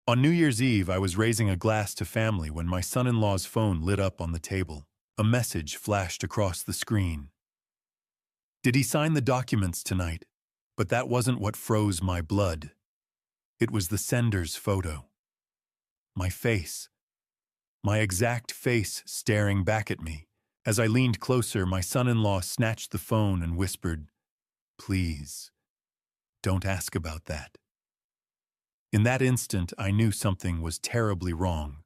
On New Year's Eve, I was raising a glass to family when my son-in-law's phone lit up on the table. A message flashed across the screen. Did he sign the documents tonight? But that wasn't what froze my blood. It was the sender's photo. My face. My exact face staring back at me. As I leaned closer, my son-in-law snatched the phone and whispered, "Please, don't ask about that." In that instant, I knew something was terribly wrong.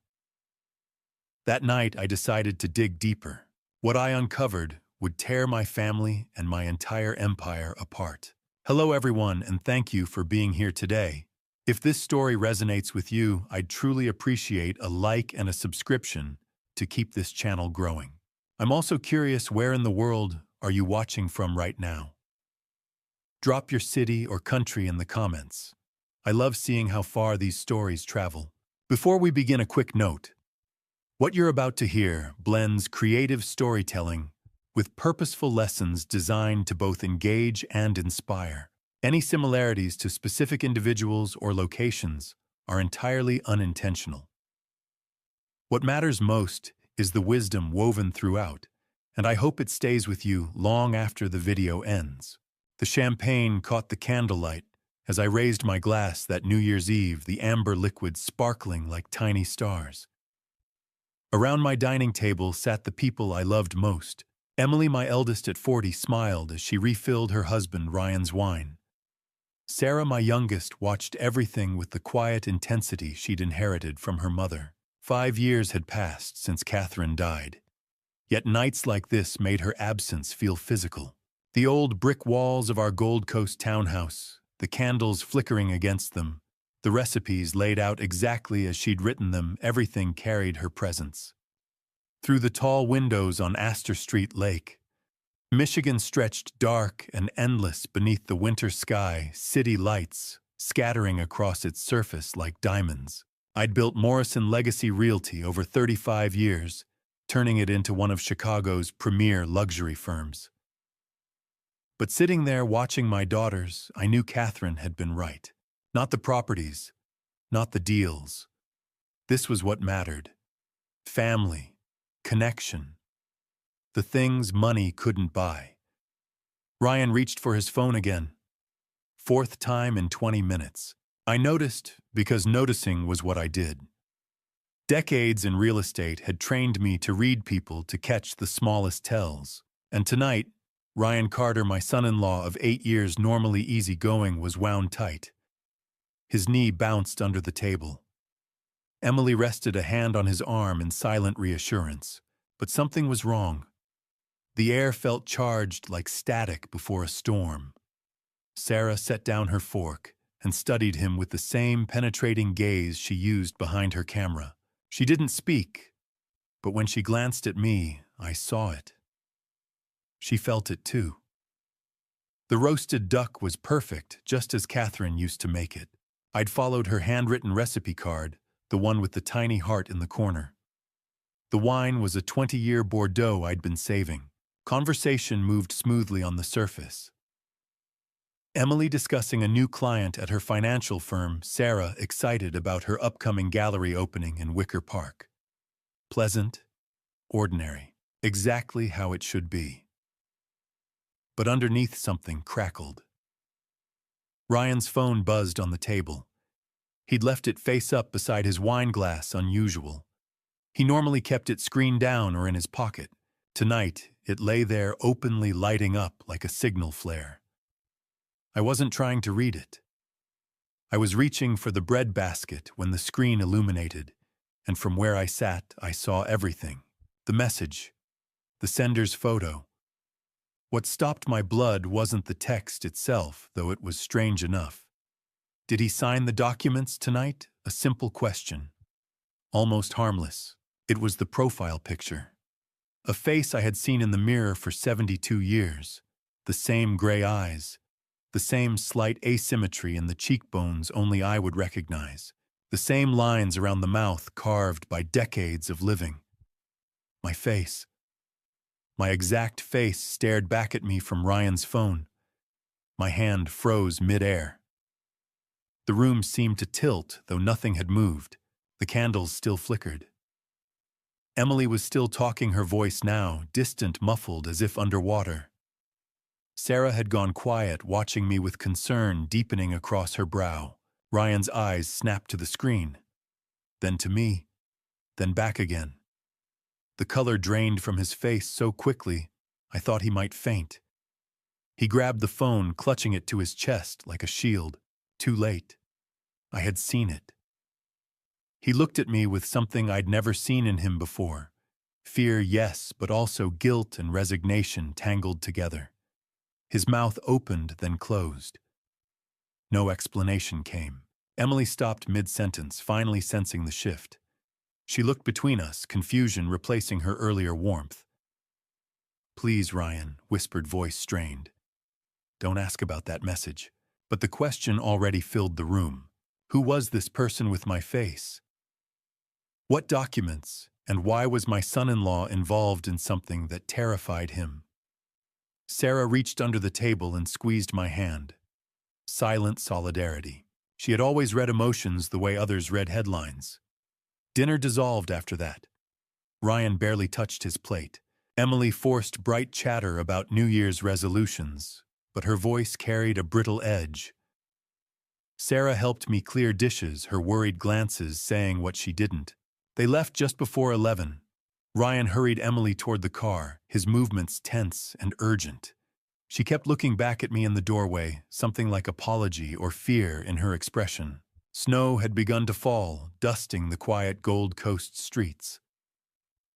That night, I decided to dig deeper. What I uncovered would tear my family and my entire empire apart. Hello, everyone, and thank you for being here today. If this story resonates with you, I'd truly appreciate a like and a subscription to keep this channel growing. I'm also curious, where in the world are you watching from right now? Drop your city or country in the comments. I love seeing how far these stories travel. Before we begin, a quick note. What you're about to hear blends creative storytelling with purposeful lessons designed to both engage and inspire. Any similarities to specific individuals or locations are entirely unintentional. What matters most is the wisdom woven throughout, and I hope it stays with you long after the video ends. The champagne caught the candlelight as I raised my glass that New Year's Eve, the amber liquid sparkling like tiny stars. Around my dining table sat the people I loved most. Emily, my eldest at 40, smiled as she refilled her husband Ryan's wine. Sarah, my youngest, watched everything with the quiet intensity she'd inherited from her mother. 5 years had passed since Catherine died. Yet nights like this made her absence feel physical. The old brick walls of our Gold Coast townhouse, the candles flickering against them, the recipes laid out exactly as she'd written them, everything carried her presence. Through the tall windows on Astor Street Lake, Michigan stretched dark and endless beneath the winter sky, city lights scattering across its surface like diamonds. I'd built Morrison Legacy Realty over 35 years, turning it into one of Chicago's premier luxury firms. But sitting there watching my daughters, I knew Catherine had been right. Not the properties, not the deals. This was what mattered. Family, connection. The things money couldn't buy. Ryan reached for his phone again. 4th time in 20 minutes. I noticed because noticing was what I did. Decades in real estate had trained me to read people to catch the smallest tells. And tonight, Ryan Carter, my son-in-law of 8 years, normally easygoing, was wound tight. His knee bounced under the table. Emily rested a hand on his arm in silent reassurance, but something was wrong. The air felt charged like static before a storm. Sarah set down her fork and studied him with the same penetrating gaze she used behind her camera. She didn't speak, but when she glanced at me, I saw it. She felt it too. The roasted duck was perfect, just as Catherine used to make it. I'd followed her handwritten recipe card, the one with the tiny heart in the corner. The wine was a 20-year Bordeaux I'd been saving. Conversation moved smoothly on the surface. Emily discussing a new client at her financial firm, Sarah excited about her upcoming gallery opening in Wicker Park. Pleasant, ordinary, exactly how it should be. But underneath, something crackled. Ryan's phone buzzed on the table. He'd left it face up beside his wine glass, unusual. He normally kept it screen down or in his pocket. Tonight, it lay there openly lighting up like a signal flare. I wasn't trying to read it. I was reaching for the bread basket when the screen illuminated, and from where I sat, I saw everything. The message, the sender's photo. What stopped my blood wasn't the text itself, though it was strange enough. Did he sign the documents tonight? A simple question. Almost harmless. It was the profile picture. A face I had seen in the mirror for 72 years. The same gray eyes. The same slight asymmetry in the cheekbones only I would recognize. The same lines around the mouth carved by decades of living. My face. My exact face stared back at me from Ryan's phone. My hand froze mid-air. The room seemed to tilt, though nothing had moved. The candles still flickered. Emily was still talking, her voice now, distant, muffled, as if underwater. Sarah had gone quiet, watching me with concern deepening across her brow. Ryan's eyes snapped to the screen, then to me, then back again. The color drained from his face so quickly, I thought he might faint. He grabbed the phone, clutching it to his chest like a shield. Too late. I had seen it. He looked at me with something I'd never seen in him before. Fear, yes, but also guilt and resignation tangled together. His mouth opened, then closed. No explanation came. Emily stopped mid-sentence, finally sensing the shift. She looked between us, confusion replacing her earlier warmth. "Please, Ryan," whispered voice strained. "Don't ask about that message." But the question already filled the room. Who was this person with my face? What documents, and why was my son-in-law involved in something that terrified him? Sarah reached under the table and squeezed my hand. Silent solidarity. She had always read emotions the way others read headlines. Dinner dissolved after that. Ryan barely touched his plate. Emily forced bright chatter about New Year's resolutions, but her voice carried a brittle edge. Sarah helped me clear dishes, her worried glances saying what she didn't. They left just before 11. Ryan hurried Emily toward the car, his movements tense and urgent. She kept looking back at me in the doorway, something like apology or fear in her expression. Snow had begun to fall, dusting the quiet Gold Coast streets.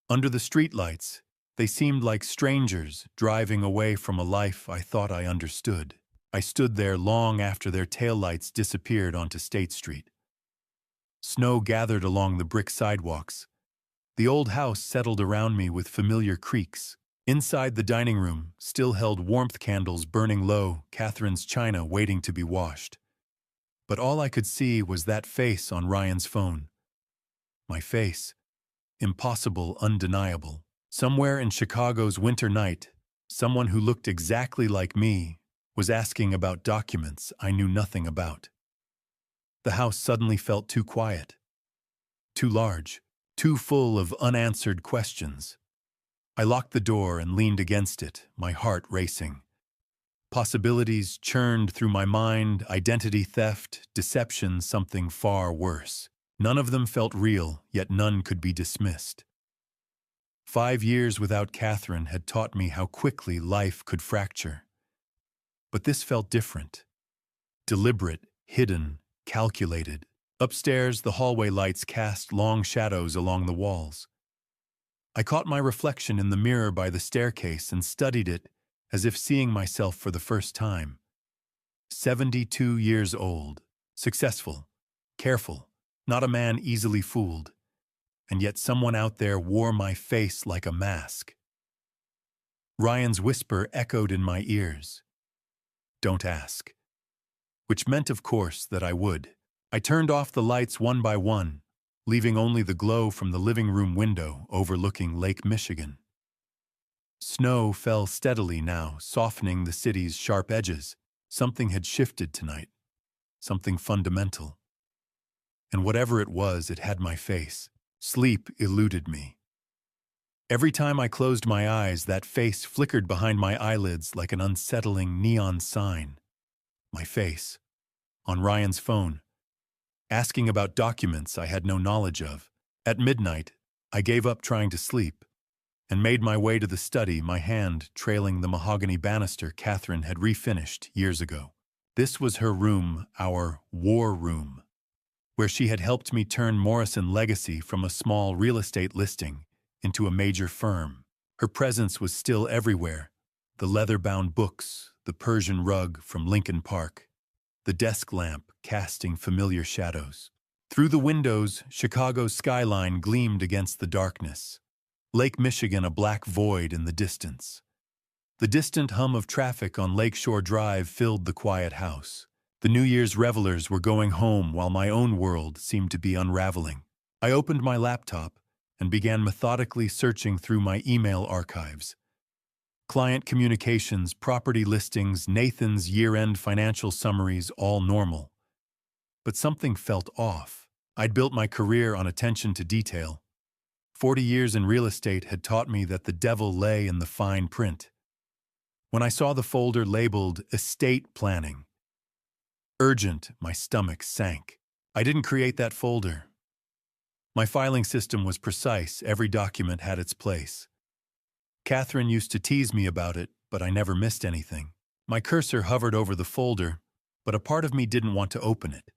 Under the streetlights, they seemed like strangers driving away from a life I thought I understood. I stood there long after their taillights disappeared onto State Street. Snow gathered along the brick sidewalks. The old house settled around me with familiar creaks. Inside the dining room still held warmth candles burning low, Catherine's china waiting to be washed. But all I could see was that face on Ryan's phone. My face. Impossible, undeniable. Somewhere in Chicago's winter night, someone who looked exactly like me was asking about documents I knew nothing about. The house suddenly felt too quiet, too large, too full of unanswered questions. I locked the door and leaned against it, my heart racing. Possibilities churned through my mind, identity theft, deception, something far worse. None of them felt real, yet none could be dismissed. 5 years without Catherine had taught me how quickly life could fracture. But this felt different. Deliberate, hidden, calculated. Upstairs, the hallway lights cast long shadows along the walls. I caught my reflection in the mirror by the staircase and studied it as if seeing myself for the first time. 72 years old, successful, careful, not a man easily fooled. And yet someone out there wore my face like a mask. Ryan's whisper echoed in my ears. "Don't ask." Which meant, of course, that I would. I turned off the lights one by one, leaving only the glow from the living room window overlooking Lake Michigan. Snow fell steadily now, softening the city's sharp edges. Something had shifted tonight. Something fundamental. And whatever it was, it had my face. Sleep eluded me. Every time I closed my eyes, that face flickered behind my eyelids like an unsettling neon sign. My face. On Ryan's phone. Asking about documents I had no knowledge of. At midnight, I gave up trying to sleep and made my way to the study, my hand trailing the mahogany banister Catherine had refinished years ago. This was her room, our war room, where she had helped me turn Morrison Legacy from a small real estate listing into a major firm. Her presence was still everywhere. The leather-bound books, the Persian rug from Lincoln Park, the desk lamp casting familiar shadows. Through the windows, Chicago's skyline gleamed against the darkness. Lake Michigan a black void in the distance. The distant hum of traffic on Lakeshore Drive filled the quiet house. The New Year's revelers were going home while my own world seemed to be unraveling. I opened my laptop and began methodically searching through my email archives. Client communications, property listings, Nathan's year-end financial summaries, all normal. but something felt off. I'd built my career on attention to detail. 40 years in real estate had taught me that the devil lay in the fine print. When I saw the folder labeled estate planning, urgent, my stomach sank. I didn't create that folder. My filing system was precise, every document had its place. Catherine used to tease me about it, but I never missed anything. My cursor hovered over the folder, but a part of me didn't want to open it.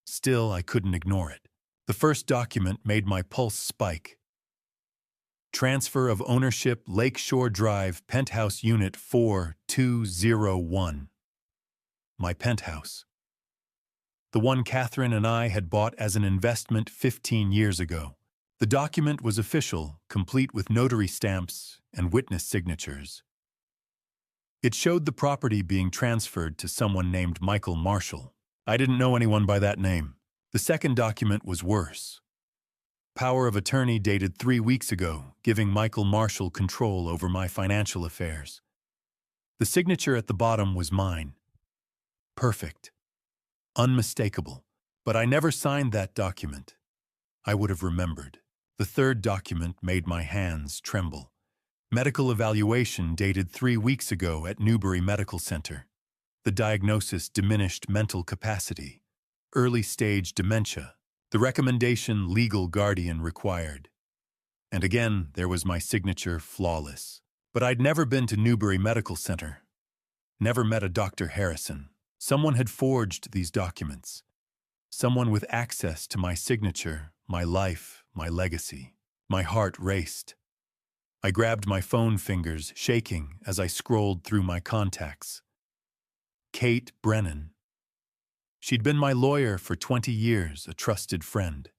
Still, I couldn't ignore it. The first document made my pulse spike. Transfer of ownership, Lakeshore Drive, Penthouse Unit 4201. My penthouse. The one Catherine and I had bought as an investment 15 years ago. The document was official, complete with notary stamps and witness signatures. It showed the property being transferred to someone named Michael Marshall. I didn't know anyone by that name. The second document was worse. Power of attorney dated 3 weeks ago, giving Michael Marshall control over my financial affairs. The signature at the bottom was mine. Perfect. Unmistakable. But I never signed that document. I would have remembered. The third document made my hands tremble. Medical evaluation dated 3 weeks ago at Newbury Medical Center. The diagnosis: diminished mental capacity, early-stage dementia. The recommendation: legal guardian required. And again, there was my signature, flawless. But I'd never been to Newbury Medical Center. Never met a Dr. Harrison. Someone had forged these documents. Someone with access to my signature, my life, my legacy. My heart raced. I grabbed my phone, fingers shaking as I scrolled through my contacts. Kate Brennan. She'd been my lawyer for 20 years, a trusted friend.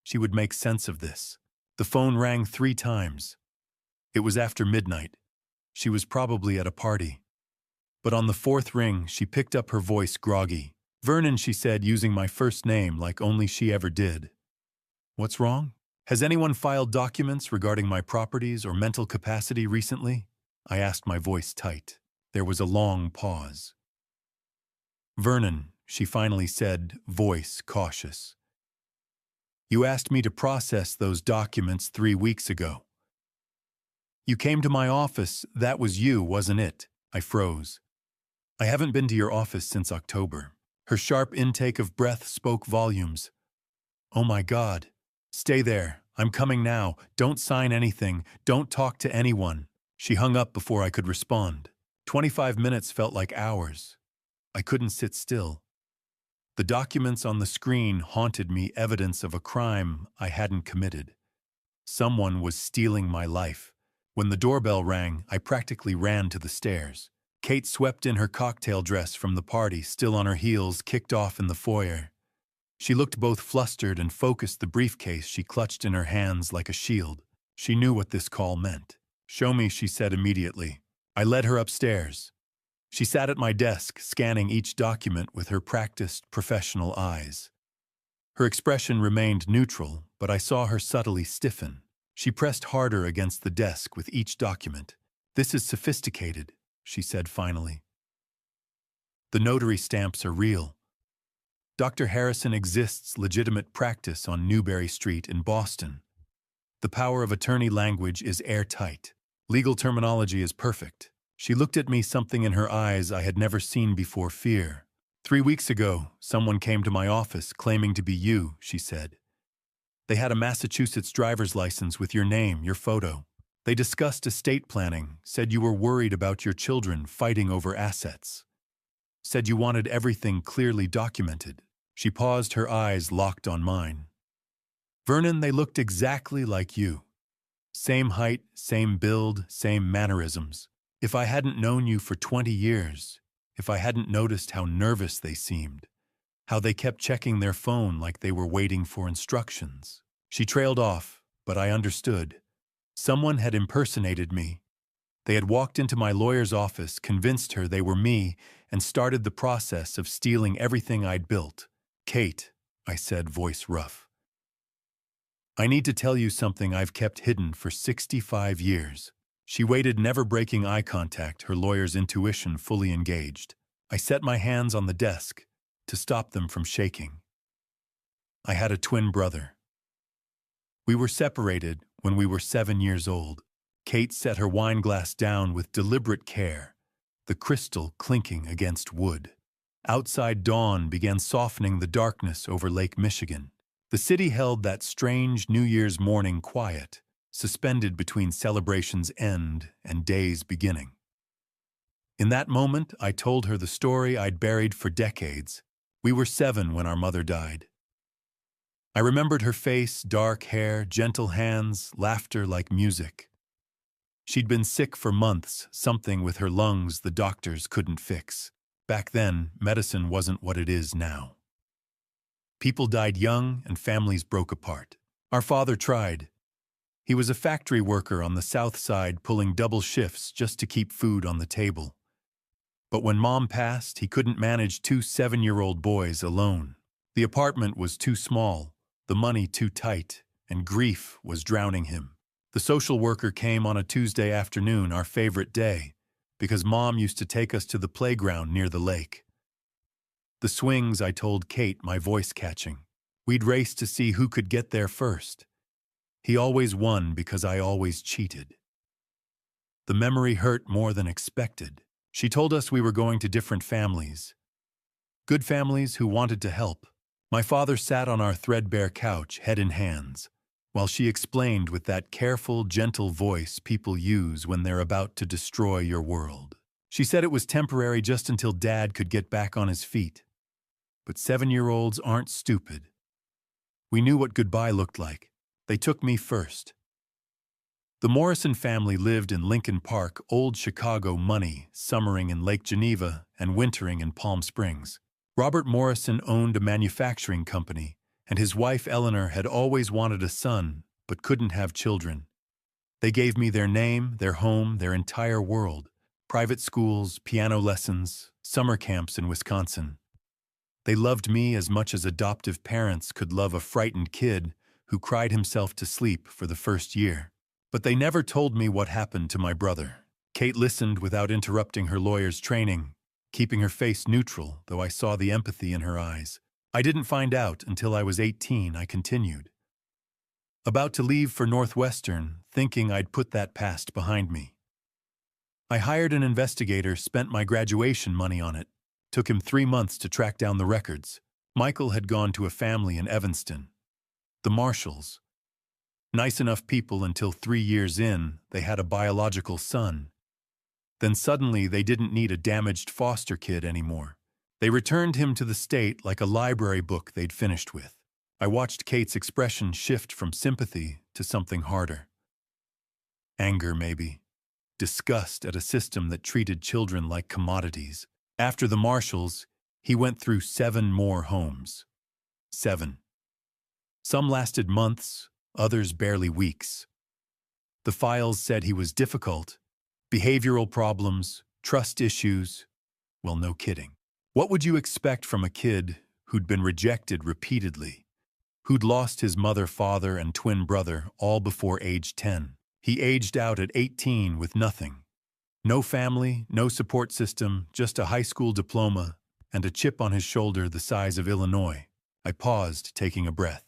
She would make sense of this. The phone rang 3 times. It was after midnight. She was probably at a party. But on the 4th ring, she picked up, her voice groggy. "Vernon," she said, using my first name like only she ever did. "What's wrong? Has anyone filed documents regarding my properties or mental capacity recently?" I asked, my voice tight. There was a long pause. "Vernon," she finally said, voice cautious. "You asked me to process those documents 3 weeks ago. You came to my office. That was you, wasn't it?" I froze. "I haven't been to your office since October." Her sharp intake of breath spoke volumes. "Oh my God. Stay there. I'm coming now. Don't sign anything. Don't talk to anyone." She hung up before I could respond. 25 minutes felt like hours. I couldn't sit still. The documents on the screen haunted me, evidence of a crime I hadn't committed. Someone was stealing my life. When the doorbell rang, I practically ran to the stairs. Kate, swept in her cocktail dress from the party, still on her heels, kicked off in the foyer. She looked both flustered and focused, the briefcase she clutched in her hands like a shield. She knew what this call meant. "Show me," she said immediately. I led her upstairs. She sat at my desk, scanning each document with her practiced, professional eyes. Her expression remained neutral, but I saw her subtly stiffen. She pressed harder against the desk with each document. "This is sophisticated," she said finally. "The notary stamps are real. Dr. Harrison exists, legitimate practice on Newbury Street in Boston. The power of attorney language is airtight. Legal terminology is perfect." She looked at me, something in her eyes I had never seen before: fear. "3 weeks ago, someone came to my office claiming to be you," she said. "They had a Massachusetts driver's license with your name, your photo. They discussed estate planning, said you were worried about your children fighting over assets. Said you wanted everything clearly documented." She paused, her eyes locked on mine. "Vernon, they looked exactly like you. Same height, same build, same mannerisms. If I hadn't known you for 20 years, if I hadn't noticed how nervous they seemed, how they kept checking their phone like they were waiting for instructions." She trailed off, but I understood. Someone had impersonated me. They had walked into my lawyer's office, convinced her they were me, and started the process of stealing everything I'd built. "Kate," I said, voice rough, "I need to tell you something I've kept hidden for 65 years. She waited, never breaking eye contact, her lawyer's intuition fully engaged. I set my hands on the desk to stop them from shaking. I had a twin brother. We were separated when we were 7 years old. Kate set her wine glass down with deliberate care, the crystal clinking against wood. Outside dawn began softening the darkness over Lake Michigan. The city held that strange New Year's morning quiet, suspended between celebration's end and day's beginning. In that moment, I told her the story I'd buried for decades. We were 7 when our mother died. I remembered her face, dark hair, gentle hands, laughter like music. She'd been sick for months, something with her lungs the doctors couldn't fix. Back then, medicine wasn't what it is now. People died young and families broke apart. Our father tried. He was a factory worker on the south side pulling double shifts just to keep food on the table. But when Mom passed, he couldn't manage 2 7-year-old boys alone. The apartment was too small, the money too tight, and grief was drowning him. The social worker came on a Tuesday afternoon, our favorite day, because Mom used to take us to the playground near the lake. The swings, I told Kate, my voice catching. We'd race to see who could get there first. He always won because I always cheated. The memory hurt more than expected. She told us we were going to different families. Good families who wanted to help. My father sat on our threadbare couch, head in hands, while she explained with that careful, gentle voice people use when they're about to destroy your world. She said it was temporary just until Dad could get back on his feet. But 7-year-olds aren't stupid. We knew what goodbye looked like. They took me first. The Morrison family lived in Lincoln Park, old Chicago money, summering in Lake Geneva and wintering in Palm Springs. Robert Morrison owned a manufacturing company, and his wife Eleanor had always wanted a son, but couldn't have children. They gave me their name, their home, their entire world. Private schools, piano lessons, summer camps in Wisconsin. They loved me as much as adoptive parents could love a frightened kid who cried himself to sleep for the first year. But they never told me what happened to my brother. Kate listened without interrupting her lawyer's training, keeping her face neutral, though I saw the empathy in her eyes. I didn't find out until I was 18, I continued. About to leave for Northwestern, thinking I'd put that past behind me. I hired an investigator, spent my graduation money on it. Took him 3 months to track down the records. Michael had gone to a family in Evanston. The Marshalls. Nice enough people until 3 years in, they had a biological son. Then suddenly they didn't need a damaged foster kid anymore. They returned him to the state like a library book they'd finished with. I watched Kate's expression shift from sympathy to something harder. Anger, maybe. Disgust at a system that treated children like commodities. After the Marshalls, he went through 7 more homes. 7. Some lasted months, others barely weeks. The files said he was difficult, behavioral problems, trust issues. Well, no kidding. What would you expect from a kid who'd been rejected repeatedly, who'd lost his mother, father, and twin brother all before age 10? He aged out at 18 with nothing. No family, no support system, just a high school diploma and a chip on his shoulder the size of Illinois. I paused, taking a breath.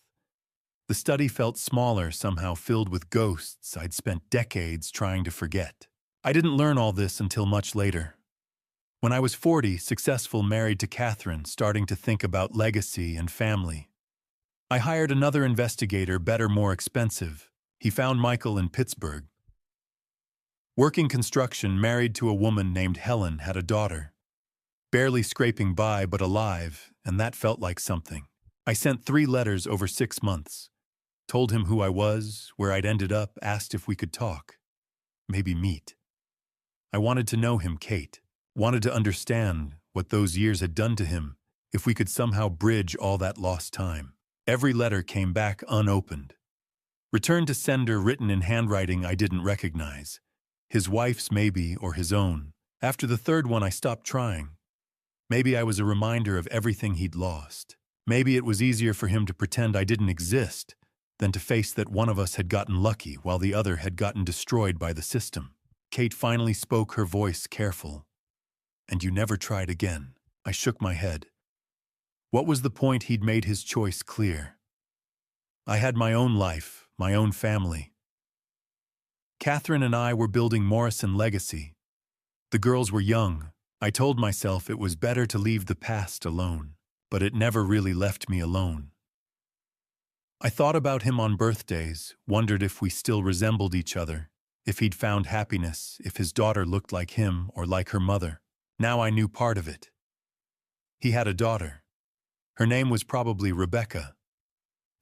The study felt smaller, somehow filled with ghosts I'd spent decades trying to forget. I didn't learn all this until much later. When I was 40, successful, married to Catherine, starting to think about legacy and family. I hired another investigator, better, more expensive. He found Michael in Pittsburgh. Working construction, married to a woman named Helen, had a daughter. Barely scraping by, but alive, and that felt like something. I sent 3 letters over 6 months. Told him who I was, where I'd ended up, asked if we could talk. Maybe meet. I wanted to know him, Kate. Wanted to understand what those years had done to him, if we could somehow bridge all that lost time. Every letter came back unopened. Returned to sender, written in handwriting I didn't recognize. His wife's maybe, or his own. After the 3rd one I stopped trying. Maybe I was a reminder of everything he'd lost. Maybe it was easier for him to pretend I didn't exist than to face that one of us had gotten lucky while the other had gotten destroyed by the system. Kate finally spoke, her voice careful. And you never tried again. I shook my head. What was the point? He'd made his choice clear. I had my own life, my own family. Catherine and I were building Morrison legacy. The girls were young. I told myself it was better to leave the past alone, but it never really left me alone. I thought about him on birthdays, wondered if we still resembled each other, if he'd found happiness, if his daughter looked like him or like her mother. Now I knew part of it. He had a daughter. Her name was probably Rebecca.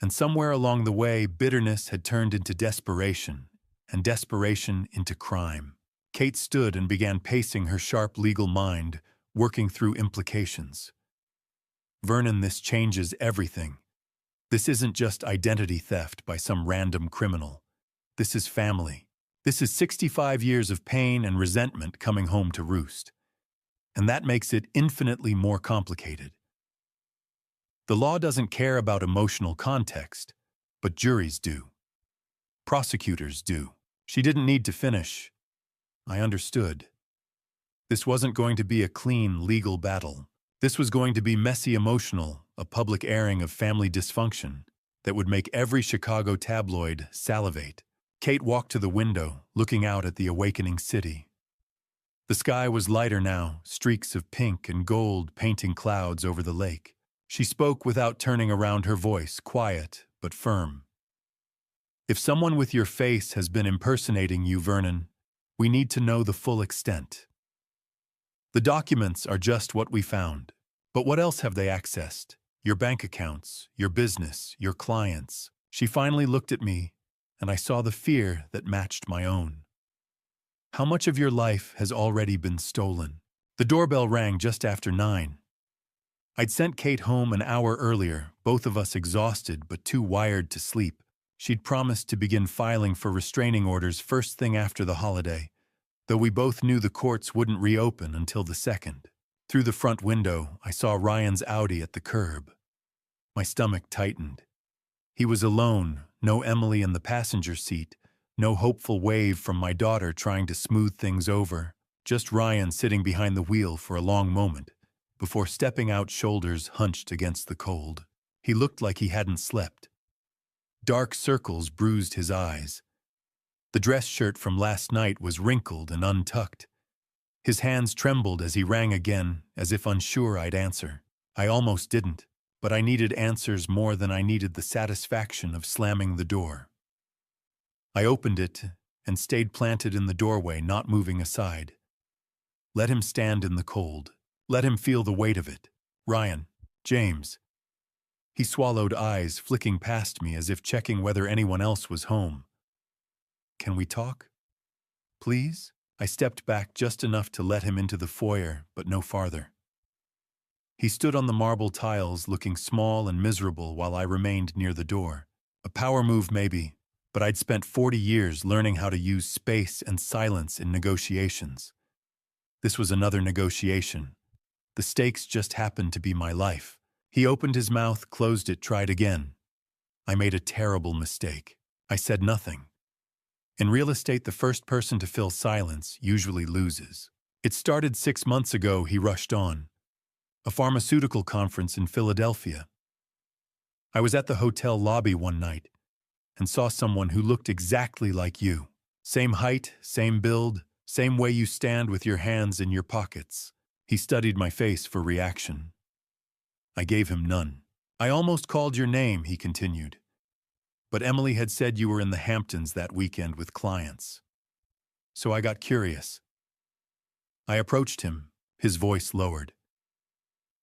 And somewhere along the way, bitterness had turned into desperation, and desperation into crime. Kate stood and began pacing her sharp legal mind, working through implications. Vernon, this changes everything. This isn't just identity theft by some random criminal. This is family. This is 65 years of pain and resentment coming home to roost. And that makes it infinitely more complicated. The law doesn't care about emotional context, but juries do. Prosecutors do. She didn't need to finish. I understood. This wasn't going to be a clean legal battle. This was going to be messy emotional, a public airing of family dysfunction that would make every Chicago tabloid salivate. Kate walked to the window, looking out at the awakening city. The sky was lighter now, streaks of pink and gold painting clouds over the lake. She spoke without turning around, her voice quiet but firm. If someone with your face has been impersonating you, Vernon, we need to know the full extent. The documents are just what we found. But what else have they accessed? Your bank accounts, your business, your clients. She finally looked at me, and I saw the fear that matched my own. How much of your life has already been stolen? The doorbell rang just after 9. I'd sent Kate home an hour earlier, both of us exhausted but too wired to sleep. She'd promised to begin filing for restraining orders first thing after the holiday, though we both knew the courts wouldn't reopen until the 2nd. Through the front window, I saw Ryan's Audi at the curb. My stomach tightened. He was alone, no Emily in the passenger seat, no hopeful wave from my daughter trying to smooth things over, just Ryan sitting behind the wheel for a long moment, before stepping out, shoulders hunched against the cold. He looked like he hadn't slept. Dark circles bruised his eyes. The dress shirt from last night was wrinkled and untucked. His hands trembled as he rang again, as if unsure I'd answer. I almost didn't, but I needed answers more than I needed the satisfaction of slamming the door. I opened it and stayed planted in the doorway, not moving aside. Let him stand in the cold. Let him feel the weight of it. Ryan, James. He swallowed, eyes flicking past me as if checking whether anyone else was home. Can we talk? Please? I stepped back just enough to let him into the foyer, but no farther. He stood on the marble tiles, looking small and miserable while I remained near the door. A power move maybe, but I'd spent 40 years learning how to use space and silence in negotiations. This was another negotiation. The stakes just happened to be my life. He opened his mouth, closed it, tried again. I made a terrible mistake. I said nothing. In real estate, the first person to fill silence usually loses. It started 6 months ago, he rushed on. A pharmaceutical conference in Philadelphia. I was at the hotel lobby one night and saw someone who looked exactly like you. Same height, same build, same way you stand with your hands in your pockets. He studied my face for reaction. I gave him none. I almost called your name, he continued. But Emily had said you were in the Hamptons that weekend with clients. So I got curious. I approached him, his voice lowered.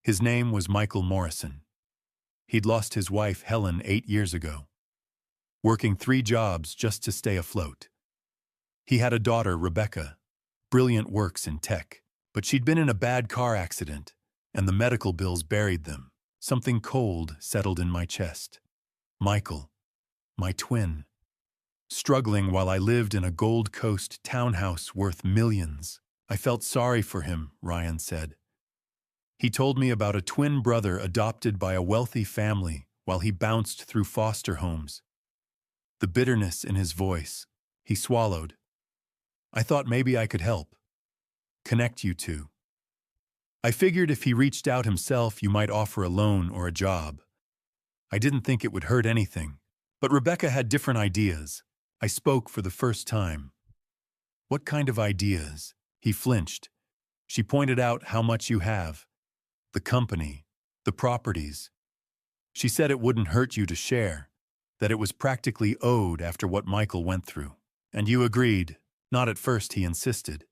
His name was Michael Morrison. He'd lost his wife, Helen, 8 years ago, working 3 jobs just to stay afloat. He had a daughter, Rebecca, brilliant, works in tech, but she'd been in a bad car accident, and the medical bills buried them. Something cold settled in my chest. Michael, my twin, struggling while I lived in a Gold Coast townhouse worth millions. I felt sorry for him, Ryan said. He told me about a twin brother adopted by a wealthy family while he bounced through foster homes. The bitterness in his voice, he swallowed. I thought maybe I could help. Connect you two. I figured if he reached out himself, you might offer a loan or a job. I didn't think it would hurt anything, But Rebecca had different ideas. I spoke for the first time. What kind of ideas? He flinched. She pointed out how much you have. The company, the properties. She said it wouldn't hurt you to share, that it was practically owed after what Michael went through. And you agreed. Not at first, he insisted.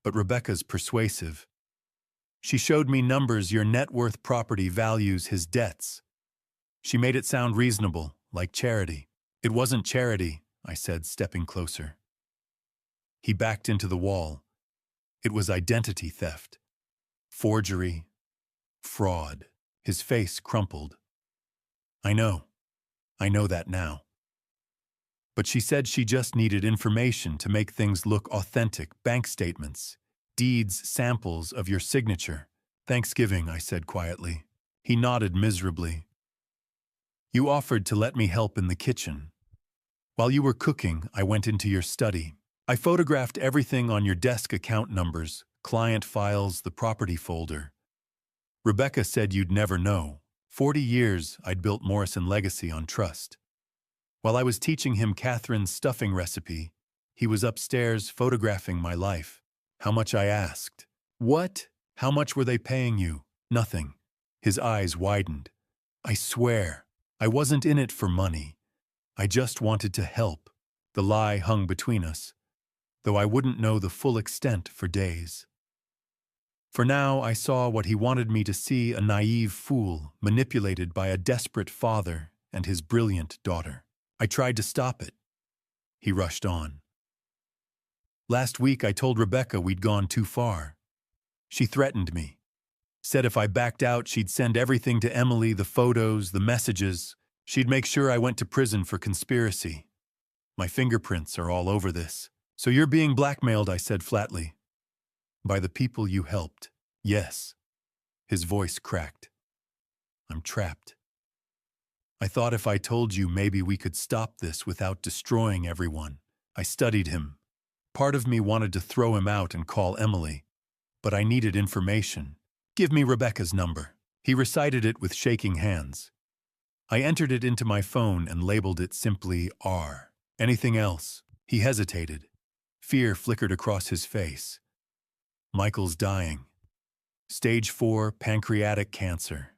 But Rebecca's persuasive. She showed me numbers your net worth property values his debts. She made it sound reasonable, like charity. It wasn't charity, I said, stepping closer. He backed into the wall. It was identity theft. Forgery. Fraud. His face crumpled. I know that now. But she said she just needed information to make things look authentic, bank statements, deeds, samples of your signature. Thanksgiving, I said quietly. He nodded miserably. You offered to let me help in the kitchen. While you were cooking, I went into your study. I photographed everything on your desk, account numbers, client files, the property folder. Rebecca said you'd never know. 40 years I'd built Morrison Legacy on trust. While I was teaching him Catherine's stuffing recipe, he was upstairs photographing my life. How much, I asked. What? How much were they paying you? Nothing. His eyes widened. I swear, I wasn't in it for money. I just wanted to help. The lie hung between us, though I wouldn't know the full extent for days. For now, I saw what he wanted me to see, a naive fool manipulated by a desperate father and his brilliant daughter. I tried to stop it. He rushed on. Last week, I told Rebecca we'd gone too far. She threatened me. Said if I backed out, she'd send everything to Emily, the photos, the messages. She'd make sure I went to prison for conspiracy. My fingerprints are all over this. So you're being blackmailed, I said flatly. By the people you helped. Yes. His voice cracked. I'm trapped. I thought if I told you, maybe we could stop this without destroying everyone. I studied him. Part of me wanted to throw him out and call Emily, but I needed information. Give me Rebecca's number. He recited it with shaking hands. I entered it into my phone and labeled it simply R. Anything else? He hesitated. Fear flickered across his face. Michael's dying. Stage 4 pancreatic cancer.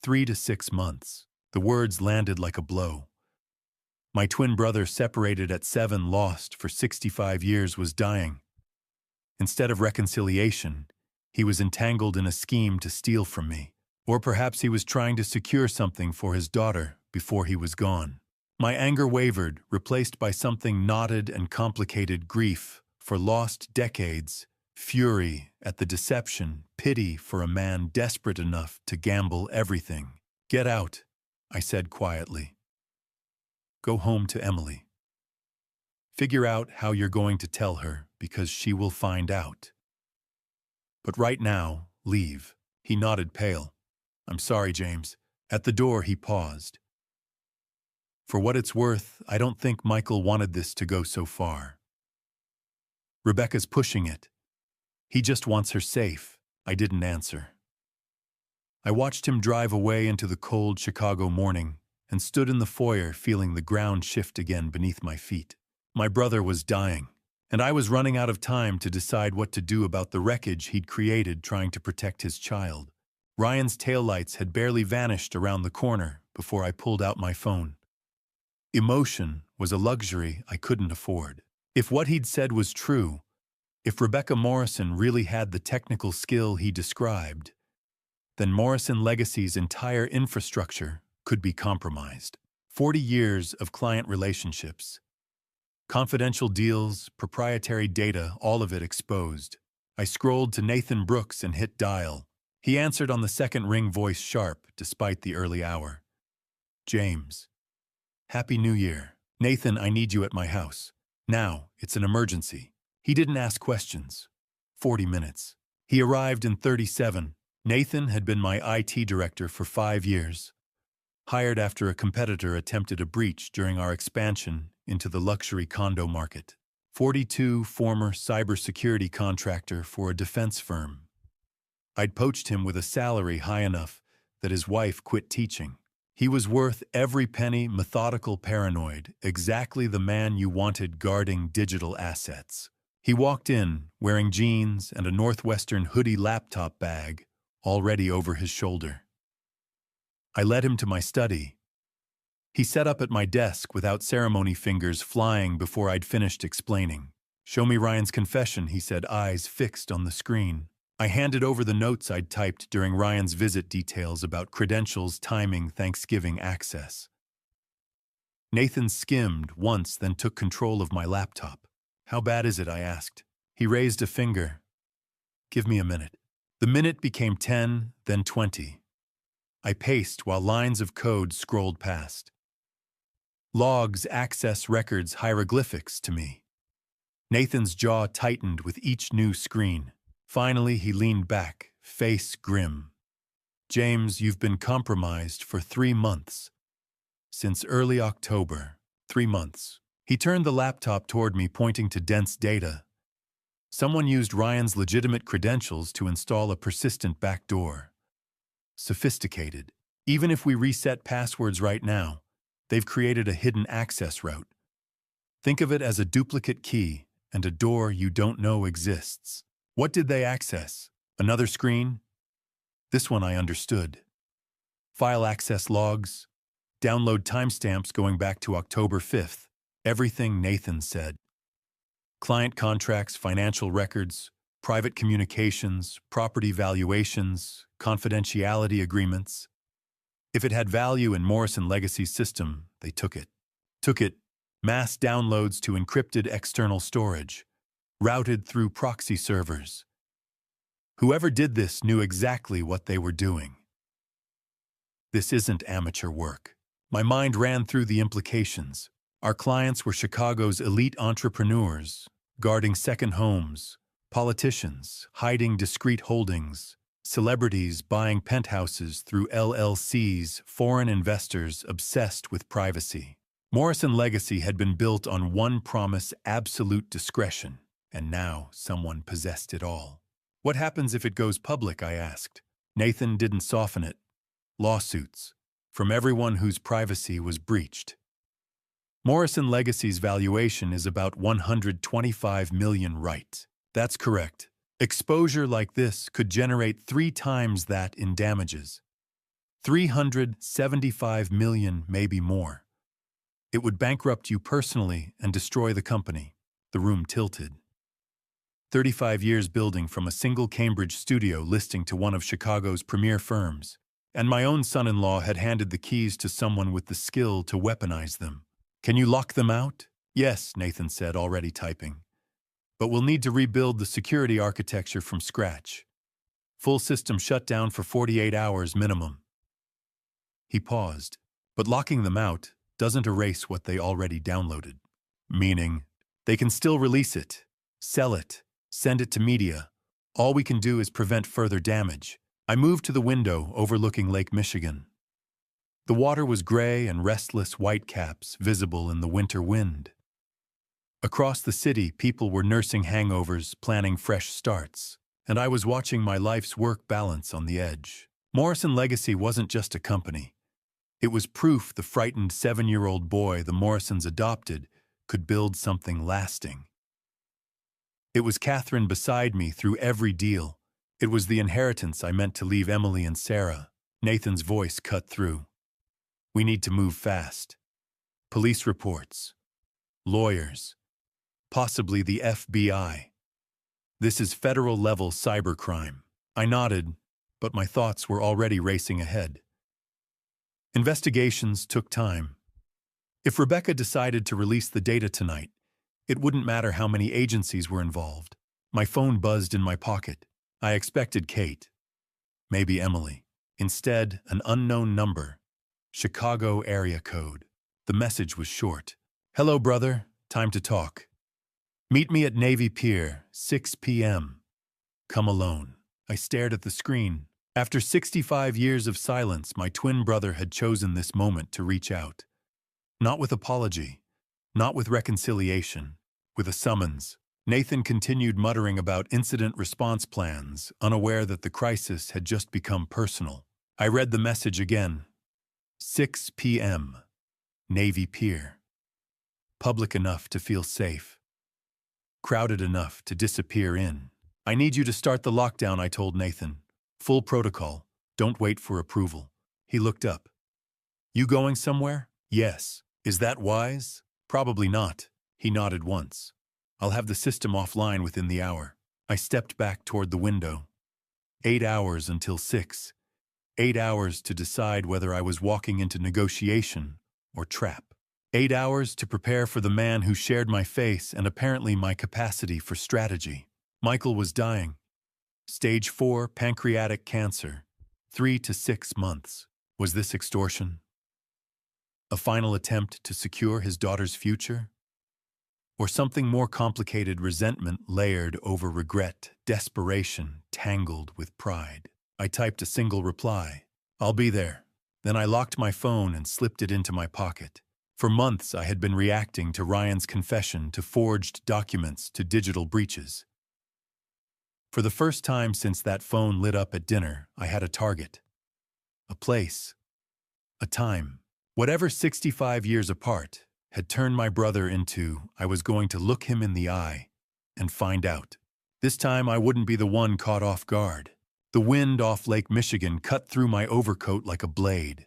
3 to 6 months. The words landed like a blow. My twin brother, separated at 7, lost for 65 years, was dying. Instead of reconciliation, he was entangled in a scheme to steal from me. Or perhaps he was trying to secure something for his daughter before he was gone. My anger wavered, replaced by something knotted and complicated: grief for lost decades, fury at the deception, pity for a man desperate enough to gamble everything. Get out, I said quietly. Go home to Emily. Figure out how you're going to tell her, because she will find out. But right now, leave. He nodded, pale. I'm sorry, James. At the door, he paused. For what it's worth, I don't think Michael wanted this to go so far. Rebecca's pushing it. He just wants her safe. I didn't answer. I watched him drive away into the cold Chicago morning and stood in the foyer feeling the ground shift again beneath my feet. My brother was dying, and I was running out of time to decide what to do about the wreckage he'd created trying to protect his child. Ryan's taillights had barely vanished around the corner before I pulled out my phone. Emotion was a luxury I couldn't afford. If what he'd said was true, if Rebecca Morrison really had the technical skill he described, then Morrison Legacy's entire infrastructure could be compromised. 40 years of client relationships, confidential deals, proprietary data, all of it exposed. I scrolled to Nathan Brooks and hit dial. He answered on the second ring, voice sharp despite the early hour. James. Happy New Year. Nathan, I need you at my house. Now, it's an emergency. He didn't ask questions. 40 minutes. He arrived in 37. Nathan had been my IT director for 5 years. Hired after a competitor attempted a breach during our expansion into the luxury condo market. 42, former cybersecurity contractor for a defense firm. I'd poached him with a salary high enough that his wife quit teaching. He was worth every penny, methodical, paranoid, exactly the man you wanted guarding digital assets. He walked in, wearing jeans and a Northwestern hoodie laptop bag, already over his shoulder. I led him to my study. He sat up at my desk without ceremony, fingers flying before I'd finished explaining. "Show me Ryan's confession," he said, eyes fixed on the screen. I handed over the notes I'd typed during Ryan's visit, details about credentials, timing, Thanksgiving access. Nathan skimmed once, then took control of my laptop. "How bad is it?" I asked. He raised a finger. "Give me a minute." The minute became 10, then 20. I paced while lines of code scrolled past. Logs, access records, hieroglyphics to me. Nathan's jaw tightened with each new screen. Finally, he leaned back, face grim. "James, you've been compromised for 3 months. Since early October. 3 months. He turned the laptop toward me, pointing to dense data. Someone used Ryan's legitimate credentials to install a persistent backdoor. Sophisticated. Even if we reset passwords right now, they've created a hidden access route. Think of it as a duplicate key and a door you don't know exists." What did they access? Another screen? This one I understood. File access logs, download timestamps going back to October 5th, everything Nathan said. Client contracts, financial records, private communications, property valuations, confidentiality agreements. If it had value in Morrison Legacy's system, they took it. Mass downloads to encrypted external storage, routed through proxy servers. Whoever did this knew exactly what they were doing. This isn't amateur work. My mind ran through the implications. Our clients were Chicago's elite entrepreneurs, guarding second homes, politicians, hiding discreet holdings, celebrities buying penthouses through LLCs, foreign investors obsessed with privacy. Morrison Legacy had been built on one promise: absolute discretion. And now someone possessed it all. "What happens if it goes public?" I asked. Nathan didn't soften it. "Lawsuits. From everyone whose privacy was breached." Morrison Legacy's valuation is about $125 million, right? That's correct. Exposure like this could generate 3 times that in damages. $375 million, maybe more. It would bankrupt you personally and destroy the company. The room tilted. 35 years building from a single Cambridge studio listing to one of Chicago's premier firms. And my own son-in-law had handed the keys to someone with the skill to weaponize them. "Can you lock them out?" "Yes," Nathan said, already typing. "But we'll need to rebuild the security architecture from scratch. Full system shutdown for 48 hours minimum." He paused. "But locking them out doesn't erase what they already downloaded." "Meaning, they can still release it, sell it, send it to media. All we can do is prevent further damage." I moved to the window overlooking Lake Michigan. The water was gray and restless whitecaps visible in the winter wind. Across the city, people were nursing hangovers, planning fresh starts, and I was watching my life's work balance on the edge. Morrison Legacy wasn't just a company. It was proof the frightened 7-year-old boy the Morrisons adopted could build something lasting. It was Catherine beside me through every deal. It was the inheritance I meant to leave Emily and Sarah. Nathan's voice cut through. "We need to move fast. Police reports. Lawyers. Possibly the FBI. This is federal-level cybercrime." I nodded, but my thoughts were already racing ahead. Investigations took time. If Rebecca decided to release the data tonight, it wouldn't matter how many agencies were involved. My phone buzzed in my pocket. I expected Kate. Maybe Emily. Instead, an unknown number. Chicago area code. The message was short. "Hello, brother. Time to talk. Meet me at Navy Pier, 6 p.m. Come alone." I stared at the screen. After 65 years of silence, my twin brother had chosen this moment to reach out. Not with apology, not with reconciliation, with a summons. Nathan continued muttering about incident response plans, unaware that the crisis had just become personal. I read the message again. 6 p.m. Navy Pier. Public enough to feel safe. Crowded enough to disappear in. I need you to start the lockdown, I told Nathan. Full protocol. Don't wait for approval. He looked up. You going somewhere? Yes. Is that wise? Probably not. He nodded once. I'll have the system offline within the hour. I stepped back toward the window. 8 hours until 6. 8 hours to decide whether I was walking into negotiation or trap. 8 hours to prepare for the man who shared my face and apparently my capacity for strategy. Michael was dying. Stage 4 pancreatic cancer. 3 to 6 months. Was this extortion? A final attempt to secure his daughter's future? Or something more complicated, resentment layered over regret, desperation tangled with pride? I typed a single reply. I'll be there. Then I locked my phone and slipped it into my pocket. For months I had been reacting to Ryan's confession, to forged documents, to digital breaches. For the first time since that phone lit up at dinner, I had a target. A place. A time. Whatever 65 years apart had turned my brother into, I was going to look him in the eye and find out. This time I wouldn't be the one caught off guard. The wind off Lake Michigan cut through my overcoat like a blade.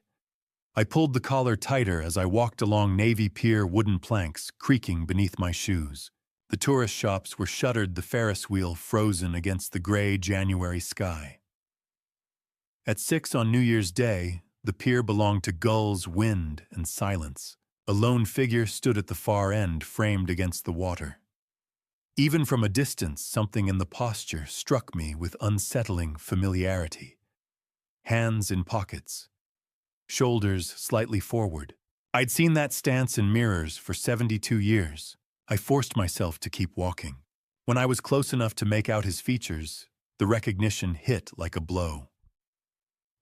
I pulled the collar tighter as I walked along Navy Pier, wooden planks creaking beneath my shoes. The tourist shops were shuttered, the Ferris wheel frozen against the gray January sky. At 6 on New Year's Day, the pier belonged to gulls, wind, and silence. A lone figure stood at the far end, framed against the water. Even from a distance, something in the posture struck me with unsettling familiarity. Hands in pockets. Shoulders slightly forward. I'd seen that stance in mirrors for 72 years. I forced myself to keep walking. When I was close enough to make out his features, the recognition hit like a blow.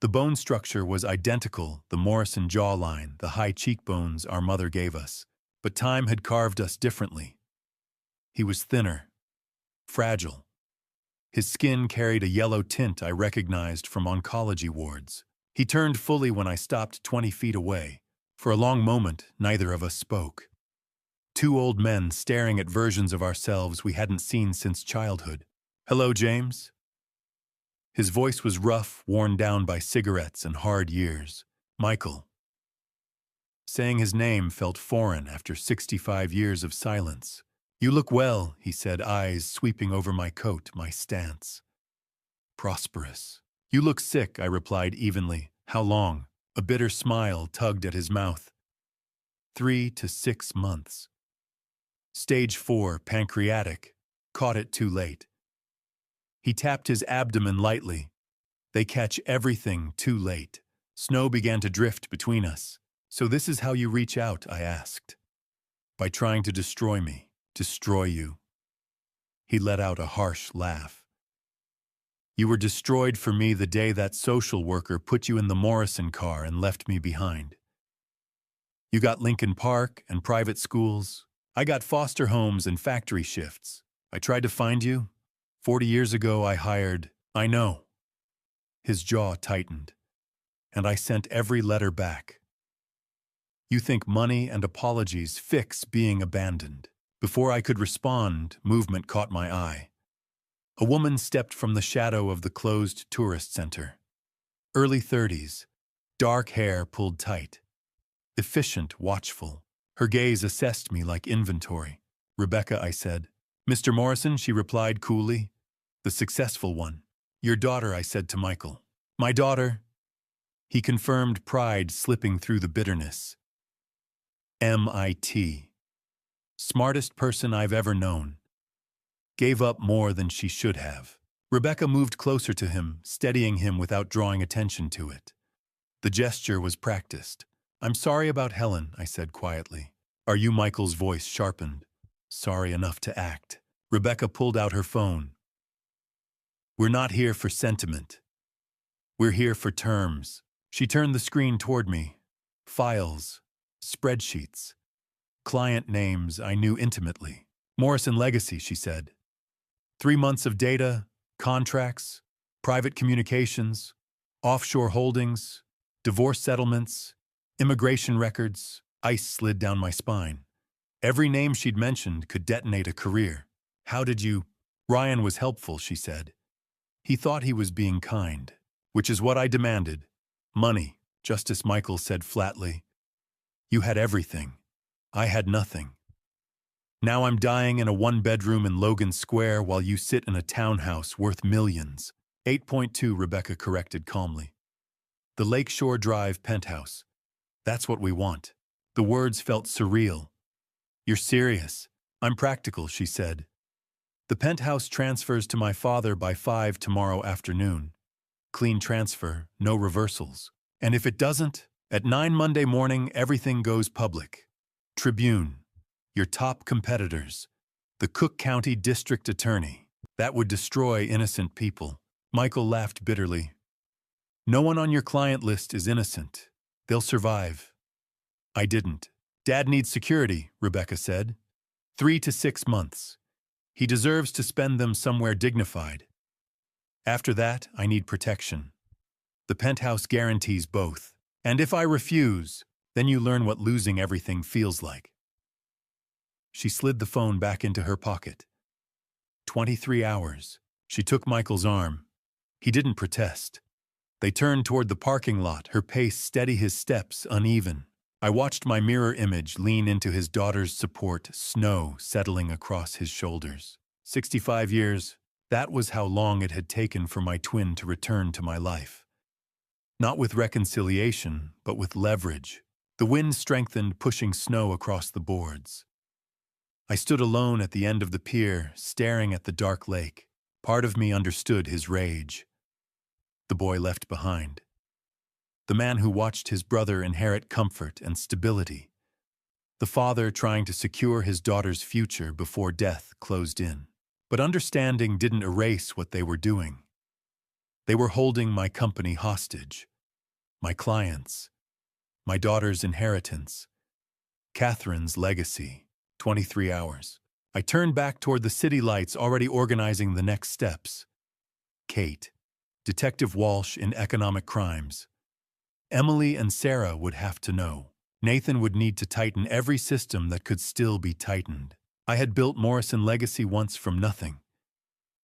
The bone structure was identical, the Morrison jawline, the high cheekbones our mother gave us. But time had carved us differently. He was thinner, fragile. His skin carried a yellow tint I recognized from oncology wards. He turned fully when I stopped 20 feet away. For a long moment, neither of us spoke. Two old men staring at versions of ourselves we hadn't seen since childhood. Hello, James? His voice was rough, worn down by cigarettes and hard years. Michael. Saying his name felt foreign after 65 years of silence. You look well, he said, eyes sweeping over my coat, my stance. Prosperous. You look sick, I replied evenly. How long? A bitter smile tugged at his mouth. 3 to 6 months. Stage 4, pancreatic. Caught it too late. He tapped his abdomen lightly. They catch everything too late. Snow began to drift between us. So this is how you reach out, I asked. By trying to destroy me, destroy you. He let out a harsh laugh. You were destroyed for me the day that social worker put you in the Morrison car and left me behind. You got Lincoln Park and private schools. I got foster homes and factory shifts. I tried to find you. 40 years ago I hired, I know. His jaw tightened, and I sent every letter back. You think money and apologies fix being abandoned. Before I could respond, movement caught my eye. A woman stepped from the shadow of the closed tourist center. Early 30s, dark hair pulled tight. Efficient, watchful. Her gaze assessed me like inventory. Rebecca, I said. Mr. Morrison, she replied coolly. The successful one. Your daughter, I said to Michael. My daughter. He confirmed, pride slipping through the bitterness. MIT. Smartest person I've ever known. Gave up more than she should have. Rebecca moved closer to him, steadying him without drawing attention to it. The gesture was practiced. I'm sorry about Helen, I said quietly. Are you? Michael's voice sharpened. Sorry enough to act. Rebecca pulled out her phone. We're not here for sentiment. We're here for terms. She turned the screen toward me. Files, spreadsheets, client names I knew intimately. Morrison Legacy, she said. 3 months of data, contracts, private communications, offshore holdings, divorce settlements, Immigration records, ice slid down my spine. Every name she'd mentioned could detonate a career. How did you? Ryan was helpful, she said. He thought he was being kind, which is what I demanded. Money, Justice Michael said flatly. You had everything. I had nothing. Now I'm dying in a one-bedroom in Logan Square while you sit in a townhouse worth millions. 8.2, Rebecca corrected calmly. The Lakeshore Drive penthouse. That's what we want. The words felt surreal. You're serious. I'm practical, she said. The penthouse transfers to my father by 5 tomorrow afternoon. Clean transfer, no reversals. And if it doesn't, at 9 Monday morning, everything goes public. Tribune, your top competitors, the Cook County District Attorney. That would destroy innocent people. Michael laughed bitterly. No one on your client list is innocent. They'll survive. I didn't. Dad needs security, Rebecca said. 3 to 6 months. He deserves to spend them somewhere dignified. After that, I need protection. The penthouse guarantees both. And if I refuse, then you learn what losing everything feels like. She slid the phone back into her pocket. 23 hours. She took Michael's arm. He didn't protest. They turned toward the parking lot, her pace steady, his steps uneven. I watched my mirror image lean into his daughter's support, snow settling across his shoulders. 65 years, that was how long it had taken for my twin to return to my life. Not with reconciliation, but with leverage. The wind strengthened, pushing snow across the boards. I stood alone at the end of the pier, staring at the dark lake. Part of me understood his rage. The boy left behind. The man who watched his brother inherit comfort and stability. The father trying to secure his daughter's future before death closed in. But understanding didn't erase what they were doing. They were holding my company hostage. My clients. My daughter's inheritance. Catherine's legacy. 23 hours. I turned back toward the city lights, already organizing the next steps. Kate. Detective Walsh in economic crimes. Emily and Sarah would have to know. Nathan would need to tighten every system that could still be tightened. I had built Morrison Legacy once from nothing.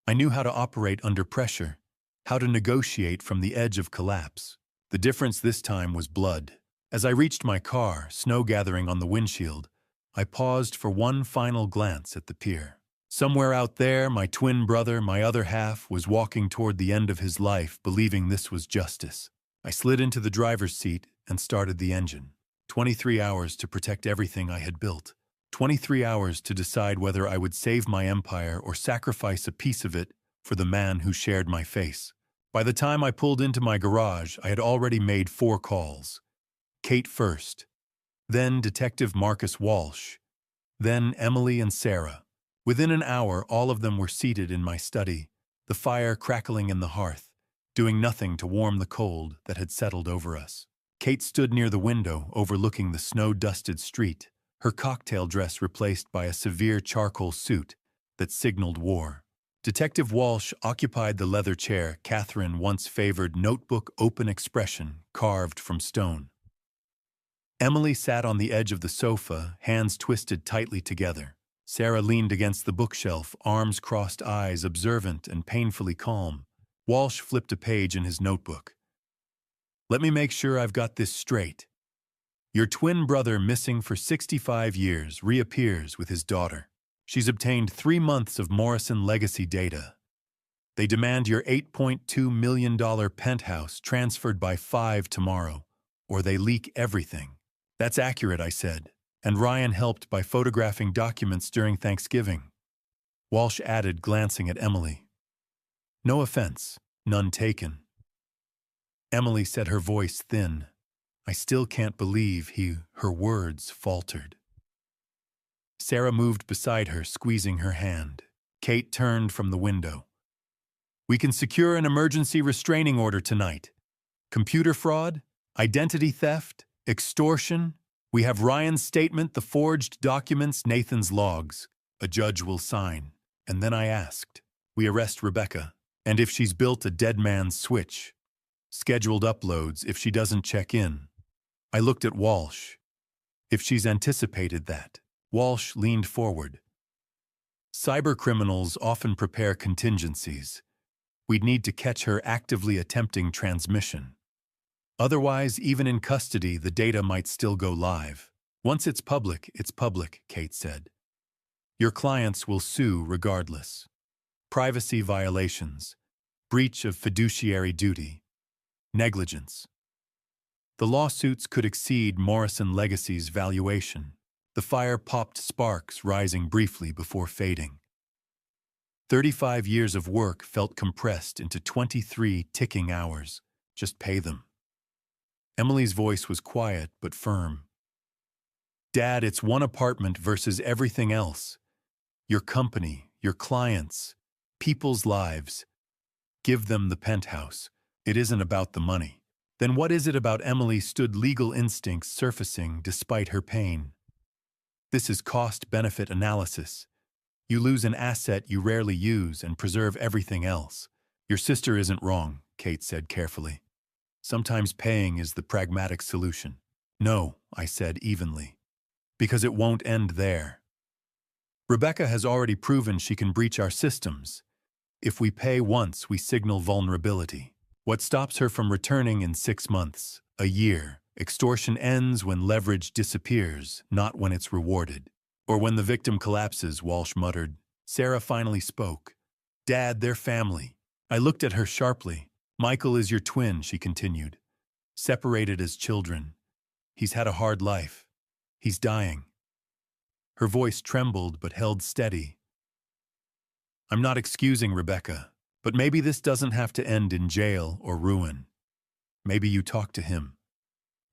I knew how to operate under pressure, how to negotiate from the edge of collapse. The difference this time was blood. As I reached my car, snow gathering on the windshield, I paused for one final glance at the pier. Somewhere out there, my twin brother, my other half, was walking toward the end of his life, believing this was justice. I slid into the driver's seat and started the engine. 23 hours to protect everything I had built. 23 hours to decide whether I would save my empire or sacrifice a piece of it for the man who shared my face. By the time I pulled into my garage, I had already made 4 calls. Kate first, then Detective Marcus Walsh, then Emily and Sarah. Within an hour, all of them were seated in my study, the fire crackling in the hearth, doing nothing to warm the cold that had settled over us. Kate stood near the window, overlooking the snow-dusted street, her cocktail dress replaced by a severe charcoal suit that signaled war. Detective Walsh occupied the leather chair Catherine once favored, notebook open expression carved from stone. Emily sat on the edge of the sofa, hands twisted tightly together. Sarah leaned against the bookshelf, arms crossed, eyes observant and painfully calm. Walsh flipped a page in his notebook. Let me make sure I've got this straight. Your twin brother, missing for 65 years, reappears with his daughter. She's obtained 3 months of Morrison Legacy data. They demand your $8.2 million penthouse transferred by 5 tomorrow, or they leak everything. That's accurate, I said, and Ryan helped by photographing documents during Thanksgiving. Walsh added, glancing at Emily. No offense, none taken. Emily said, her voice thin. I still can't believe her words faltered. Sarah moved beside her, squeezing her hand. Kate turned from the window. We can secure an emergency restraining order tonight. Computer fraud, identity theft, extortion. We have Ryan's statement, the forged documents, Nathan's logs. A judge will sign. And then I asked. We arrest Rebecca. And if she's built a dead man's switch. Scheduled uploads if she doesn't check in. I looked at Walsh. If she's anticipated that. Walsh leaned forward. Cybercriminals often prepare contingencies. We'd need to catch her actively attempting transmission. Otherwise, even in custody, the data might still go live. Once it's public, Kate said. Your clients will sue regardless. Privacy violations, breach of fiduciary duty, negligence. The lawsuits could exceed Morrison Legacy's valuation. The fire popped sparks, rising briefly before fading. 35 years of work felt compressed into 23 ticking hours. Just pay them. Emily's voice was quiet but firm. Dad, it's one apartment versus everything else. Your company, your clients, people's lives. Give them the penthouse. It isn't about the money. Then what is it about Emily? Stood legal instincts surfacing despite her pain. This is cost-benefit analysis. You lose an asset you rarely use and preserve everything else. Your sister isn't wrong, Kate said carefully. Sometimes paying is the pragmatic solution. No, I said evenly. Because it won't end there. Rebecca has already proven she can breach our systems. If we pay once, we signal vulnerability. What stops her from returning in 6 months, a year? Extortion ends when leverage disappears, not when it's rewarded. Or when the victim collapses, Walsh muttered. Sarah finally spoke. Dad, they're family. I looked at her sharply. Michael is your twin, she continued. Separated as children. He's had a hard life. He's dying. Her voice trembled but held steady. I'm not excusing Rebecca, but maybe this doesn't have to end in jail or ruin. Maybe you talk to him.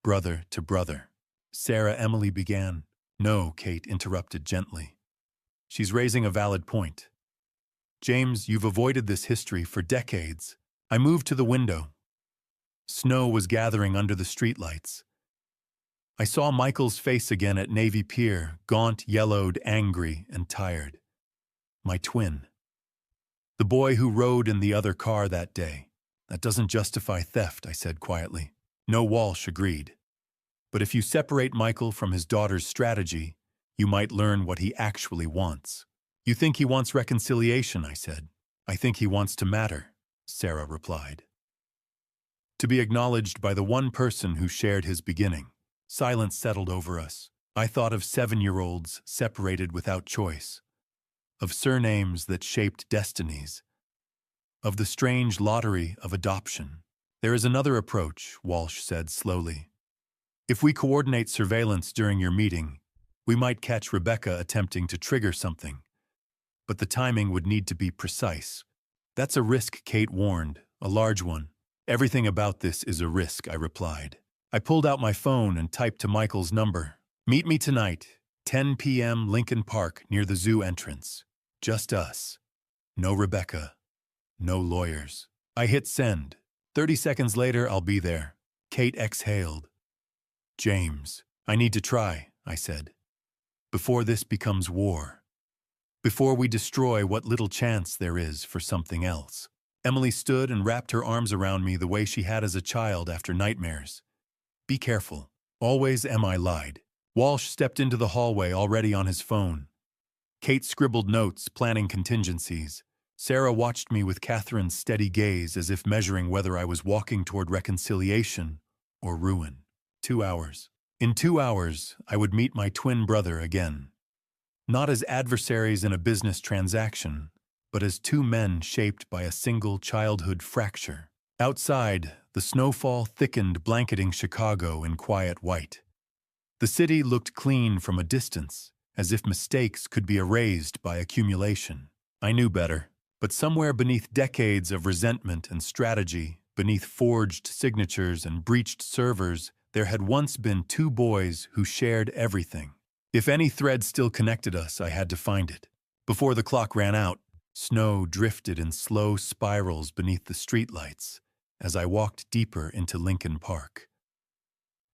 Brother to brother. Sarah, Emily began. No, Kate interrupted gently. She's raising a valid point. James, you've avoided this history for decades. I moved to the window. Snow was gathering under the streetlights. I saw Michael's face again at Navy Pier, gaunt, yellowed, angry, and tired. My twin. The boy who rode in the other car that day. That doesn't justify theft, I said quietly. No, Walsh agreed. But if you separate Michael from his daughter's strategy, you might learn what he actually wants. You think he wants reconciliation, I said. I think he wants to matter, Sarah replied. To be acknowledged by the one person who shared his beginning. Silence settled over us. I thought of 7-year-olds separated without choice, of surnames that shaped destinies, of the strange lottery of adoption. There is another approach, Walsh said slowly. If we coordinate surveillance during your meeting, we might catch Rebecca attempting to trigger something. But the timing would need to be precise. That's a risk, Kate warned, a large one. Everything about this is a risk, I replied. I pulled out my phone and typed to Michael's number. Meet me tonight, 10 p.m. Lincoln Park near the zoo entrance. Just us. No Rebecca. No lawyers. I hit send. 30 seconds later, I'll be there. Kate exhaled. James, I need to try, I said. Before this becomes war. Before we destroy what little chance there is for something else. Emily stood and wrapped her arms around me the way she had as a child after nightmares. Be careful. Always I lied. Walsh stepped into the hallway already on his phone. Kate scribbled notes, planning contingencies. Sarah watched me with Catherine's steady gaze as if measuring whether I was walking toward reconciliation or ruin. 2 hours. In 2 hours, I would meet my twin brother again. Not as adversaries in a business transaction, but as two men shaped by a single childhood fracture. Outside, the snowfall thickened, blanketing Chicago in quiet white. The city looked clean from a distance, as if mistakes could be erased by accumulation. I knew better, but somewhere beneath decades of resentment and strategy, beneath forged signatures and breached servers, there had once been 2 boys who shared everything. If any thread still connected us, I had to find it. Before the clock ran out, snow drifted in slow spirals beneath the streetlights as I walked deeper into Lincoln Park.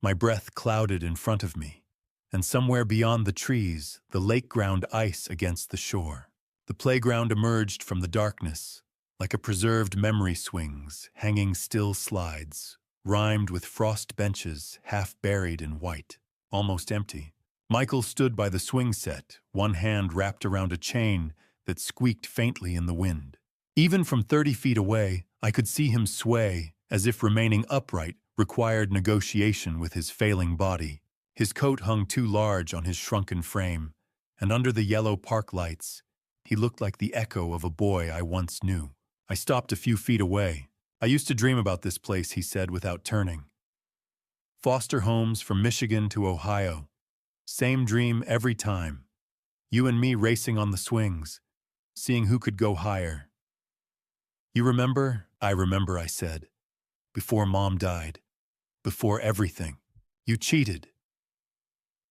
My breath clouded in front of me, and somewhere beyond the trees, the lake ground ice against the shore. The playground emerged from the darkness, like a preserved memory swings, hanging still slides, rhymed with frost benches half buried in white, almost empty. Michael stood by the swing set, one hand wrapped around a chain that squeaked faintly in the wind. Even from 30 feet away, I could see him sway, as if remaining upright required negotiation with his failing body. His coat hung too large on his shrunken frame, and under the yellow park lights, he looked like the echo of a boy I once knew. I stopped a few feet away. "I used to dream about this place," he said without turning. "Foster homes from Michigan to Ohio. Same dream every time. You and me racing on the swings, seeing who could go higher." "You remember?" "I remember," I said. "Before Mom died. Before everything. You cheated."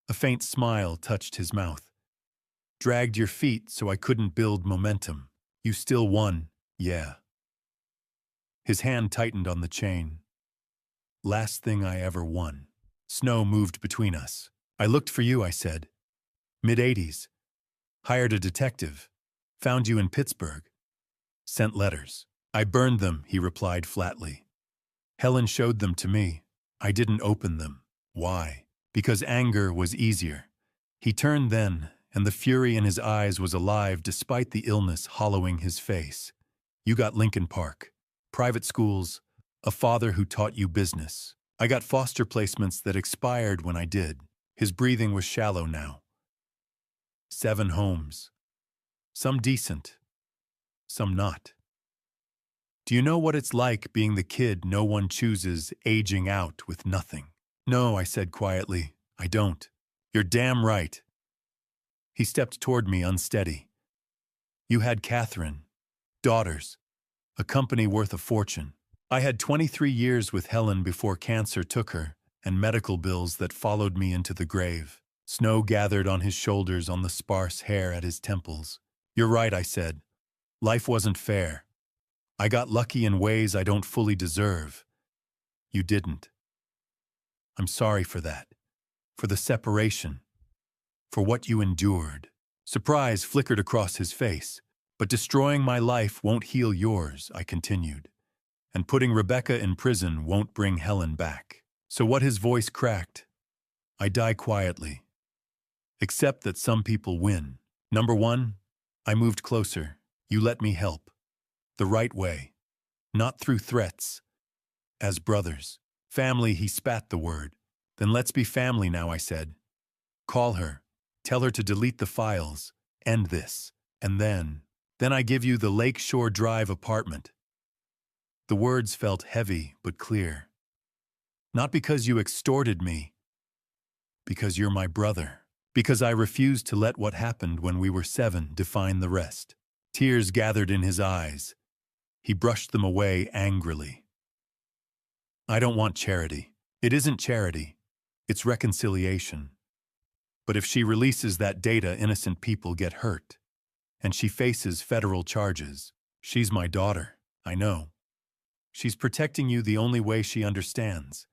A faint smile touched his mouth. "Dragged your feet so I couldn't build momentum. You still won, yeah." His hand tightened on the chain. "Last thing I ever won." Snow moved between us. "I looked for you," I said. "Mid-80s. Hired a detective. Found you in Pittsburgh. Sent letters. I burned them," he replied flatly. "Helen showed them to me. I didn't open them. Why? Because anger was easier." He turned then, and the fury in his eyes was alive despite the illness hollowing his face. "You got Lincoln Park. Private schools. A father who taught you business. I got foster placements that expired when I did." His breathing was shallow now. 7 homes. Some decent. Some not. "Do you know what it's like being the kid no one chooses, aging out with nothing?" "No," I said quietly. "I don't." "You're damn right." He stepped toward me unsteady. "You had Catherine. Daughters. A company worth a fortune. I had 23 years with Helen before cancer took her, and medical bills that followed me into the grave." Snow gathered on his shoulders on the sparse hair at his temples. "You're right," I said. "Life wasn't fair. I got lucky in ways I don't fully deserve. You didn't. I'm sorry for that. For the separation. For what you endured." Surprise flickered across his face. "But destroying my life won't heal yours," I continued. "And putting Rebecca in prison won't bring Helen back." So what? His voice cracked. "I die quietly. Except that some people win. Number 1, I moved closer. You let me help. The right way. Not through threats. As brothers. Family," he spat the word. "Then let's be family now," I said. "Call her. Tell her to delete the files. End this. And then I give you the Lake Shore Drive apartment." The words felt heavy but clear. "Not because you extorted me. Because you're my brother. Because I refused to let what happened when we were 7 define the rest." Tears gathered in his eyes. He brushed them away angrily. "I don't want charity. It isn't charity. It's reconciliation. But if she releases that data, innocent people get hurt. And she faces federal charges. She's my daughter, I know. She's protecting you the only way she understands.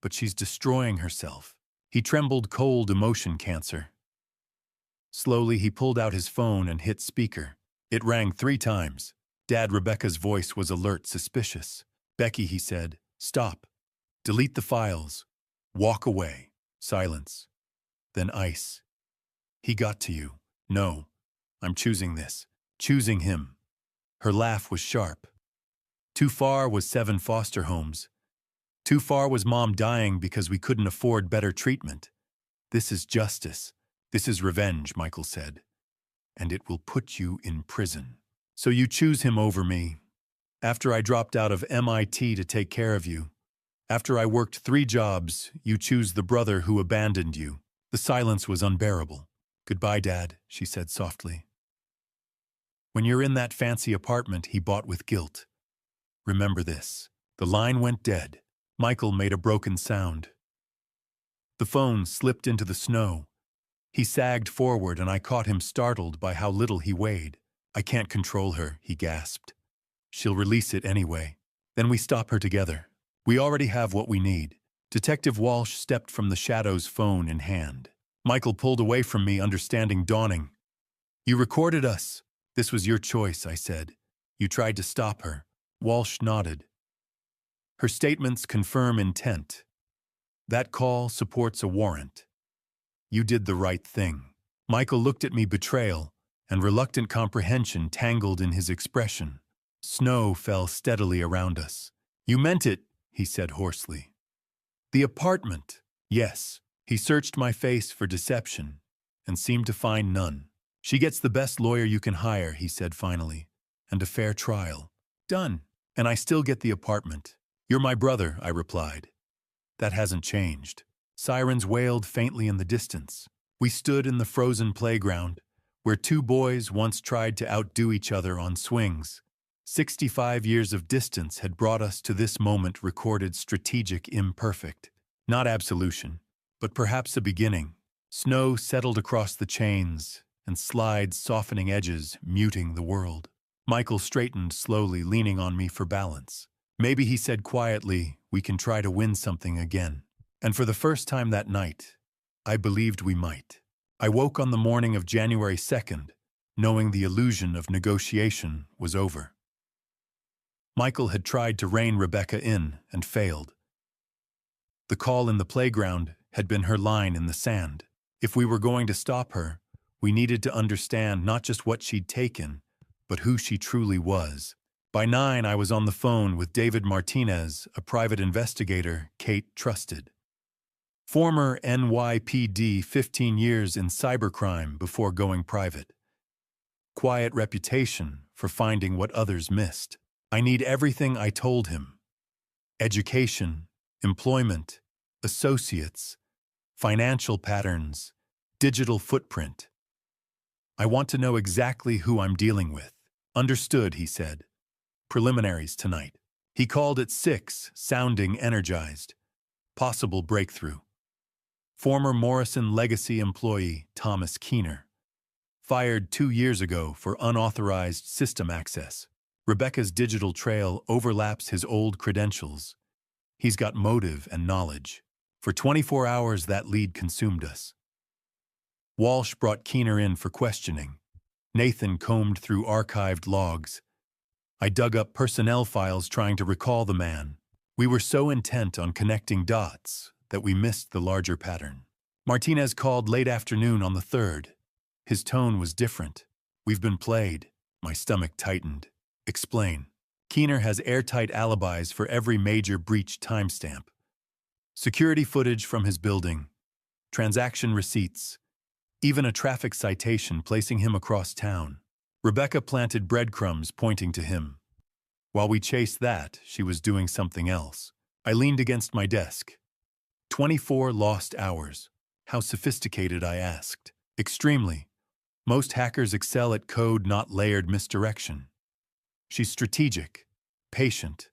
But she's destroying herself." He trembled. Cold emotion cancer. Slowly, he pulled out his phone and hit speaker. It rang 3 times. Dad, Rebecca's voice was alert, suspicious. "Becky," he said, "stop. Delete the files. Walk away." Silence. Then ice. "He got to you." "No. I'm choosing this. Choosing him." Her laugh was sharp. Too far was 7 foster homes. Too far was Mom dying because we couldn't afford better treatment. "This is justice. This is revenge," Michael said. "And it will put you in prison. So you choose him over me. After I dropped out of MIT to take care of you. After I worked 3 jobs, you choose the brother who abandoned you." The silence was unbearable. "Goodbye, Dad," she said softly. "When you're in that fancy apartment he bought with guilt, remember this." The line went dead. Michael made a broken sound. The phone slipped into the snow. He sagged forward and I caught him startled by how little he weighed. "I can't control her," he gasped. "She'll release it anyway. Then we stop her together. We already have what we need." Detective Walsh stepped from the shadows, phone in hand. Michael pulled away from me, understanding dawning. "You recorded us." "This was your choice," I said. "You tried to stop her." Walsh nodded. Her statements confirm intent. That call supports a warrant. You did the right thing. Michael looked at me, betrayal and reluctant comprehension tangled in his expression. Snow fell steadily around us. You meant it, he said hoarsely. The apartment. Yes. He searched my face for deception and seemed to find none. She gets the best lawyer you can hire, he said finally, and a fair trial. Done. And I still get the apartment. You're my brother, I replied. That hasn't changed. Sirens wailed faintly in the distance. We stood in the frozen playground, where two boys once tried to outdo each other on swings. 65 years of distance had brought us to this moment, recorded strategic imperfect. Not absolution, but perhaps a beginning. Snow settled across the chains, and slides softening edges, muting the world. Michael straightened slowly, leaning on me for balance. Maybe, he said quietly, we can try to win something again. And for the first time that night, I believed we might. I woke on the morning of January 2nd, knowing the illusion of negotiation was over. Michael had tried to rein Rebecca in and failed. The call in the playground had been her line in the sand. If we were going to stop her, we needed to understand not just what she'd taken, but who she truly was. By 9, I was on the phone with David Martinez, a private investigator Kate trusted. Former NYPD, 15 years in cybercrime before going private. Quiet reputation for finding what others missed. I need everything, I told him. Education, employment, associates, financial patterns, digital footprint. I want to know exactly who I'm dealing with. Understood, he said. Preliminaries tonight. He called at 6, sounding energized. Possible breakthrough. Former Morrison Legacy employee Thomas Keener. Fired 2 years ago for unauthorized system access. Rebecca's digital trail overlaps his old credentials. He's got motive and knowledge. For 24 hours, that lead consumed us. Walsh brought Keener in for questioning. Nathan combed through archived logs. I dug up personnel files trying to recall the man. We were so intent on connecting dots that we missed the larger pattern. Martinez called late afternoon on the 3rd. His tone was different. We've been played. My stomach tightened. Explain. Keener has airtight alibis for every major breach timestamp. Security footage from his building. Transaction receipts. Even a traffic citation placing him across town. Rebecca planted breadcrumbs pointing to him. While we chased that, she was doing something else. I leaned against my desk. 24 lost hours. How sophisticated, I asked. Extremely. Most hackers excel at code, not layered misdirection. She's strategic, patient,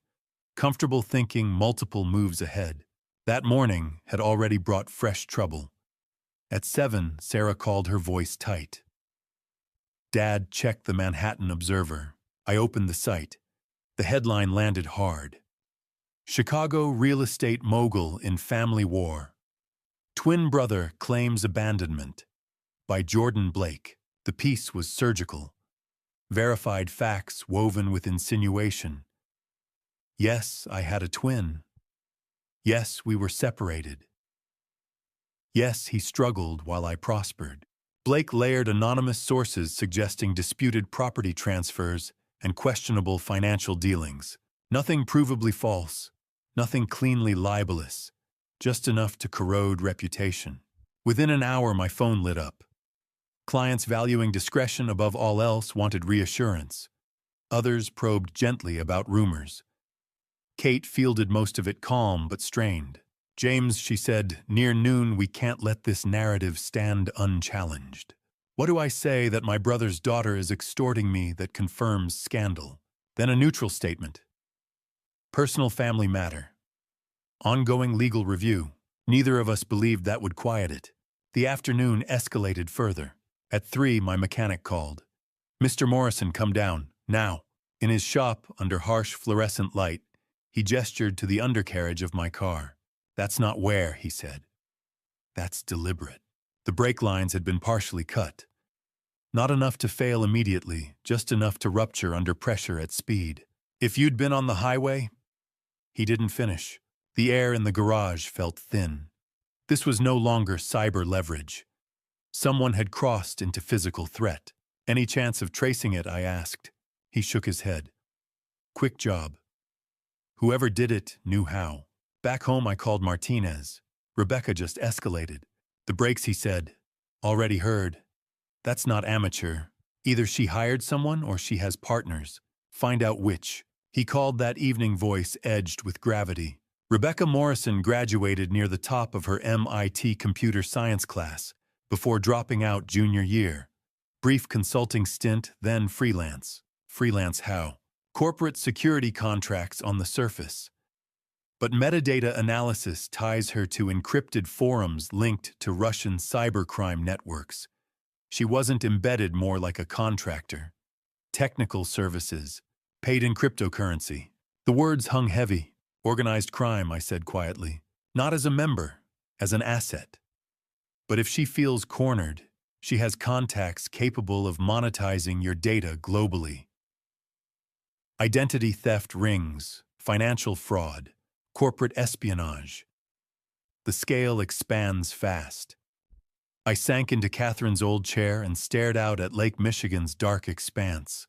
comfortable thinking multiple moves ahead. That morning had already brought fresh trouble. At 7, Sarah called, her voice tight. Dad checked the Manhattan Observer. I opened the site. The headline landed hard. Chicago real estate mogul in family war. Twin brother claims abandonment. By Jordan Blake. The piece was surgical. Verified facts woven with insinuation. Yes, I had a twin. Yes, we were separated. Yes, he struggled while I prospered. Blake layered anonymous sources suggesting disputed property transfers and questionable financial dealings. Nothing provably false, nothing cleanly libelous, just enough to corrode reputation. Within an hour, my phone lit up. Clients valuing discretion above all else wanted reassurance. Others probed gently about rumors. Kate fielded most of it calm but strained. James, she said, near noon, we can't let this narrative stand unchallenged. What do I say that my brother's daughter is extorting me that confirms scandal? Then a neutral statement. Personal family matter. Ongoing legal review. Neither of us believed that would quiet it. The afternoon escalated further. At 3, my mechanic called. Mr. Morrison, come down, now. In his shop, under harsh fluorescent light, he gestured to the undercarriage of my car. That's not where, he said. That's deliberate. The brake lines had been partially cut. Not enough to fail immediately, just enough to rupture under pressure at speed. If you'd been on the highway, He didn't finish. The air in the garage felt thin. This was no longer cyber leverage. Someone had crossed into physical threat. Any chance of tracing it, I asked. He shook his head. Quick job. Whoever did it knew how. Back home, I called Martinez. Rebecca just escalated. The breaks, he said. Already heard. That's not amateur. Either she hired someone or she has partners. Find out which. He called, that evening voice edged with gravity. Rebecca Morrison graduated near the top of her MIT computer science class before dropping out junior year. Brief consulting stint, then freelance. Freelance how? Corporate security contracts on the surface. But metadata analysis ties her to encrypted forums linked to Russian cybercrime networks. She wasn't embedded, more like a contractor. Technical services, paid in cryptocurrency. The words hung heavy. Organized crime, I said quietly. Not as a member, as an asset. But if she feels cornered, she has contacts capable of monetizing your data globally. Identity theft rings, financial fraud, corporate espionage. The scale expands fast. I sank into Catherine's old chair and stared out at Lake Michigan's dark expanse.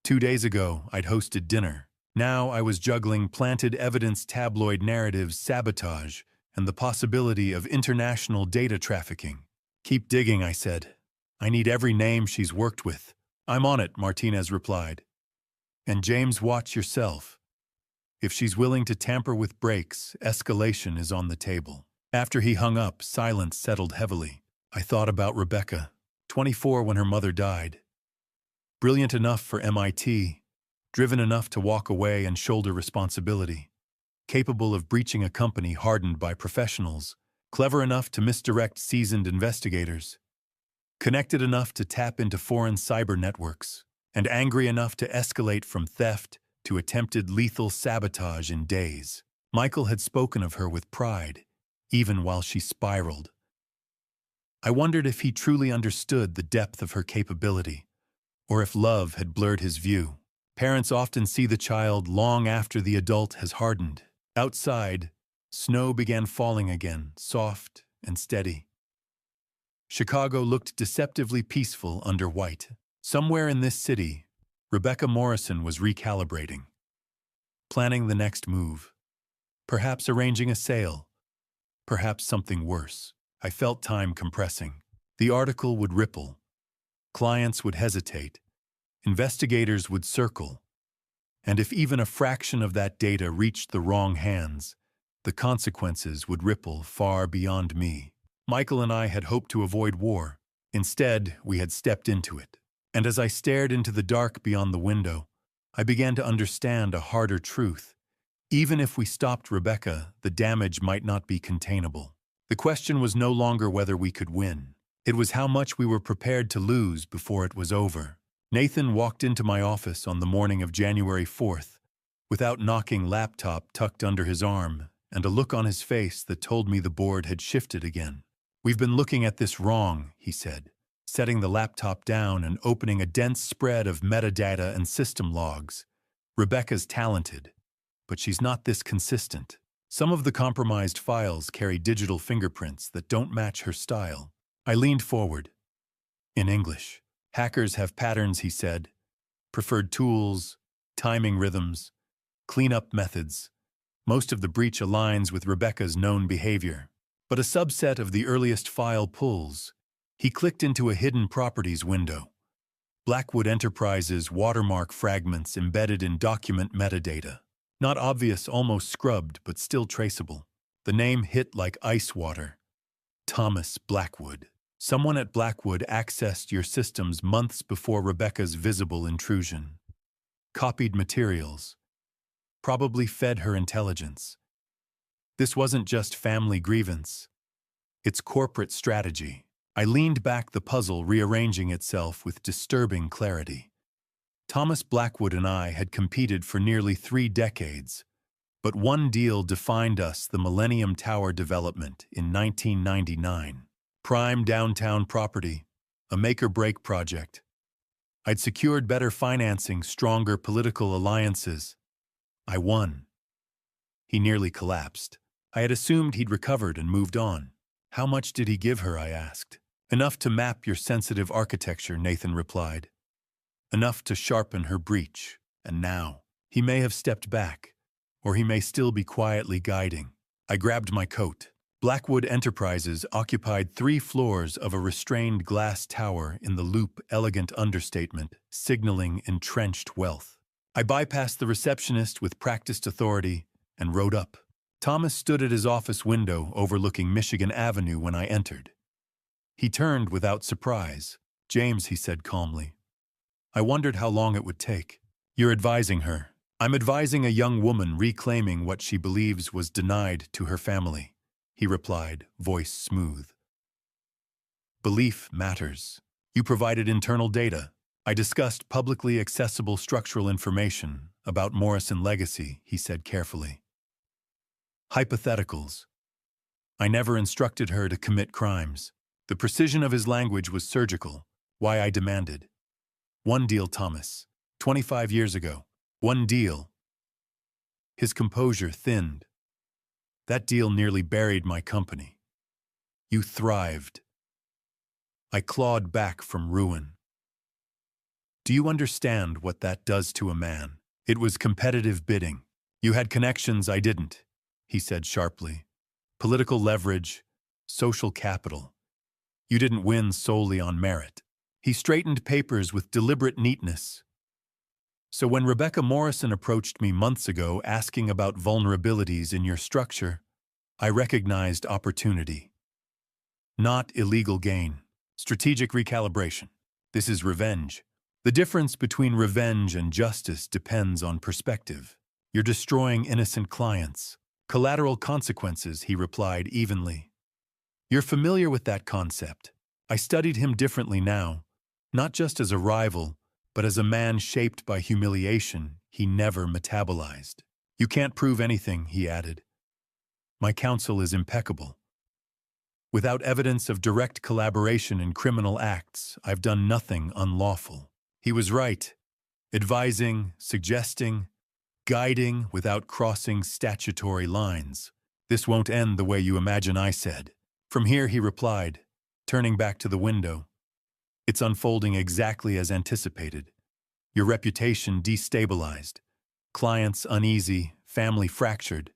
2 days ago, I'd hosted dinner. Now I was juggling planted evidence tabloid narratives, sabotage, and the possibility of international data trafficking. Keep digging, I said. I need every name she's worked with. I'm on it, Martinez replied. And James, watch yourself. If she's willing to tamper with breaks, escalation is on the table. After he hung up, silence settled heavily. I thought about Rebecca, 24 when her mother died. Brilliant enough for MIT, driven enough to walk away and shoulder responsibility, capable of breaching a company hardened by professionals, clever enough to misdirect seasoned investigators, connected enough to tap into foreign cyber networks, and angry enough to escalate from theft to attempted lethal sabotage in days. Michael had spoken of her with pride, even while she spiraled. I wondered if he truly understood the depth of her capability, or if love had blurred his view. Parents often see the child long after the adult has hardened. Outside, snow began falling again, soft and steady. Chicago looked deceptively peaceful under white. Somewhere in this city, Rebecca Morrison was recalibrating, planning the next move, perhaps arranging a sale, perhaps something worse. I felt time compressing. The article would ripple. Clients would hesitate. Investigators would circle. And if even a fraction of that data reached the wrong hands, the consequences would ripple far beyond me. Michael and I had hoped to avoid war. Instead, we had stepped into it. And as I stared into the dark beyond the window, I began to understand a harder truth. Even if we stopped Rebecca, the damage might not be containable. The question was no longer whether we could win. It was how much we were prepared to lose before it was over. Nathan walked into my office on the morning of January 4th, without knocking, laptop tucked under his arm, and a look on his face that told me the board had shifted again. "We've been looking at this wrong," he said, setting the laptop down and opening a dense spread of metadata and system logs. "Rebecca's talented, but she's not this consistent. Some of the compromised files carry digital fingerprints that don't match her style." I leaned forward. In English. "Hackers have patterns," he said. "Preferred tools, timing rhythms, cleanup methods. Most of the breach aligns with Rebecca's known behavior. But a subset of the earliest file pulls." He clicked into a hidden properties window. Blackwood Enterprises watermark fragments embedded in document metadata. Not obvious, almost scrubbed, but still traceable. The name hit like ice water. Thomas Blackwood. Someone at Blackwood accessed your systems months before Rebecca's visible intrusion. Copied materials. Probably fed her intelligence. This wasn't just family grievance. It's corporate strategy. I leaned back, the puzzle rearranging itself with disturbing clarity. Thomas Blackwood and I had competed for nearly 3 decades, but one deal defined us: the Millennium Tower development in 1999. Prime downtown property, a make-or-break project. I'd secured better financing, stronger political alliances. I won. He nearly collapsed. I had assumed he'd recovered and moved on. How much did he give her, I asked. Enough to map your sensitive architecture, Nathan replied. Enough to sharpen her breach. And now, he may have stepped back, or he may still be quietly guiding. I grabbed my coat. Blackwood Enterprises occupied 3 floors of a restrained glass tower in the Loop, elegant understatement, signaling entrenched wealth. I bypassed the receptionist with practiced authority and rode up. Thomas stood at his office window overlooking Michigan Avenue when I entered. He turned without surprise. James, he said calmly. I wondered how long it would take. You're advising her. I'm advising a young woman reclaiming what she believes was denied to her family, he replied, voice smooth. Belief matters. You provided internal data. I discussed publicly accessible structural information about Morrison legacy, he said carefully. Hypotheticals. I never instructed her to commit crimes. The precision of his language was surgical. Why I demanded. One deal, Thomas. 25 years ago. One deal. His composure thinned. That deal nearly buried my company. You thrived. I clawed back from ruin. Do you understand what that does to a man? It was competitive bidding. You had connections I didn't, he said sharply. Political leverage, social capital. You didn't win solely on merit. He straightened papers with deliberate neatness. So when Rebecca Morrison approached me months ago asking about vulnerabilities in your structure, I recognized opportunity. Not illegal gain. Strategic recalibration. This is revenge. The difference between revenge and justice depends on perspective. You're destroying innocent clients. Collateral consequences, he replied evenly. You're familiar with that concept. I studied him differently now, not just as a rival, but as a man shaped by humiliation he never metabolized. You can't prove anything, he added. My counsel is impeccable. Without evidence of direct collaboration in criminal acts, I've done nothing unlawful. He was right. Advising, suggesting, guiding without crossing statutory lines. This won't end the way you imagine, I said. From here, he replied, turning back to the window. It's unfolding exactly as anticipated. Your reputation destabilized. Clients uneasy, family fractured.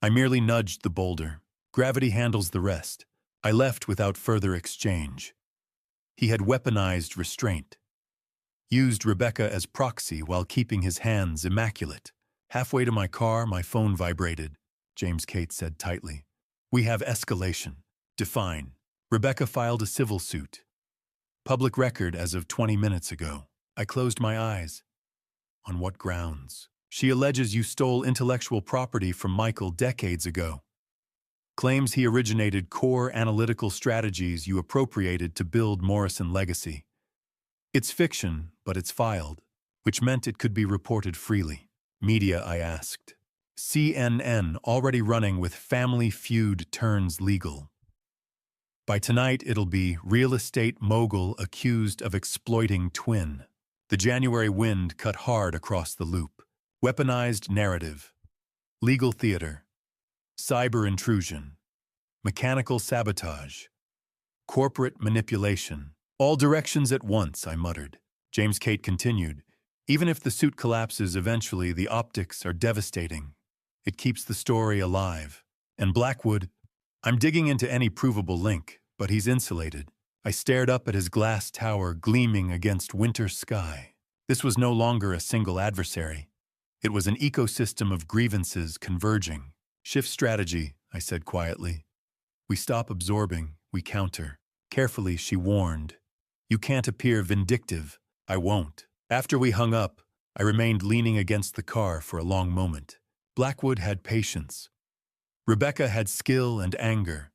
I merely nudged the boulder. Gravity handles the rest. I left without further exchange. He had weaponized restraint. Used Rebecca as proxy while keeping his hands immaculate. Halfway to my car, my phone vibrated. James Kate said tightly. We have escalation. Define. Rebecca filed a civil suit. Public record as of 20 minutes ago. I closed my eyes. On what grounds? She alleges you stole intellectual property from Michael decades ago. Claims he originated core analytical strategies you appropriated to build Morrison legacy. It's fiction, but it's filed, which meant it could be reported freely. Media, I asked. CNN already running with Family Feud turns legal. By tonight, it'll be real estate mogul accused of exploiting twin. The January wind cut hard across the loop. Weaponized narrative. Legal theater. Cyber intrusion. Mechanical sabotage. Corporate manipulation. All directions at once, I muttered. James Kate continued. Even if the suit collapses eventually, the optics are devastating. It keeps the story alive. And Blackwood, I'm digging into any provable link, but he's insulated. I stared up at his glass tower gleaming against winter sky. This was no longer a single adversary. It was an ecosystem of grievances converging. Shift strategy, I said quietly. We stop absorbing, we counter. Carefully, she warned. You can't appear vindictive. I won't. After we hung up, I remained leaning against the car for a long moment. Blackwood had patience. Rebecca had skill and anger.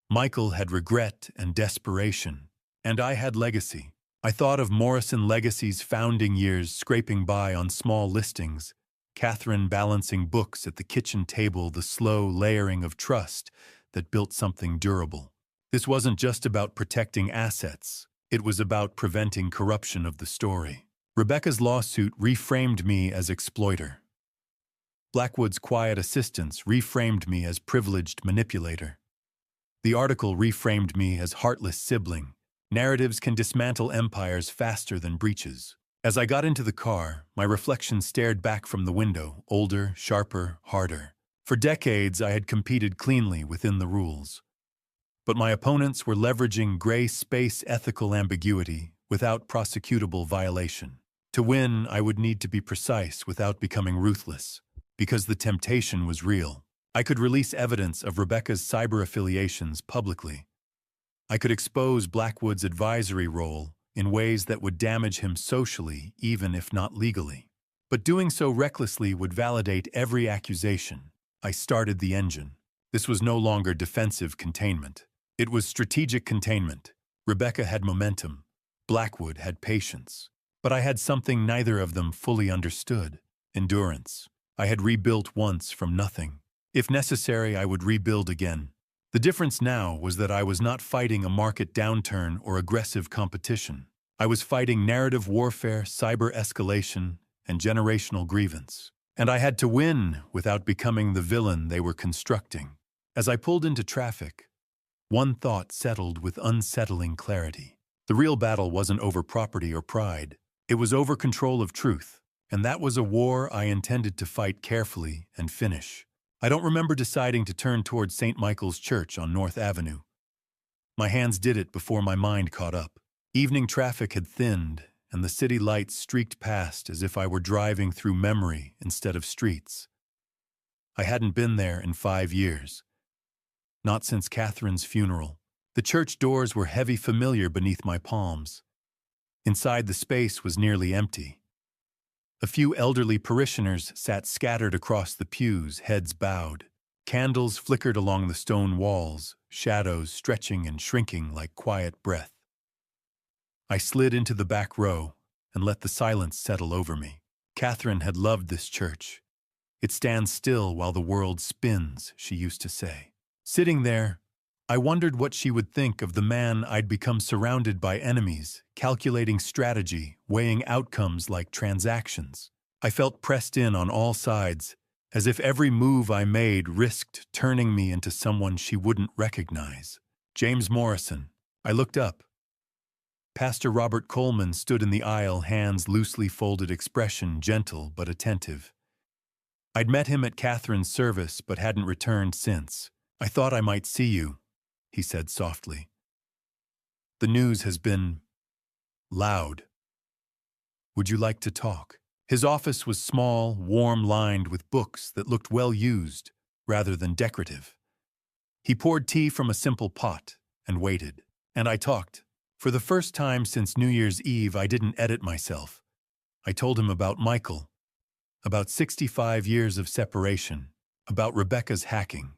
Michael had regret and desperation. And I had legacy. I thought of Morrison Legacy's founding years scraping by on small listings, Catherine balancing books at the kitchen table, the slow layering of trust that built something durable. This wasn't just about protecting assets. It was about preventing corruption of the story. Rebecca's lawsuit reframed me as exploiter. Blackwood's quiet assistance reframed me as privileged manipulator. The article reframed me as heartless sibling. Narratives can dismantle empires faster than breaches. As I got into the car, my reflection stared back from the window, older, sharper, harder. For decades, I had competed cleanly within the rules. But my opponents were leveraging gray space ethical ambiguity without prosecutable violation. To win, I would need to be precise without becoming ruthless, because the temptation was real. I could release evidence of Rebecca's cyber affiliations publicly. I could expose Blackwood's advisory role in ways that would damage him socially, even if not legally. But doing so recklessly would validate every accusation. I started the engine. This was no longer defensive containment. It was strategic containment. Rebecca had momentum. Blackwood had patience. But I had something neither of them fully understood: endurance. I had rebuilt once from nothing. If necessary, I would rebuild again. The difference now was that I was not fighting a market downturn or aggressive competition. I was fighting narrative warfare, cyber escalation, and generational grievance. And I had to win without becoming the villain they were constructing. As I pulled into traffic, one thought settled with unsettling clarity. The real battle wasn't over property or pride. It was over control of truth. And that was a war I intended to fight carefully and finish. I don't remember deciding to turn towards St. Michael's Church on North Avenue. My hands did it before my mind caught up. Evening traffic had thinned, and the city lights streaked past as if I were driving through memory instead of streets. I hadn't been there in 5 years. Not since Catherine's funeral. The church doors were heavy familiar beneath my palms. Inside, the space was nearly empty. A few elderly parishioners sat scattered across the pews, heads bowed. Candles flickered along the stone walls, shadows stretching and shrinking like quiet breath. I slid into the back row and let the silence settle over me. Catherine had loved this church. It stands still while the world spins, she used to say. Sitting there, I wondered what she would think of the man I'd become, surrounded by enemies, calculating strategy, weighing outcomes like transactions. I felt pressed in on all sides, as if every move I made risked turning me into someone she wouldn't recognize. James Morrison. I looked up. Pastor Robert Coleman stood in the aisle, hands loosely folded, expression gentle but attentive. I'd met him at Catherine's service but hadn't returned since. I thought I might see you, he said softly. The news has been loud. Would you like to talk? His office was small, warm, lined with books that looked well used rather than decorative. He poured tea from a simple pot and waited. And I talked. For the first time since New Year's Eve, I didn't edit myself. I told him about Michael, about 65 years of separation, about Rebecca's hacking,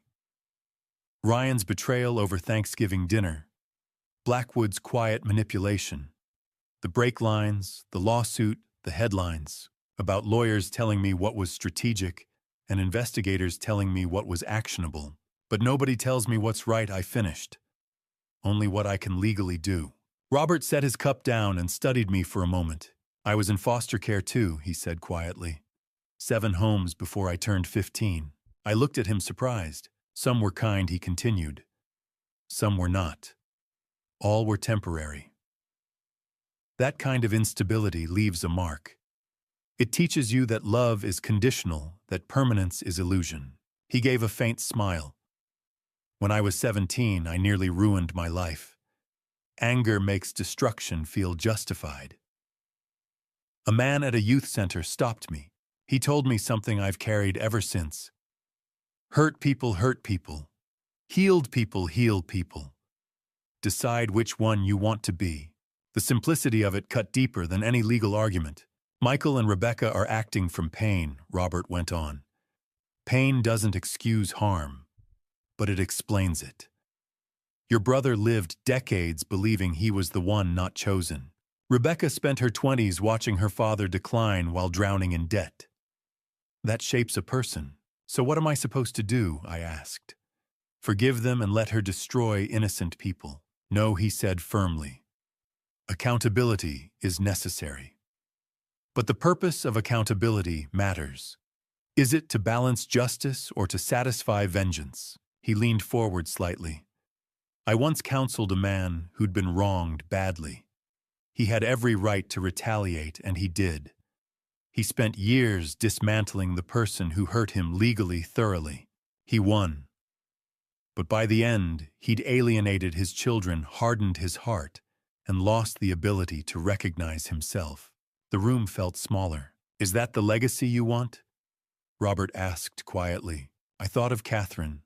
Ryan's betrayal over Thanksgiving dinner, Blackwood's quiet manipulation, the break lines, the lawsuit, the headlines, about lawyers telling me what was strategic and investigators telling me what was actionable. But nobody tells me what's right. I finished. Only what I can legally do. Robert set his cup down and studied me for a moment. I was in foster care too, he said quietly. 7 homes before I turned 15. I looked at him surprised. Some were kind, he continued. Some were not. All were temporary. That kind of instability leaves a mark. It teaches you that love is conditional, that permanence is illusion. He gave a faint smile. When I was 17, I nearly ruined my life. Anger makes destruction feel justified. A man at a youth center stopped me. He told me something I've carried ever since. Hurt people hurt people. Healed people heal people. Decide which one you want to be. The simplicity of it cut deeper than any legal argument. Michael and Rebecca are acting from pain, Robert went on. Pain doesn't excuse harm, but it explains it. Your brother lived decades believing he was the one not chosen. Rebecca spent her 20s watching her father decline while drowning in debt. That shapes a person. So what am I supposed to do? I asked. Forgive them and let her destroy innocent people. No, he said firmly. Accountability is necessary. But the purpose of accountability matters. Is it to balance justice or to satisfy vengeance? He leaned forward slightly. I once counseled a man who'd been wronged badly. He had every right to retaliate, and he did. He spent years dismantling the person who hurt him legally thoroughly. He won. But by the end, he'd alienated his children, hardened his heart, and lost the ability to recognize himself. The room felt smaller. Is that the legacy you want? Robert asked quietly. I thought of Catherine,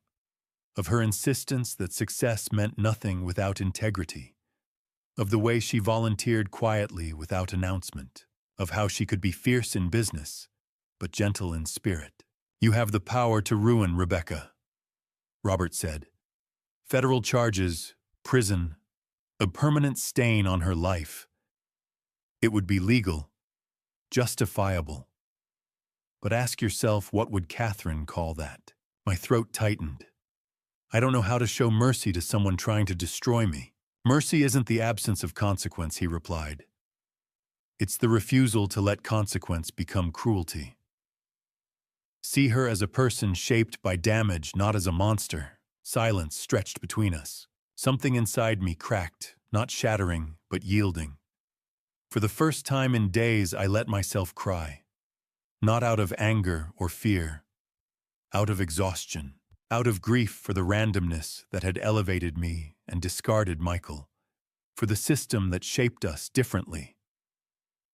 of her insistence that success meant nothing without integrity, of the way she volunteered quietly without announcement, of how she could be fierce in business, but gentle in spirit. You have the power to ruin Rebecca, Robert said. Federal charges, prison, a permanent stain on her life. It would be legal, justifiable. But ask yourself, what would Catherine call that? My throat tightened. I don't know how to show mercy to someone trying to destroy me. Mercy isn't the absence of consequence, he replied. It's the refusal to let consequence become cruelty. See her as a person shaped by damage, not as a monster. Silence stretched between us. Something inside me cracked, not shattering, but yielding. For the first time in days, I let myself cry. Not out of anger or fear, out of exhaustion, out of grief for the randomness that had elevated me and discarded Michael, for the system that shaped us differently,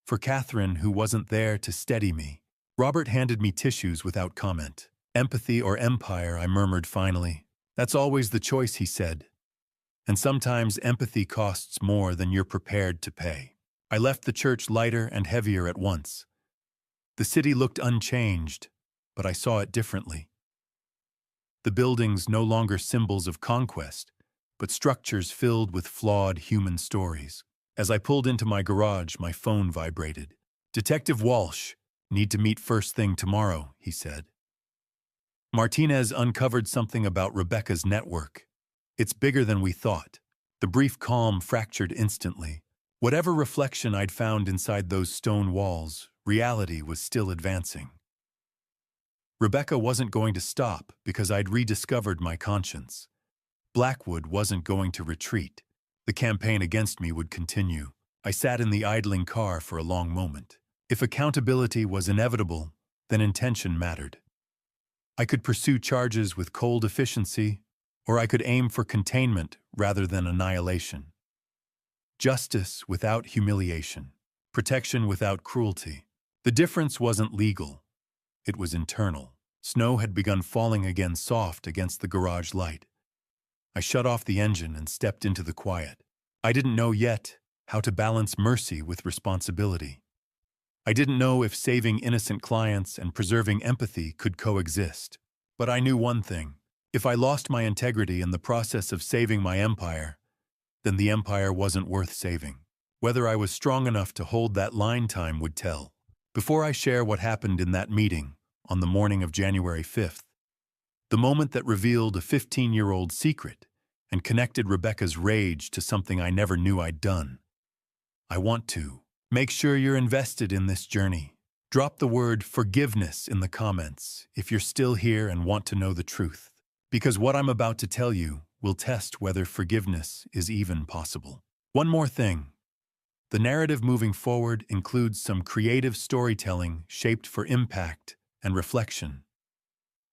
for Catherine who wasn't there to steady me. Robert handed me tissues without comment. Empathy or empire, I murmured finally. That's always the choice, he said. And sometimes empathy costs more than you're prepared to pay. I left the church lighter and heavier at once. The city looked unchanged, but I saw it differently. The buildings no longer symbols of conquest, but structures filled with flawed human stories. As I pulled into my garage, my phone vibrated. Detective Walsh, need to meet first thing tomorrow, he said. Martinez uncovered something about Rebecca's network. It's bigger than we thought. The brief calm fractured instantly. Whatever reflection I'd found inside those stone walls, reality was still advancing. Rebecca wasn't going to stop because I'd rediscovered my conscience. Blackwood wasn't going to retreat. The campaign against me would continue. I sat in the idling car for a long moment. If accountability was inevitable, then intention mattered. I could pursue charges with cold efficiency, or I could aim for containment rather than annihilation. Justice without humiliation. Protection without cruelty. The difference wasn't legal. It was internal. Snow had begun falling again, soft against the garage light. I shut off the engine and stepped into the quiet. I didn't know yet how to balance mercy with responsibility. I didn't know if saving innocent clients and preserving empathy could coexist. But I knew one thing. If I lost my integrity in the process of saving my empire, then the empire wasn't worth saving. Whether I was strong enough to hold that line, time would tell. Before I share what happened in that meeting on the morning of January 5th, the moment that revealed a 15-year-old secret and connected Rebecca's rage to something I never knew I'd done, I want to make sure you're invested in this journey. Drop the word forgiveness in the comments if you're still here and want to know the truth, because what I'm about to tell you will test whether forgiveness is even possible. One more thing. The narrative moving forward includes some creative storytelling shaped for impact and reflection.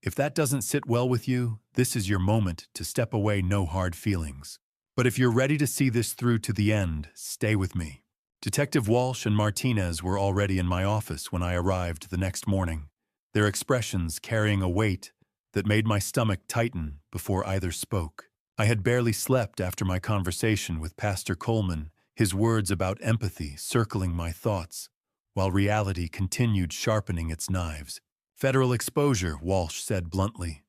If that doesn't sit well with you, this is your moment to step away, no hard feelings. But if you're ready to see this through to the end, stay with me. Detective Walsh and Martinez were already in my office when I arrived the next morning, their expressions carrying a weight that made my stomach tighten before either spoke. I had barely slept after my conversation with Pastor Coleman, his words about empathy circling my thoughts, while reality continued sharpening its knives. Federal exposure, Walsh said bluntly.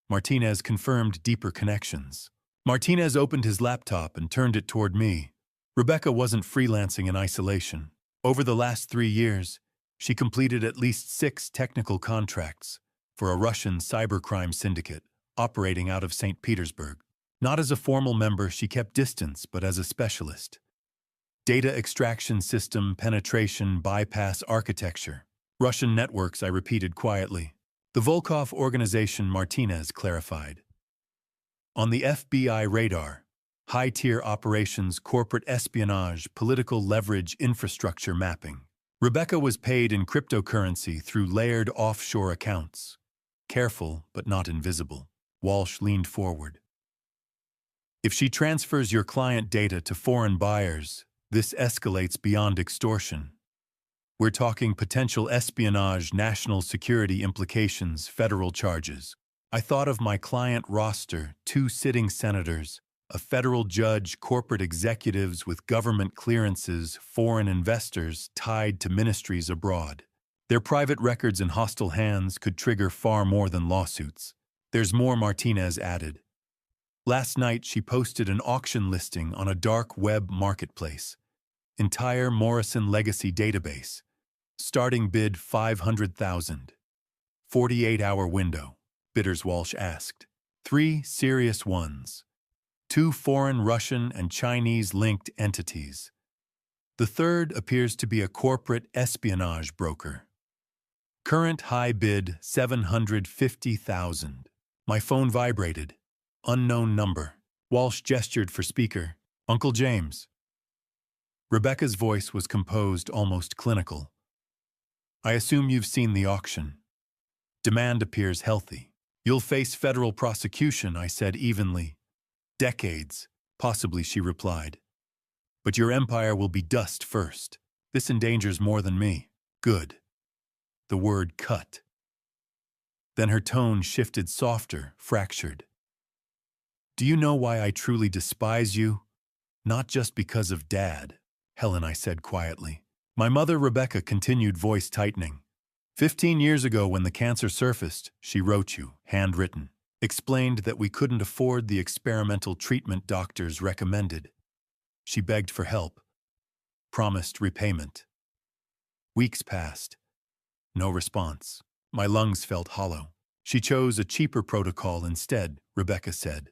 Martinez confirmed deeper connections. Martinez opened his laptop and turned it toward me. Rebecca wasn't freelancing in isolation. Over the last 3 years, she completed at least 6 technical contracts for a Russian cybercrime syndicate operating out of St. Petersburg. Not as a formal member, she kept distance, but as a specialist. Data extraction system, penetration, bypass architecture. Russian networks, I repeated quietly. The Volkov organization, Martinez clarified. On the FBI radar, high-tier operations, corporate espionage, political leverage, infrastructure mapping. Rebecca was paid in cryptocurrency through layered offshore accounts. Careful, but not invisible. Walsh leaned forward. If she transfers your client data to foreign buyers, this escalates beyond extortion. We're talking potential espionage, national security implications, federal charges. I thought of my client roster, 2 sitting senators, a federal judge, corporate executives with government clearances, foreign investors tied to ministries abroad. Their private records in hostile hands could trigger far more than lawsuits. There's more, Martinez added. Last night she posted an auction listing on a dark web marketplace. Entire Morrison legacy database. Starting bid 500,000. 48-hour window, bidders, Walsh asked. 3 serious ones. 2 foreign Russian and Chinese-linked entities. The third appears to be a corporate espionage broker. Current high bid 750,000. My phone vibrated. Unknown number. Walsh gestured for speaker. Uncle James. Rebecca's voice was composed, almost clinical. I assume you've seen the auction. Demand appears healthy. You'll face federal prosecution, I said evenly. Decades, possibly, she replied. But your empire will be dust first. This endangers more than me. Good. The word cut. Then her tone shifted, softer, fractured. Do you know why I truly despise you? Not just because of Dad, Helen, I said quietly. My mother, Rebecca, continued, voice tightening. 15 years ago when the cancer surfaced, she wrote you, handwritten. Explained that we couldn't afford the experimental treatment doctors recommended. She begged for help. Promised repayment. Weeks passed. No response. My lungs felt hollow. She chose a cheaper protocol instead, Rebecca said.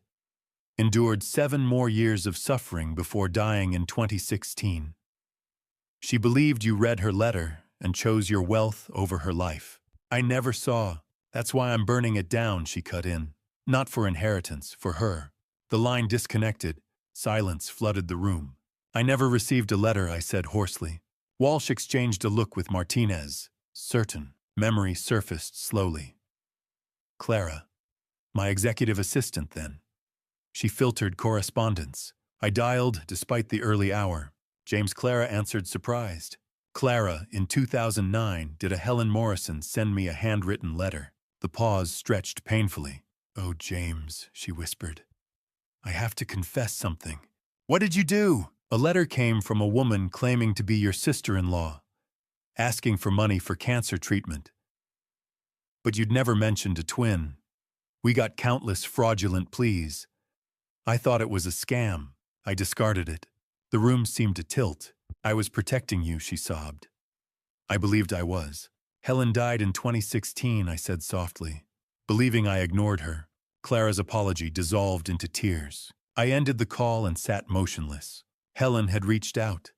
Endured 7 more years of suffering before dying in 2016. She believed you read her letter and chose your wealth over her life. I never saw. That's why I'm burning it down, she cut in. Not for inheritance, for her. The line disconnected. Silence flooded the room. I never received a letter, I said hoarsely. Walsh exchanged a look with Martinez. Certain. Memory surfaced slowly. Clara. My executive assistant then. She filtered correspondence. I dialed despite the early hour. James. Clara answered, surprised. Clara, in 2009, did a Helen Morrison send me a handwritten letter. The pause stretched painfully. Oh, James, she whispered. I have to confess something. What did you do? A letter came from a woman claiming to be your sister-in-law, asking for money for cancer treatment. But you'd never mentioned a twin. We got countless fraudulent pleas. I thought it was a scam. I discarded it. The room seemed to tilt. I was protecting you, she sobbed. I believed I was. Helen died in 2016, I said softly. Believing I ignored her, Clara's apology dissolved into tears. I ended the call and sat motionless. Helen had reached out.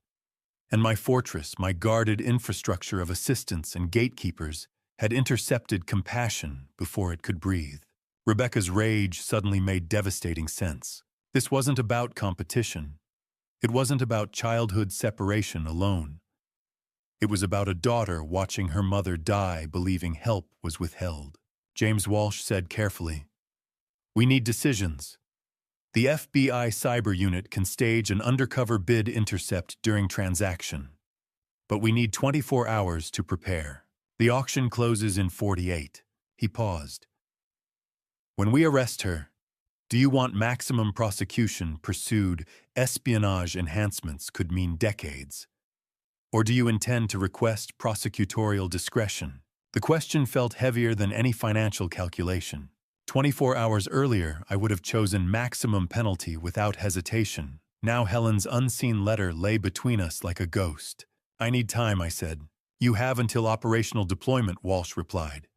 And my fortress, my guarded infrastructure of assistants and gatekeepers, had intercepted compassion before it could breathe. Rebecca's rage suddenly made devastating sense. This wasn't about competition. It wasn't about childhood separation alone. It was about a daughter watching her mother die, believing help was withheld. James Walsh said carefully, We need decisions. The FBI cyber unit can stage an undercover bid intercept during transaction. But we need 24 hours to prepare. The auction closes in 48. He paused. When we arrest her, do you want maximum prosecution pursued? Espionage enhancements could mean decades. Or do you intend to request prosecutorial discretion? The question felt heavier than any financial calculation. 24 hours earlier, I would have chosen maximum penalty without hesitation. Now Helen's unseen letter lay between us like a ghost. I need time, I said. You have until operational deployment, Walsh replied.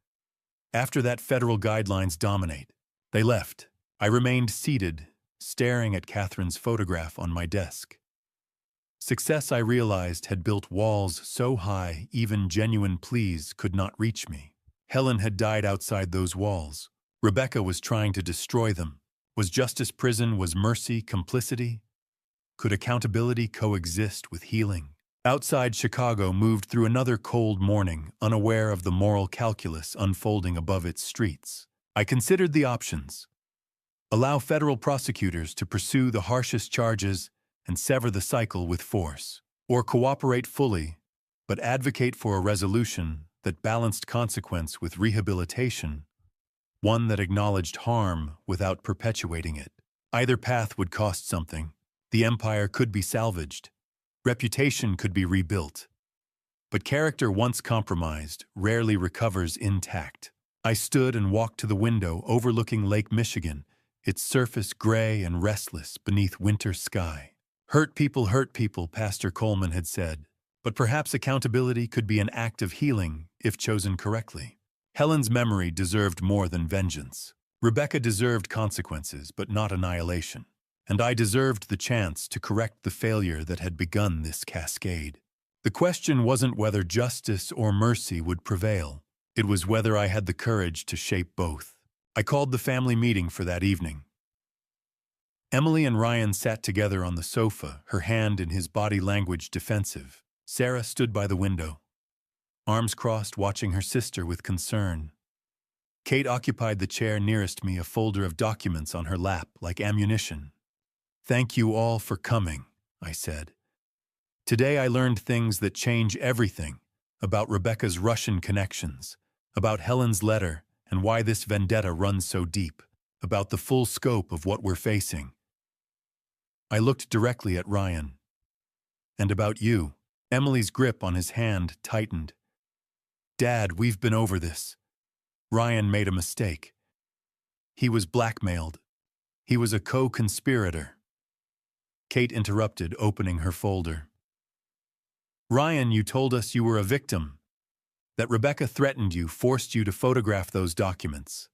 After that, federal guidelines dominate. They left. I remained seated, staring at Catherine's photograph on my desk. Success, I realized, had built walls so high even genuine pleas could not reach me. Helen had died outside those walls. Rebecca was trying to destroy them. Was justice prison? Was mercy complicity? Could accountability coexist with healing? Outside Chicago moved through another cold morning, unaware of the moral calculus unfolding above its streets. I considered the options. Allow federal prosecutors to pursue the harshest charges and sever the cycle with force. Or cooperate fully, but advocate for a resolution that balanced consequence with rehabilitation, one that acknowledged harm without perpetuating it. Either path would cost something. The empire could be salvaged. Reputation could be rebuilt. But character once compromised rarely recovers intact. I stood and walked to the window overlooking Lake Michigan, its surface gray and restless beneath winter sky. Hurt people, Pastor Coleman had said, but perhaps accountability could be an act of healing if chosen correctly. Helen's memory deserved more than vengeance. Rebecca deserved consequences, but not annihilation. And I deserved the chance to correct the failure that had begun this cascade. The question wasn't whether justice or mercy would prevail. It was whether I had the courage to shape both. I called the family meeting for that evening. Emily and Ryan sat together on the sofa, her hand in his body language defensive. Sarah stood by the window, arms crossed, watching her sister with concern. Kate occupied the chair nearest me, a folder of documents on her lap like ammunition. "Thank you all for coming," I said. "Today I learned things that change everything, about Rebecca's Russian connections, about Helen's letter and why this vendetta runs so deep, about the full scope of what we're facing." I looked directly at Ryan. "And about you." Emily's grip on his hand tightened. "Dad, we've been over this. Ryan made a mistake. He was blackmailed. He was a co-conspirator." Kate interrupted, opening her folder. "Ryan, you told us you were a victim. That Rebecca threatened you, forced you to photograph those documents.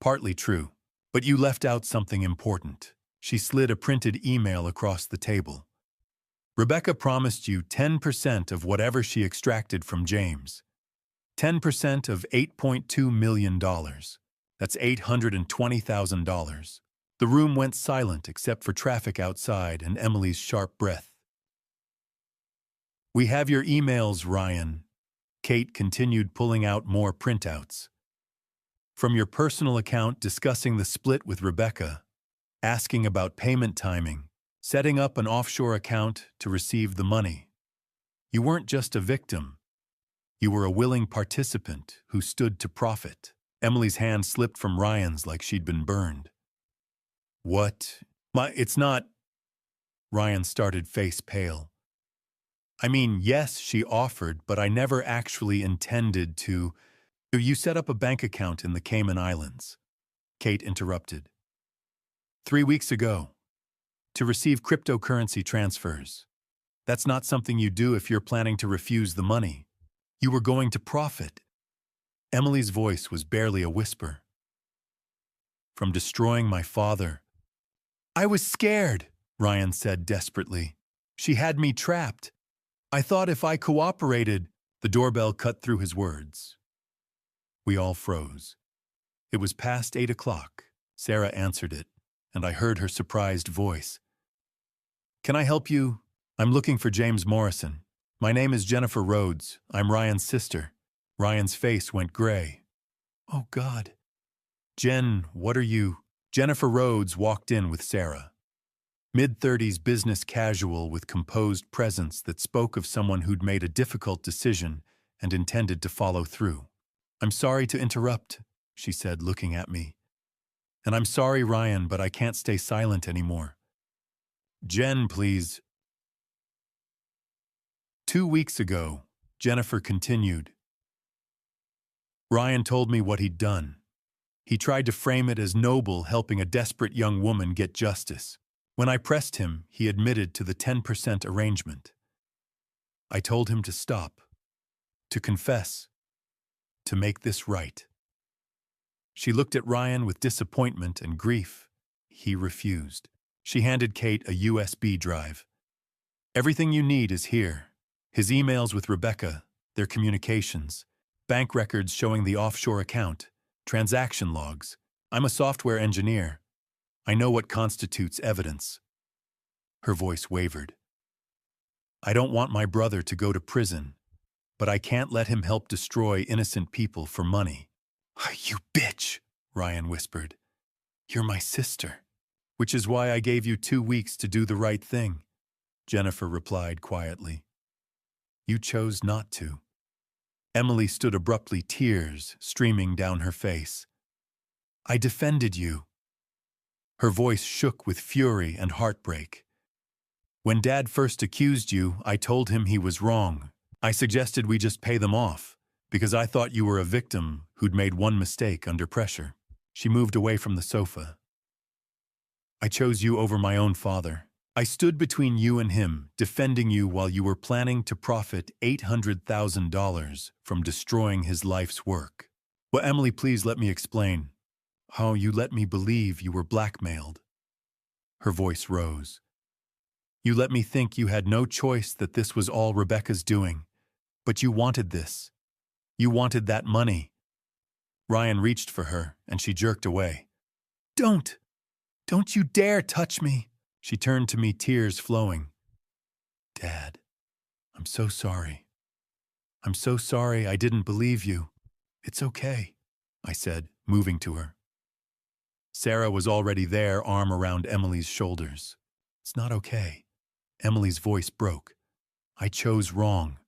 Partly true, but you left out something important." She slid a printed email across the table. "Rebecca promised you 10% of whatever she extracted from James. 10% of $8.2 million. That's $820,000. The room went silent except for traffic outside and Emily's sharp breath. "We have your emails, Ryan." Kate continued, pulling out more printouts. "From your personal account discussing the split with Rebecca, asking about payment timing, setting up an offshore account to receive the money. You weren't just a victim. You were a willing participant who stood to profit." Emily's hand slipped from Ryan's like she'd been burned. "What? It's not..." Ryan started, face pale. "I mean, yes, she offered, but I never actually intended to..." "You set up a bank account in the Cayman Islands," Kate interrupted. 3 weeks ago, to receive cryptocurrency transfers. That's not something you do if you're planning to refuse the money. You were going to profit." Emily's voice was barely a whisper. "From destroying my father." "I was scared," Ryan said desperately. "She had me trapped. I thought if I cooperated..." The doorbell cut through his words. We all froze. It was past 8 o'clock. Sarah answered it, and I heard her surprised voice. "Can I help you? I'm looking for James Morrison. My name is Jennifer Rhodes. I'm Ryan's sister." Ryan's face went gray. "Oh, God." "Jen, what are you..." Jennifer Rhodes walked in with Sarah. Mid-30s business casual with composed presence that spoke of someone who'd made a difficult decision and intended to follow through. "I'm sorry to interrupt," she said, looking at me. "And I'm sorry, Ryan, but I can't stay silent anymore." "Jen, please." 2 weeks ago, Jennifer continued. "Ryan told me what he'd done. He tried to frame it as noble, helping a desperate young woman get justice. When I pressed him, he admitted to the 10% arrangement. I told him to stop, to confess, to make this right." She looked at Ryan with disappointment and grief. He refused. She handed Kate a USB drive. "Everything you need is here. His emails with Rebecca, their communications, bank records showing the offshore account, transaction logs. I'm a software engineer. I know what constitutes evidence. Her voice wavered. I don't want my brother to go to prison, but I can't let him help destroy innocent people for money. You bitch, Ryan whispered. You're my sister. Which is why I gave you 2 weeks to do the right thing, Jennifer replied quietly. You chose not to. Emily stood abruptly, tears streaming down her face. I defended you. Her voice shook with fury and heartbreak. When Dad first accused you, I told him he was wrong. I suggested we just pay them off, because I thought you were a victim who'd made one mistake under pressure. She moved away from the sofa. I chose you over my own father. I stood between you and him, defending you while you were planning to profit $800,000 from destroying his life's work. Well, Emily, please let me explain. How you let me believe you were blackmailed. Her voice rose. You let me think you had no choice, that this was all Rebecca's doing. But you wanted this. You wanted that money. Ryan reached for her, and she jerked away. Don't you dare touch me. She turned to me, tears flowing. Dad, I'm so sorry. I'm so sorry I didn't believe you. It's okay, I said, moving to her. Sarah was already there, arm around Emily's shoulders. It's not okay. Emily's voice broke. I chose wrong.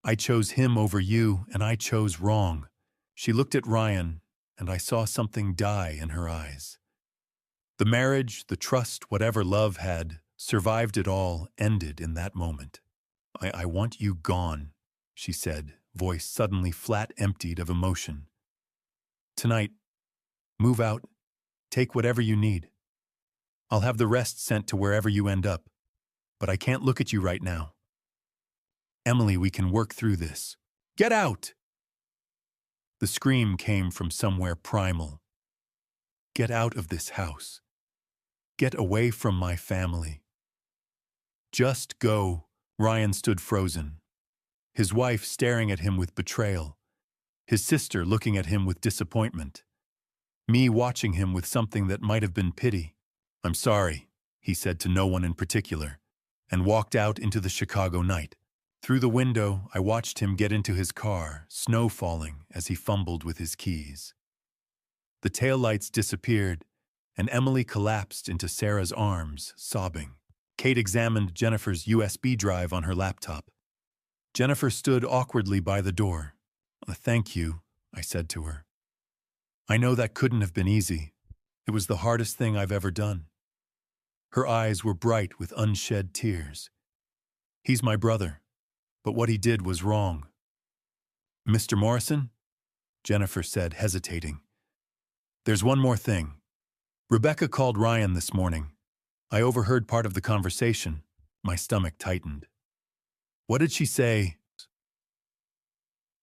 I chose him over you, and I chose wrong. She looked at Ryan, and I saw something die in her eyes. The marriage, the trust, whatever love had survived it all, ended in that moment. I want you gone, she said, voice suddenly flat, emptied of emotion. Tonight, move out, take whatever you need. I'll have the rest sent to wherever you end up, but I can't look at you right now. Emily, we can work through this. Get out! The scream came from somewhere primal. Get out of this house. Get away from my family. Just go. Ryan stood frozen, his wife staring at him with betrayal, his sister looking at him with disappointment, me watching him with something that might have been pity. I'm sorry, he said to no one in particular, and walked out into the Chicago night. Through the window, I watched him get into his car, snow falling as he fumbled with his keys. The taillights disappeared, and Emily collapsed into Sarah's arms, sobbing. Kate examined Jennifer's USB drive on her laptop. Jennifer stood awkwardly by the door. Thank you, I said to her. I know that couldn't have been easy. It was the hardest thing I've ever done. Her eyes were bright with unshed tears. He's my brother, but what he did was wrong. Mr. Morrison? Jennifer said, hesitating. There's one more thing. Rebecca called Ryan this morning. I overheard part of the conversation. My stomach tightened. What did she say?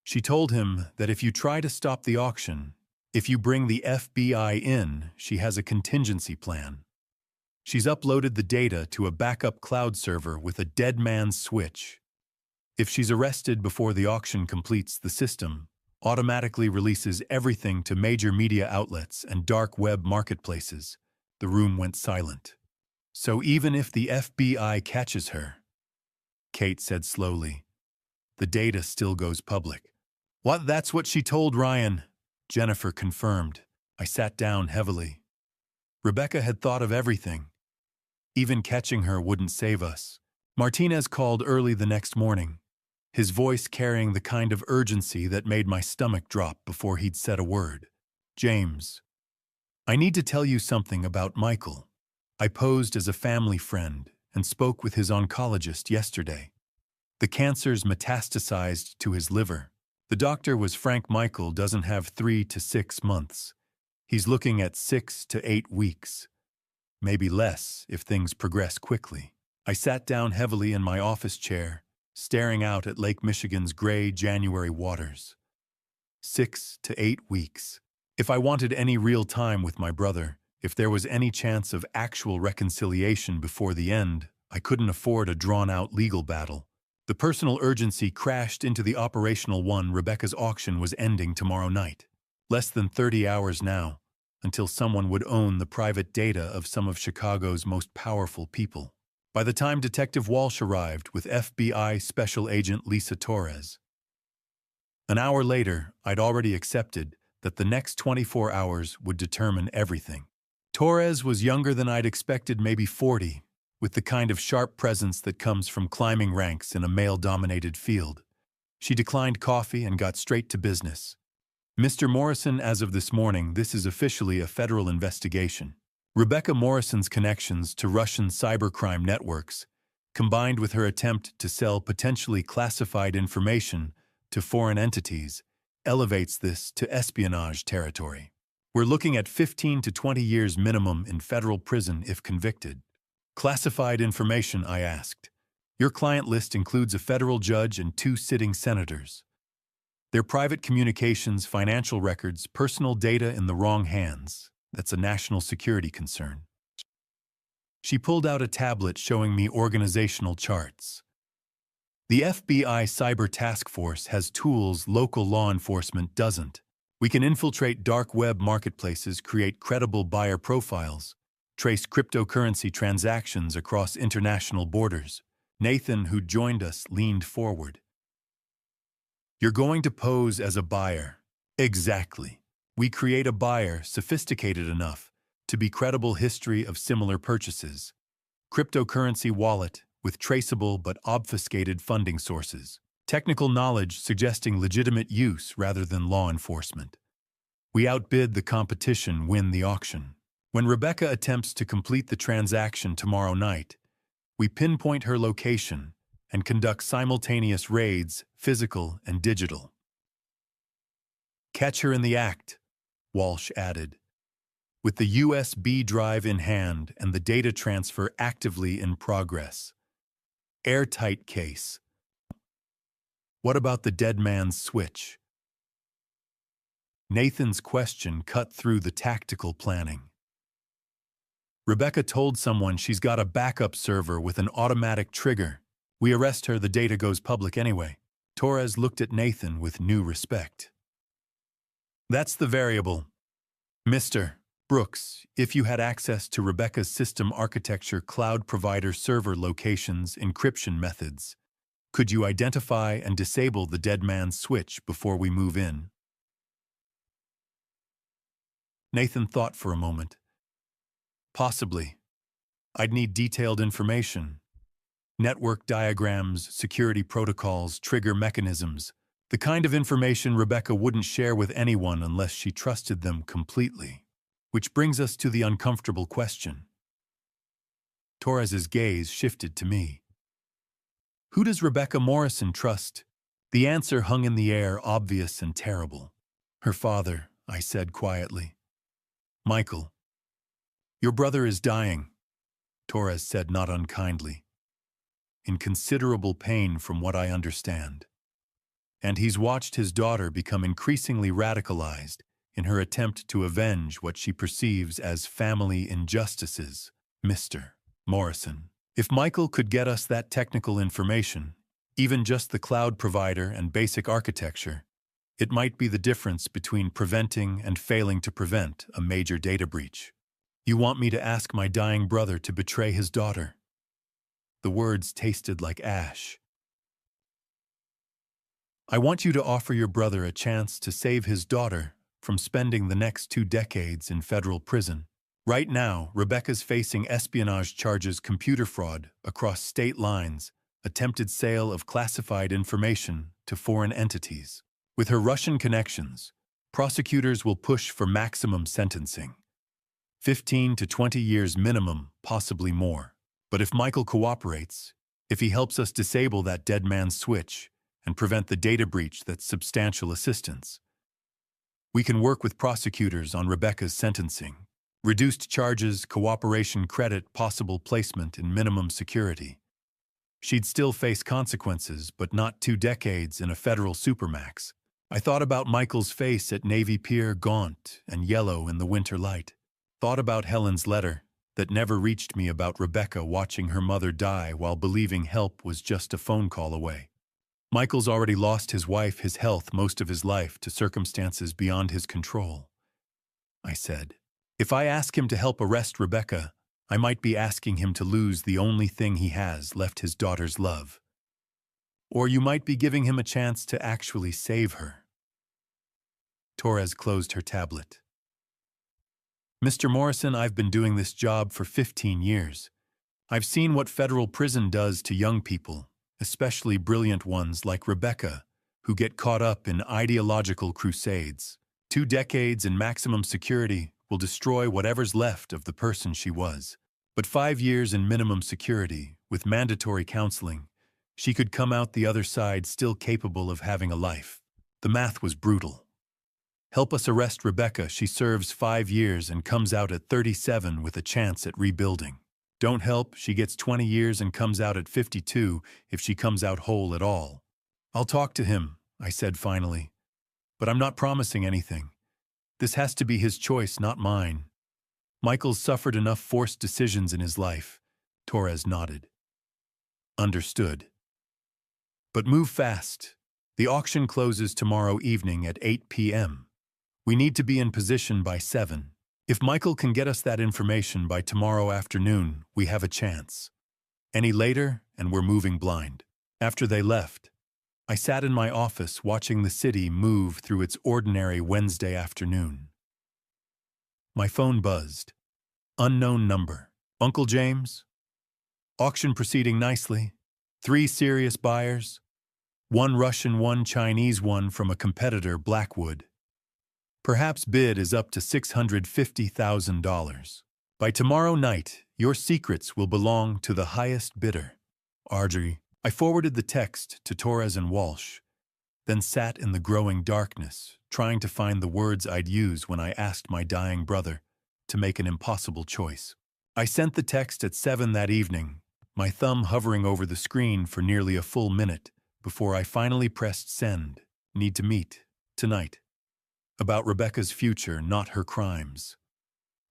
She told him that if you try to stop the auction, if you bring the FBI in, she has a contingency plan. She's uploaded the data to a backup cloud server with a dead man's switch. If she's arrested before the auction completes, the system automatically releases everything to major media outlets and dark web marketplaces. The room went silent. So even if the FBI catches her, Kate said slowly, the data still goes public. What? That's what she told Ryan, Jennifer confirmed. I sat down heavily. Rebecca had thought of everything. Even catching her wouldn't save us. Martinez called early the next morning, his voice carrying the kind of urgency that made my stomach drop before he'd said a word. James, I need to tell you something about Michael. I posed as a family friend and spoke with his oncologist yesterday. The cancer's metastasized to his liver. The doctor was frank. Michael doesn't have 3 to 6 months. He's looking at 6 to 8 weeks. Maybe less if things progress quickly. I sat down heavily in my office chair, staring out at Lake Michigan's gray January waters. 6 to 8 weeks. If I wanted any real time with my brother, if there was any chance of actual reconciliation before the end, I couldn't afford a drawn-out legal battle. The personal urgency crashed into the operational one. Rebecca's auction was ending tomorrow night. Less than 30 hours now, until someone would own the private data of some of Chicago's most powerful people. By the time Detective Walsh arrived with FBI Special Agent Lisa Torres, an hour later, I'd already accepted that the next 24 hours would determine everything. Torres was younger than I'd expected, maybe 40, with the kind of sharp presence that comes from climbing ranks in a male-dominated field. She declined coffee and got straight to business. Mr. Morrison, as of this morning, this is officially a federal investigation. Rebecca Morrison's connections to Russian cybercrime networks, combined with her attempt to sell potentially classified information to foreign entities, elevates this to espionage territory. We're looking at 15 to 20 years minimum in federal prison if convicted. Classified information, I asked. Your client list includes a federal judge and 2 sitting senators. Their private communications, financial records, personal data in the wrong hands. That's a national security concern. She pulled out a tablet showing me organizational charts. The FBI Cyber Task Force has tools local law enforcement doesn't. We can infiltrate dark web marketplaces, create credible buyer profiles, trace cryptocurrency transactions across international borders. Nathan, who joined us, leaned forward. You're going to pose as a buyer. Exactly. We create a buyer sophisticated enough to be credible history of similar purchases. Cryptocurrency wallet with traceable but obfuscated funding sources. Technical knowledge suggesting legitimate use rather than law enforcement. We outbid the competition, win the auction. When Rebecca attempts to complete the transaction tomorrow night, we pinpoint her location and conduct simultaneous raids, physical and digital. Catch her in the act, Walsh added. With the USB drive in hand and the data transfer actively in progress. Airtight case. What about the dead man's switch? Nathan's question cut through the tactical planning. Rebecca told someone she's got a backup server with an automatic trigger. We arrest her, the data goes public anyway. Torres looked at Nathan with new respect. That's the variable. Mr. Brooks, if you had access to Rebecca's system architecture, cloud provider server locations, encryption methods, could you identify and disable the dead man's switch before we move in? Nathan thought for a moment. Possibly. I'd need detailed information. Network diagrams, security protocols, trigger mechanisms, the kind of information Rebecca wouldn't share with anyone unless she trusted them completely. Which brings us to the uncomfortable question. Torres's gaze shifted to me. Who does Rebecca Morrison trust? The answer hung in the air, obvious and terrible. Her father, I said quietly. Michael. Your brother is dying, Torres said not unkindly. In considerable pain from what I understand. And he's watched his daughter become increasingly radicalized in her attempt to avenge what she perceives as family injustices, Mr. Morrison. If Michael could get us that technical information, even just the cloud provider and basic architecture, it might be the difference between preventing and failing to prevent a major data breach. You want me to ask my dying brother to betray his daughter? The words tasted like ash. I want you to offer your brother a chance to save his daughter from spending the next 2 decades in federal prison. Right now, Rebecca's facing espionage charges, computer fraud across state lines, attempted sale of classified information to foreign entities. With her Russian connections, prosecutors will push for maximum sentencing. 15 to 20 years minimum, possibly more. But if Michael cooperates, if he helps us disable that dead man's switch and prevent the data breach, that's substantial assistance. We can work with prosecutors on Rebecca's sentencing. Reduced charges, cooperation credit, possible placement in minimum security. She'd still face consequences, but not 2 decades in a federal supermax. I thought about Michael's face at Navy Pier, gaunt and yellow in the winter light. Thought about Helen's letter, that never reached me about Rebecca watching her mother die while believing help was just a phone call away. Michael's already lost his wife, his health, most of his life to circumstances beyond his control. I said, if I ask him to help arrest Rebecca, I might be asking him to lose the only thing he has left, his daughter's love. Or you might be giving him a chance to actually save her. Torres closed her tablet. Mr. Morrison, I've been doing this job for 15 years. I've seen what federal prison does to young people, especially brilliant ones like Rebecca, who get caught up in ideological crusades. 2 decades in maximum security will destroy whatever's left of the person she was. But 5 years in minimum security, with mandatory counseling, she could come out the other side still capable of having a life. The math was brutal. Help us arrest Rebecca, she serves 5 years and comes out at 37 with a chance at rebuilding. Don't help, she gets 20 years and comes out at 52 if she comes out whole at all. I'll talk to him, I said finally. But I'm not promising anything. This has to be his choice, not mine. Michael's suffered enough forced decisions in his life. Torres nodded. Understood. But move fast. The auction closes tomorrow evening at 8 p.m. We need to be in position by 7. If Michael can get us that information by tomorrow afternoon, we have a chance. Any later, and we're moving blind. After they left, I sat in my office watching the city move through its ordinary Wednesday afternoon. My phone buzzed. Unknown number. Uncle James? Auction proceeding nicely. 3 serious buyers. 1 Russian, 1 Chinese, 1 from a competitor, Blackwood. Perhaps bid is up to $650,000. By tomorrow night, your secrets will belong to the highest bidder. Argy. I forwarded the text to Torres and Walsh, then sat in the growing darkness, trying to find the words I'd use when I asked my dying brother to make an impossible choice. I sent the text at 7 that evening, my thumb hovering over the screen for nearly a full minute before I finally pressed send. Need to meet. Tonight. About Rebecca's future, not her crimes.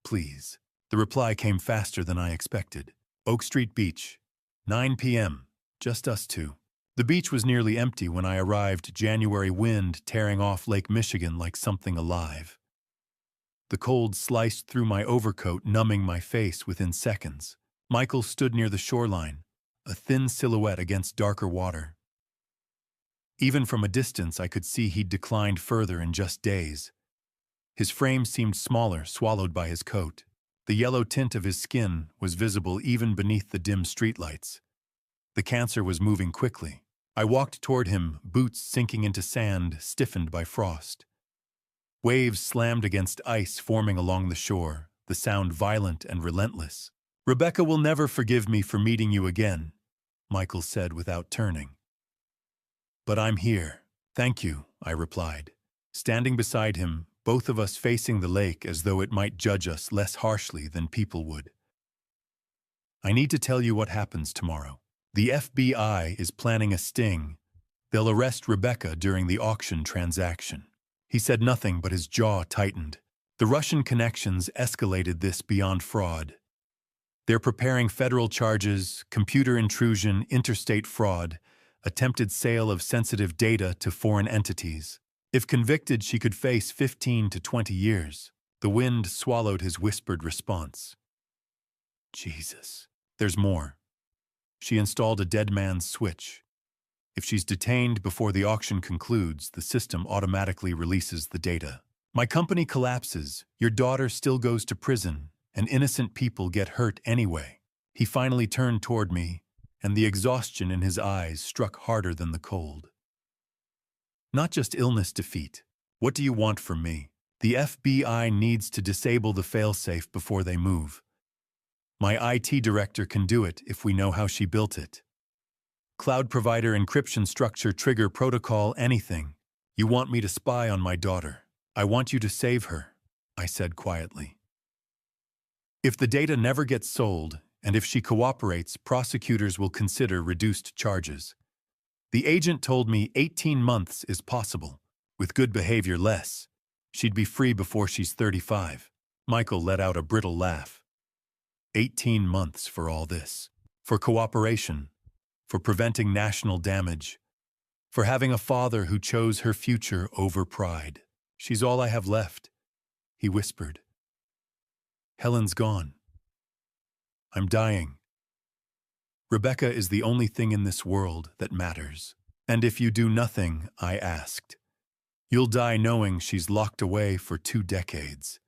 Please. The reply came faster than I expected. Oak Street Beach. 9 p.m. Just us two. The beach was nearly empty when I arrived, January wind tearing off Lake Michigan like something alive. The cold sliced through my overcoat, numbing my face within seconds. Michael stood near the shoreline, a thin silhouette against darker water. Even from a distance, I could see he'd declined further in just days. His frame seemed smaller, swallowed by his coat. The yellow tint of his skin was visible even beneath the dim streetlights. The cancer was moving quickly. I walked toward him, boots sinking into sand, stiffened by frost. Waves slammed against ice forming along the shore, the sound violent and relentless. Rebecca will never forgive me for meeting you again, Michael said without turning. But I'm here. Thank you, I replied, standing beside him, both of us facing the lake as though it might judge us less harshly than people would. I need to tell you what happens tomorrow. The FBI is planning a sting. They'll arrest Rebecca during the auction transaction. He said nothing, but his jaw tightened. The Russian connections escalated this beyond fraud. They're preparing federal charges, computer intrusion, interstate fraud, attempted sale of sensitive data to foreign entities. If convicted, she could face 15 to 20 years. The wind swallowed his whispered response. Jesus. There's more. She installed a dead man's switch. If she's detained before the auction concludes, the system automatically releases the data. My company collapses, your daughter still goes to prison, and innocent people get hurt anyway. He finally turned toward me, and the exhaustion in his eyes struck harder than the cold. Not just illness defeat. What do you want from me? The FBI needs to disable the failsafe before they move. My IT director can do it if we know how she built it. Cloud provider encryption structure, trigger protocol, anything. You want me to spy on my daughter. I want you to save her, I said quietly. If the data never gets sold, and if she cooperates, prosecutors will consider reduced charges. The agent told me 18 months is possible. With good behavior, less. She'd be free before she's 35. Michael let out a brittle laugh. 18 months for all this. For cooperation, for preventing national damage, for having a father who chose her future over pride. She's all I have left, he whispered. Helen's gone. I'm dying. Rebecca is the only thing in this world that matters. And if you do nothing, I asked, you'll die knowing she's locked away for 2 decades.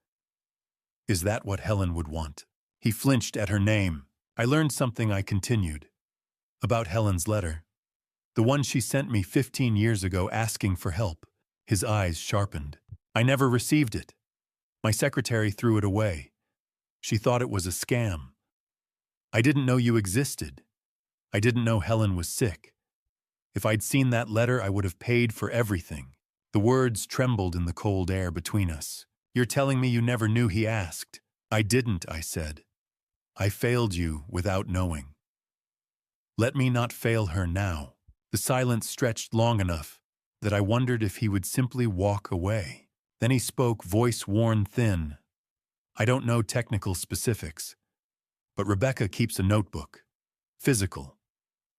Is that what Helen would want? He flinched at her name. I learned something, I continued. About Helen's letter. The one she sent me 15 years ago asking for help. His eyes sharpened. I never received it. My secretary threw it away. She thought it was a scam. I didn't know you existed. I didn't know Helen was sick. If I'd seen that letter, I would have paid for everything. The words trembled in the cold air between us. You're telling me you never knew, he asked. I didn't, I said. I failed you without knowing. Let me not fail her now. The silence stretched long enough that I wondered if he would simply walk away. Then he spoke, voice worn thin. I don't know technical specifics, but Rebecca keeps a notebook. Physical.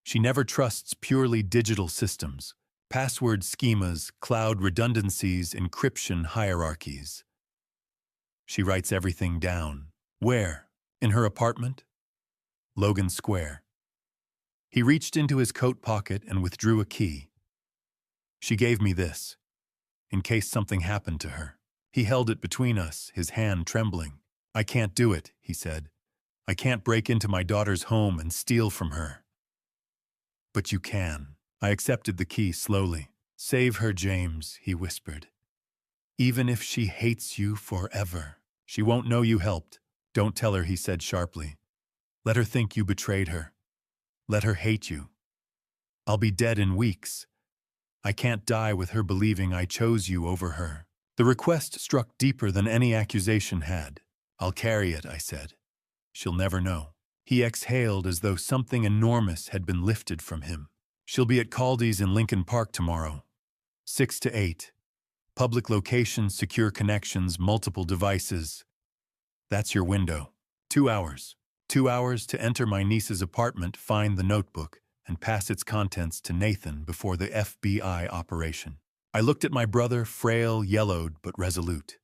She never trusts purely digital systems. Password schemas, cloud redundancies, encryption hierarchies. She writes everything down. Where? In her apartment? Logan Square. He reached into his coat pocket and withdrew a key. She gave me this, in case something happened to her. He held it between us, his hand trembling. I can't do it, he said. I can't break into my daughter's home and steal from her. But you can. I accepted the key slowly. Save her, James, he whispered. Even if she hates you forever, she won't know you helped. Don't tell her, he said sharply. Let her think you betrayed her. Let her hate you. I'll be dead in weeks. I can't die with her believing I chose you over her. The request struck deeper than any accusation had. I'll carry it, I said. She'll never know. He exhaled as though something enormous had been lifted from him. She'll be at Caldy's in Lincoln Park tomorrow. 6 to 8. Public location, secure connections, multiple devices. That's your window. 2 hours. 2 hours to enter my niece's apartment, find the notebook, and pass its contents to Nathan before the FBI operation. I looked at my brother, frail, yellowed, but resolute.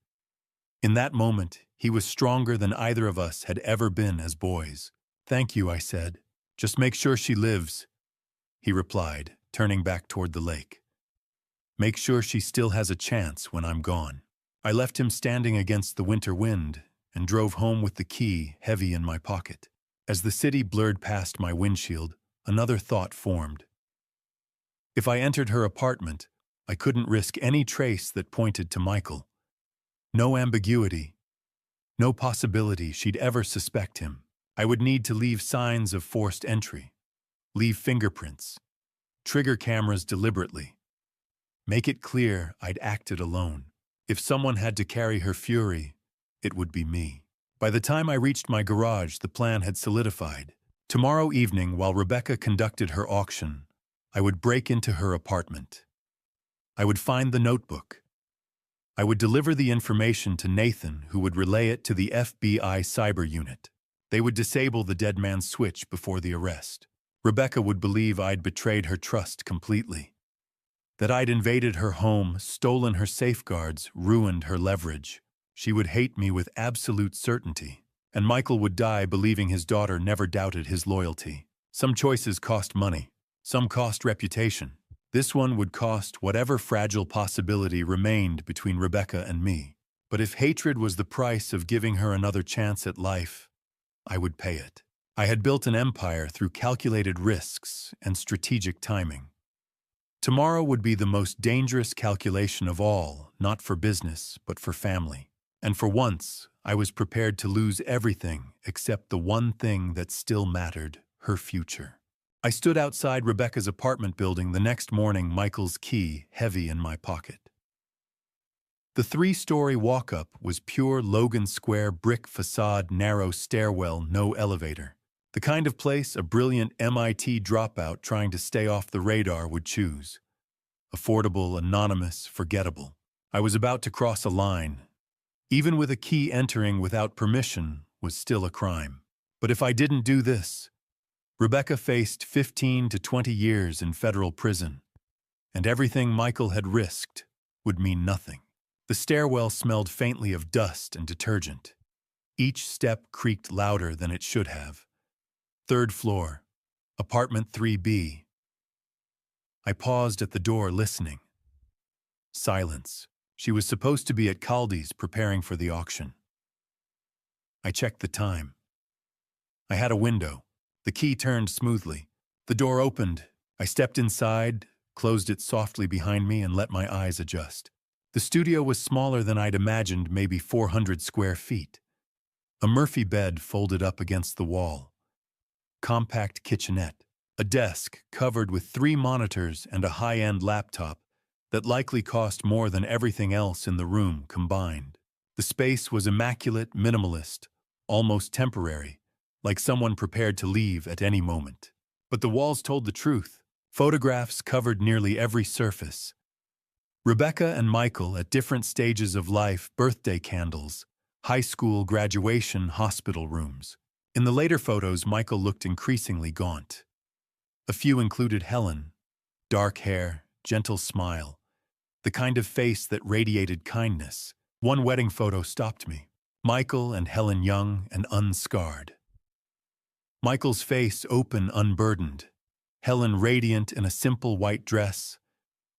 In that moment, he was stronger than either of us had ever been as boys. Thank you, I said. Just make sure she lives, he replied, turning back toward the lake. Make sure she still has a chance when I'm gone. I left him standing against the winter wind and drove home with the key heavy in my pocket. As the city blurred past my windshield, another thought formed. If I entered her apartment, I couldn't risk any trace that pointed to Michael. No ambiguity, no possibility she'd ever suspect him. I would need to leave signs of forced entry, leave fingerprints, trigger cameras deliberately. Make it clear I'd acted alone. If someone had to carry her fury, it would be me. By the time I reached my garage, the plan had solidified. Tomorrow evening, while Rebecca conducted her auction, I would break into her apartment. I would find the notebook. I would deliver the information to Nathan, who would relay it to the FBI cyber unit. They would disable the dead man's switch before the arrest. Rebecca would believe I'd betrayed her trust completely. That I'd invaded her home, stolen her safeguards, ruined her leverage. She would hate me with absolute certainty. And Michael would die believing his daughter never doubted his loyalty. Some choices cost money. Some cost reputation. This one would cost whatever fragile possibility remained between Rebecca and me. But if hatred was the price of giving her another chance at life, I would pay it. I had built an empire through calculated risks and strategic timing. Tomorrow would be the most dangerous calculation of all, not for business, but for family. And for once, I was prepared to lose everything except the one thing that still mattered, her future. I stood outside Rebecca's apartment building the next morning, Michael's key heavy in my pocket. The 3-story walk-up was pure Logan Square brick facade, narrow stairwell, no elevator. The kind of place a brilliant MIT dropout trying to stay off the radar would choose. Affordable, anonymous, forgettable. I was about to cross a line. Even with a key, entering without permission was still a crime. But if I didn't do this, Rebecca faced 15 to 20 years in federal prison, and everything Michael had risked would mean nothing. The stairwell smelled faintly of dust and detergent. Each step creaked louder than it should have. Third floor, apartment 3B. I paused at the door listening. Silence. She was supposed to be at Caldi's preparing for the auction. I checked the time. I had a window. The key turned smoothly. The door opened. I stepped inside, closed it softly behind me, and let my eyes adjust. The studio was smaller than I'd imagined, maybe 400 square feet. A Murphy bed folded up against the wall. Compact kitchenette. A desk covered with 3 monitors and a high-end laptop that likely cost more than everything else in the room combined. The space was immaculate, minimalist, almost temporary, like someone prepared to leave at any moment. But the walls told the truth. Photographs covered nearly every surface. Rebecca and Michael at different stages of life, birthday candles, high school graduation, hospital rooms. In the later photos, Michael looked increasingly gaunt. A few included Helen, dark hair, gentle smile, the kind of face that radiated kindness. One wedding photo stopped me. Michael and Helen young and unscarred. Michael's face open, unburdened. Helen radiant in a simple white dress,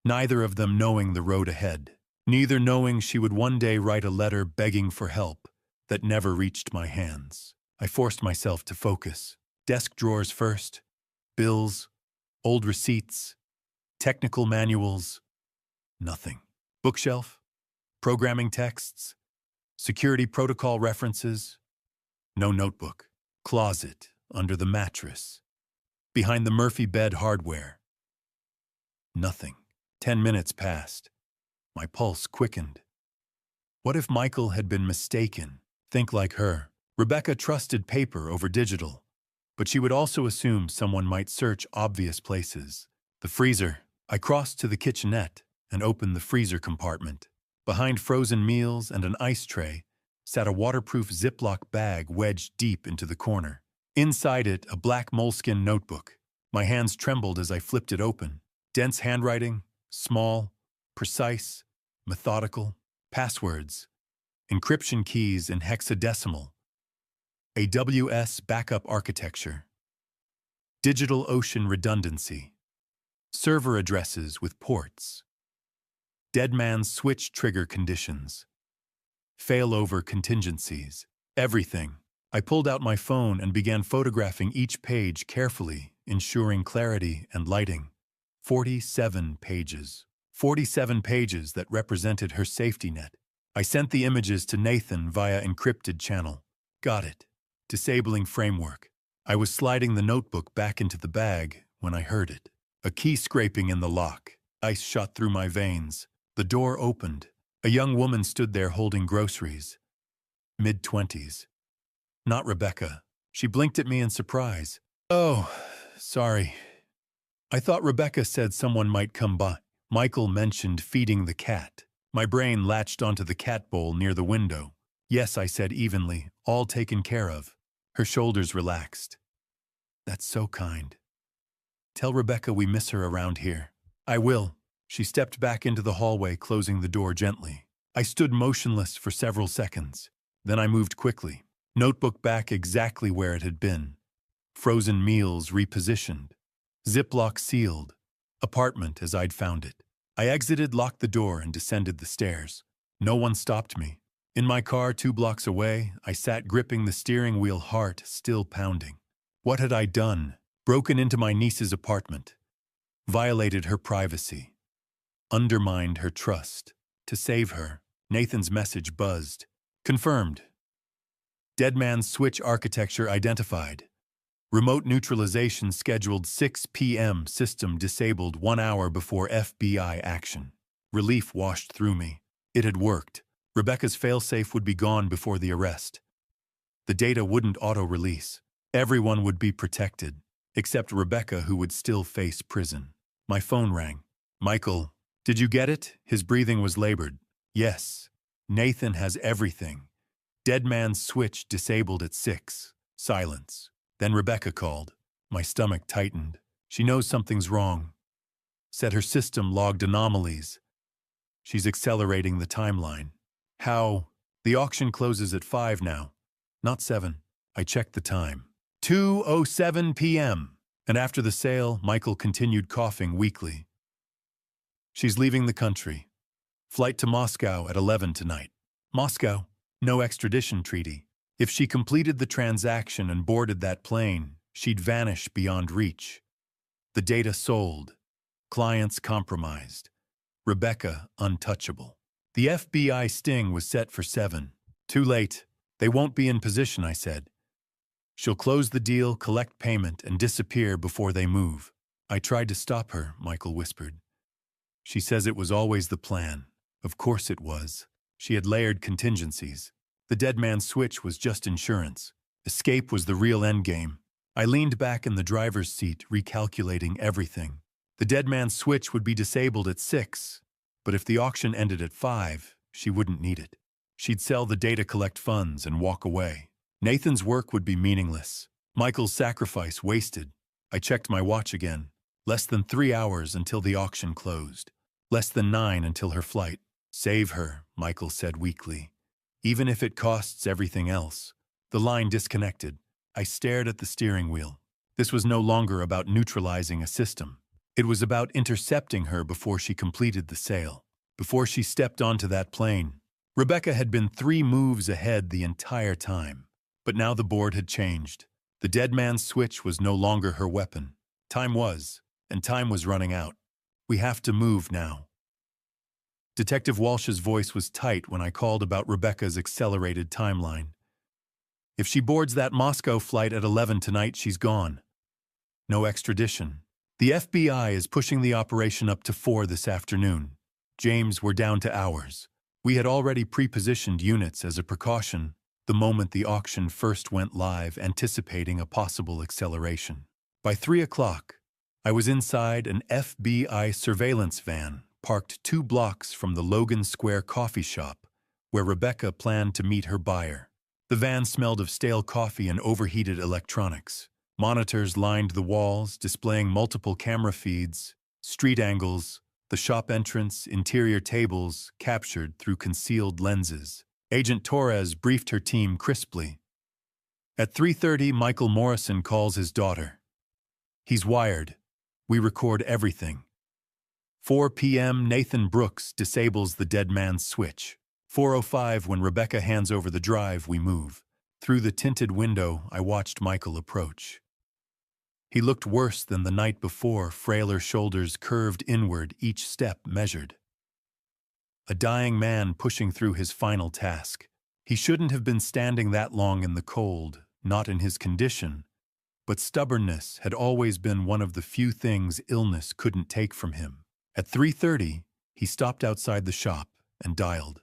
neither of them knowing the road ahead, neither knowing she would one day write a letter begging for help that never reached my hands. I forced myself to focus. Desk drawers first, bills, old receipts, technical manuals, nothing. Bookshelf, programming texts, security protocol references, no notebook. Closet, under the mattress, behind the Murphy bed hardware. Nothing. 10 minutes passed. My pulse quickened. What if Michael had been mistaken? Think like her. Rebecca trusted paper over digital, but she would also assume someone might search obvious places. The freezer. I crossed to the kitchenette and opened the freezer compartment. Behind frozen meals and an ice tray sat a waterproof Ziploc bag wedged deep into the corner. Inside it, a black moleskin notebook. My hands trembled as I flipped it open. Dense handwriting, small, precise, methodical. Passwords, encryption keys in hexadecimal. AWS backup architecture. Digital ocean redundancy. Server addresses with ports. Dead man's switch trigger conditions. Failover contingencies. Everything. I pulled out my phone and began photographing each page carefully, ensuring clarity and lighting. 47 pages. 47 pages that represented her safety net. I sent the images to Nathan via encrypted channel. Got it. Disabling framework. I was sliding the notebook back into the bag when I heard it. A key scraping in the lock. Ice shot through my veins. The door opened. A young woman stood there holding groceries. Mid-20s. Not Rebecca. She blinked at me in surprise. Oh, sorry. I thought Rebecca said someone might come by. Michael mentioned feeding the cat. My brain latched onto the cat bowl near the window. Yes, I said evenly, all taken care of. Her shoulders relaxed. That's so kind. Tell Rebecca we miss her around here. I will. She stepped back into the hallway, closing the door gently. I stood motionless for several seconds. Then I moved quickly. Notebook back exactly where it had been. Frozen meals repositioned. Ziploc sealed. Apartment as I'd found it. I exited, locked the door, and descended the stairs. No one stopped me. In my car 2 blocks away, I sat gripping the steering wheel, heart still pounding. What had I done? Broken into my niece's apartment. Violated her privacy. Undermined her trust. To save her, Nathan's message buzzed. Confirmed. Dead man's switch architecture identified. Remote neutralization scheduled 6 p.m. System disabled 1 hour before FBI action. Relief washed through me. It had worked. Rebecca's failsafe would be gone before the arrest. The data wouldn't auto-release. Everyone would be protected, except Rebecca, who would still face prison. My phone rang. Michael, did you get it? His breathing was labored. Yes. Nathan has everything. Dead man's switch disabled at 6. Silence. Then Rebecca called. My stomach tightened. She knows something's wrong. Said her system logged anomalies. She's accelerating the timeline. How? The auction closes at 5 now, not 7. I checked the time. 2:07 p.m. And after the sale, Michael continued coughing weakly. She's leaving the country. Flight to Moscow at 11 tonight. Moscow? No extradition treaty. If she completed the transaction and boarded that plane, she'd vanish beyond reach. The data sold. Clients compromised. Rebecca untouchable. The FBI sting was set for 7. Too late. They won't be in position, I said. She'll close the deal, collect payment, and disappear before they move. I tried to stop her, Michael whispered. She says it was always the plan. Of course it was. She had layered contingencies. The dead man's switch was just insurance. Escape was the real endgame. I leaned back in the driver's seat, recalculating everything. The dead man's switch would be disabled at 6, but if the auction ended at 5, she wouldn't need it. She'd sell the data, collect funds, and walk away. Nathan's work would be meaningless. Michael's sacrifice wasted. I checked my watch again. Less than 3 hours until the auction closed. Less than 9 until her flight. Save her, Michael said weakly. Even if it costs everything else. The line disconnected. I stared at the steering wheel. This was no longer about neutralizing a system. It was about intercepting her before she completed the sale. Before she stepped onto that plane. Rebecca had been 3 moves ahead the entire time. But now the board had changed. The dead man's switch was no longer her weapon. Time was, and time was running out. We have to move now. Detective Walsh's voice was tight when I called about Rebecca's accelerated timeline. If she boards that Moscow flight at 11 tonight, she's gone. No extradition. The FBI is pushing the operation up to 4 this afternoon. James, we're down to hours. We had already pre-positioned units as a precaution the moment the auction first went live, anticipating a possible acceleration. By 3 o'clock, I was inside an FBI surveillance van parked 2 blocks from the Logan Square coffee shop where Rebecca planned to meet her buyer. The van smelled of stale coffee and overheated electronics. Monitors lined the walls, displaying multiple camera feeds, street angles, the shop entrance, interior tables captured through concealed lenses. Agent Torres briefed her team crisply. At 3:30, Michael Morrison calls his daughter. He's wired. We record everything. 4 p.m., Nathan Brooks disables the dead man's switch. 4:05, when Rebecca hands over the drive, we move. Through the tinted window, I watched Michael approach. He looked worse than the night before, frailer shoulders curved inward, each step measured. A dying man pushing through his final task. He shouldn't have been standing that long in the cold, not in his condition, but stubbornness had always been one of the few things illness couldn't take from him. At 3:30, he stopped outside the shop and dialed.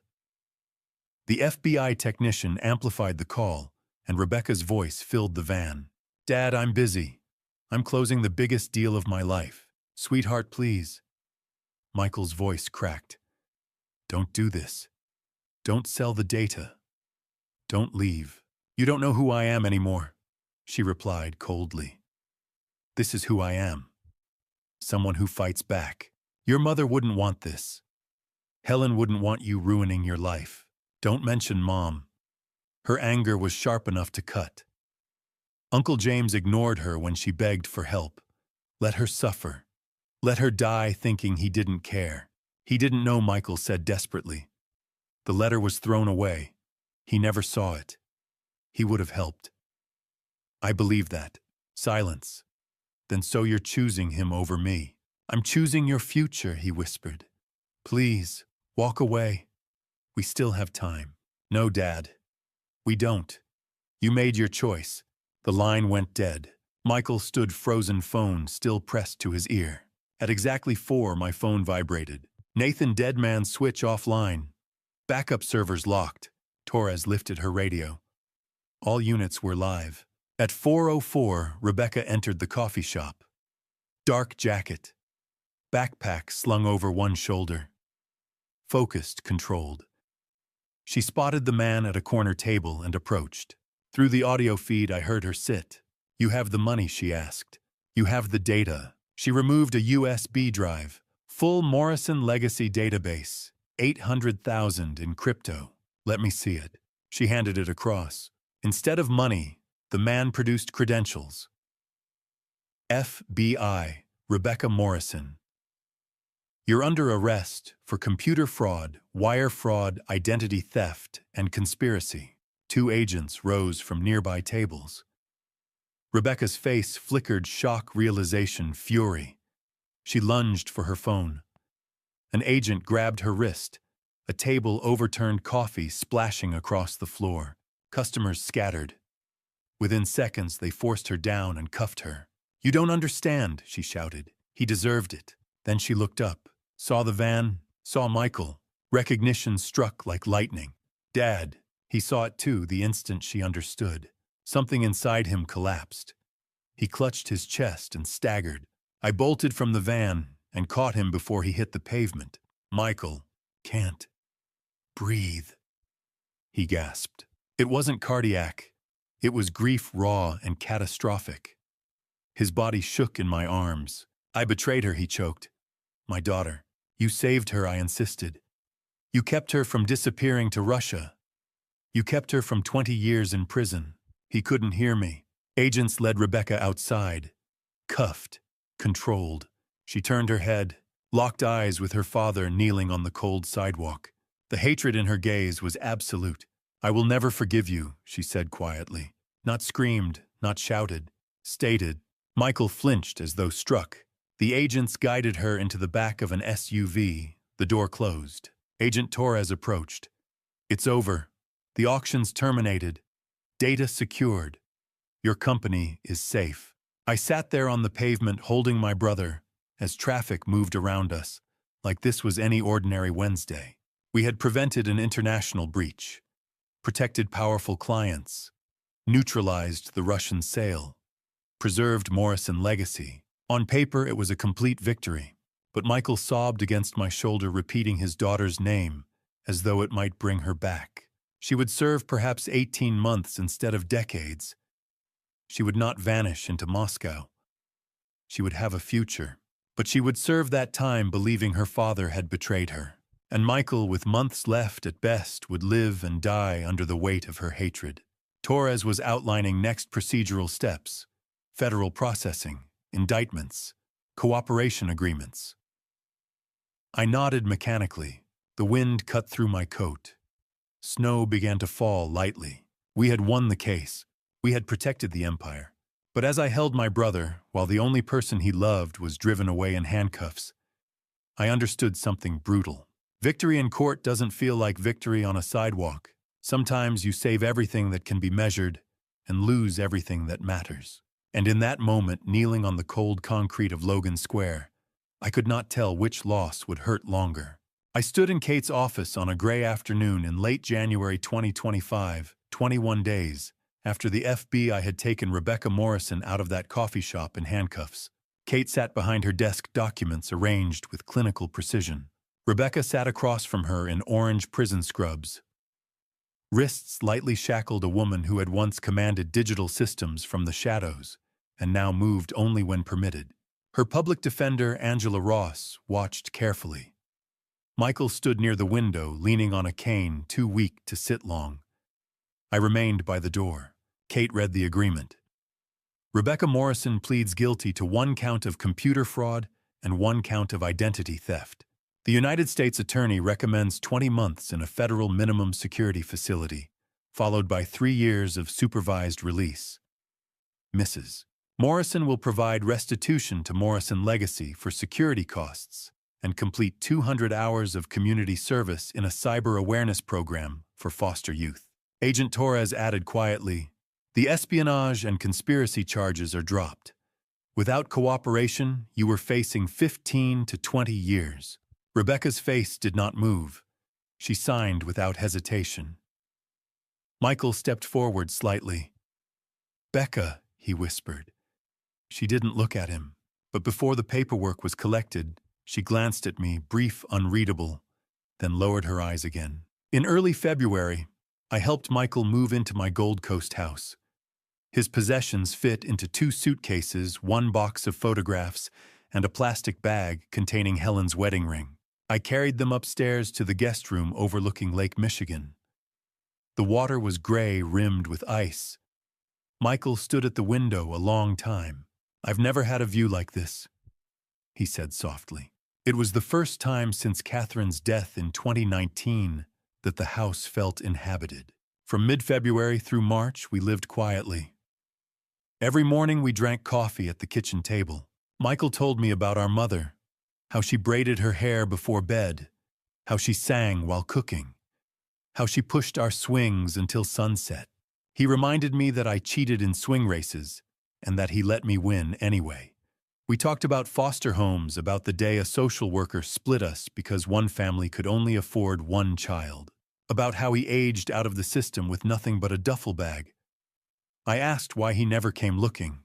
The FBI technician amplified the call, and Rebecca's voice filled the van. "Dad, I'm busy. I'm closing the biggest deal of my life. Sweetheart, please." Michael's voice cracked. "Don't do this. Don't sell the data. Don't leave. You don't know who I am anymore," she replied coldly. "This is who I am. Someone who fights back. Your mother wouldn't want this. Helen wouldn't want you ruining your life. Don't mention Mom." Her anger was sharp enough to cut. Uncle James ignored her when she begged for help. Let her suffer. Let her die thinking he didn't care. He didn't know, Michael said desperately. The letter was thrown away. He never saw it. He would have helped. I believe that. Silence. Then so you're choosing him over me. I'm choosing your future, he whispered. Please, walk away. We still have time. No, Dad. We don't. You made your choice. The line went dead. Michael stood frozen, phone still pressed to his ear. At exactly 4, my phone vibrated. Nathan, dead man switch offline. Backup servers locked. Torres lifted her radio. All units were live. At 4:04, Rebecca entered the coffee shop. Dark jacket. Backpack slung over one shoulder. Focused, controlled. She spotted the man at a corner table and approached. Through the audio feed, I heard her sit. "You have the money," she asked. "You have the data." She removed a USB drive. Full Morrison legacy database. 800,000 in crypto. "Let me see it." She handed it across. Instead of money, the man produced credentials. FBI, Rebecca Morrison. "You're under arrest for computer fraud, wire fraud, identity theft, and conspiracy." Two agents rose from nearby tables. Rebecca's face flickered shock, realization, fury. She lunged for her phone. An agent grabbed her wrist. A table overturned, coffee splashing across the floor. Customers scattered. Within seconds, they forced her down and cuffed her. "You don't understand," she shouted. "He deserved it." Then she looked up, saw the van, saw Michael. Recognition struck like lightning. "Dad." He saw it too the instant she understood. Something inside him collapsed. He clutched his chest and staggered. I bolted from the van and caught him before he hit the pavement. "Michael, can't breathe," he gasped. It wasn't cardiac. It was grief, raw and catastrophic. His body shook in my arms. "I betrayed her," he choked. "My daughter. You saved her," I insisted. "You kept her from disappearing to Russia. You kept her from 20 years in prison." He couldn't hear me. Agents led Rebecca outside. Cuffed, controlled. She turned her head, locked eyes with her father kneeling on the cold sidewalk. The hatred in her gaze was absolute. "I will never forgive you," she said quietly. Not screamed, not shouted. Stated. Michael flinched as though struck. The agents guided her into the back of an SUV. The door closed. Agent Torres approached. "It's over. The auction's terminated. Data secured. Your company is safe." I sat there on the pavement holding my brother as traffic moved around us, like this was any ordinary Wednesday. We had prevented an international breach, protected powerful clients, neutralized the Russian sale, preserved Morrison legacy. On paper, it was a complete victory, but Michael sobbed against my shoulder, repeating his daughter's name as though it might bring her back. She would serve perhaps 18 months instead of decades. She would not vanish into Moscow. She would have a future, but she would serve that time believing her father had betrayed her. And Michael, with months left at best, would live and die under the weight of her hatred. Torres was outlining next procedural steps: federal processing, indictments, cooperation agreements. I nodded mechanically. The wind cut through my coat. Snow began to fall lightly. We had won the case. We had protected the empire. But as I held my brother, while the only person he loved was driven away in handcuffs, I understood something brutal. Victory in court doesn't feel like victory on a sidewalk. Sometimes you save everything that can be measured and lose everything that matters. And in that moment, kneeling on the cold concrete of Logan Square, I could not tell which loss would hurt longer. I stood in Kate's office on a gray afternoon in late January 2025, 21 days after the FBI had taken Rebecca Morrison out of that coffee shop in handcuffs. Kate sat behind her desk, documents arranged with clinical precision. Rebecca sat across from her in orange prison scrubs. Wrists lightly shackled, a woman who had once commanded digital systems from the shadows and now moved only when permitted. Her public defender, Angela Ross, watched carefully. Michael stood near the window, leaning on a cane, too weak to sit long. I remained by the door. Kate read the agreement. Rebecca Morrison pleads guilty to 1 count of computer fraud and 1 count of identity theft. The United States Attorney recommends 20 months in a federal minimum security facility, followed by 3 years of supervised release. Mrs. Morrison will provide restitution to Morrison Legacy for security costs and complete 200 hours of community service in a cyber awareness program for foster youth. Agent Torres added quietly, "The espionage and conspiracy charges are dropped. Without cooperation, you were facing 15 to 20 years. Rebecca's face did not move. She signed without hesitation. Michael stepped forward slightly. "Becca," he whispered. She didn't look at him, but before the paperwork was collected, she glanced at me, brief, unreadable, then lowered her eyes again. In early February, I helped Michael move into my Gold Coast house. His possessions fit into 2 suitcases, 1 box of photographs, and a plastic bag containing Helen's wedding ring. I carried them upstairs to the guest room overlooking Lake Michigan. The water was gray, rimmed with ice. Michael stood at the window a long time. "I've never had a view like this," he said softly. It was the first time since Catherine's death in 2019 that the house felt inhabited. From mid-February through March, we lived quietly. Every morning we drank coffee at the kitchen table. Michael told me about our mother, how she braided her hair before bed, how she sang while cooking, how she pushed our swings until sunset. He reminded me that I cheated in swing races and that he let me win anyway. We talked about foster homes, about the day a social worker split us because one family could only afford 1 child, about how he aged out of the system with nothing but a duffel bag. I asked why he never came looking.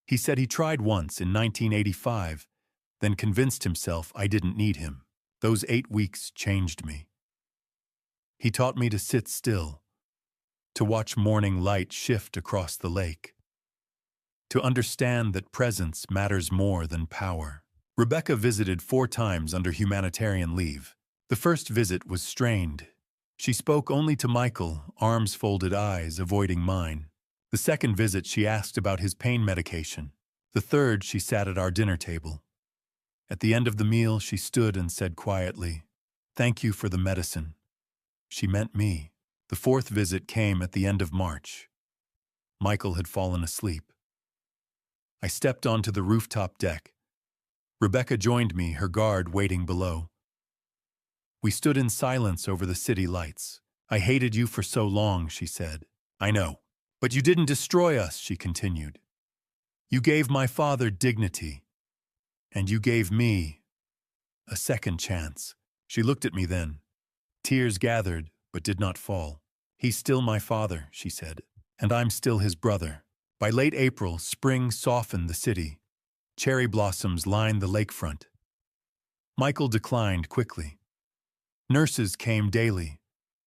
He said he tried once in 1985, then convinced himself I didn't need him. Those 8 weeks changed me. He taught me to sit still, to watch morning light shift across the lake, to understand that presence matters more than power. Rebecca visited 4 times under humanitarian leave. The first visit was strained. She spoke only to Michael, arms folded, eyes avoiding mine. The second visit, she asked about his pain medication. The third, she sat at our dinner table. At the end of the meal, she stood and said quietly, "Thank you for the medicine." She meant me. The fourth visit came at the end of March. Michael had fallen asleep. I stepped onto the rooftop deck. Rebecca joined me, her guard waiting below. We stood in silence over the city lights. "I hated you for so long," she said. "I know. But you didn't destroy us," she continued. "You gave my father dignity. And you gave me a second chance." She looked at me then. Tears gathered, but did not fall. "He's still my father," she said, "and I'm still his brother." By late April, spring softened the city. Cherry blossoms lined the lakefront. Michael declined quickly. Nurses came daily.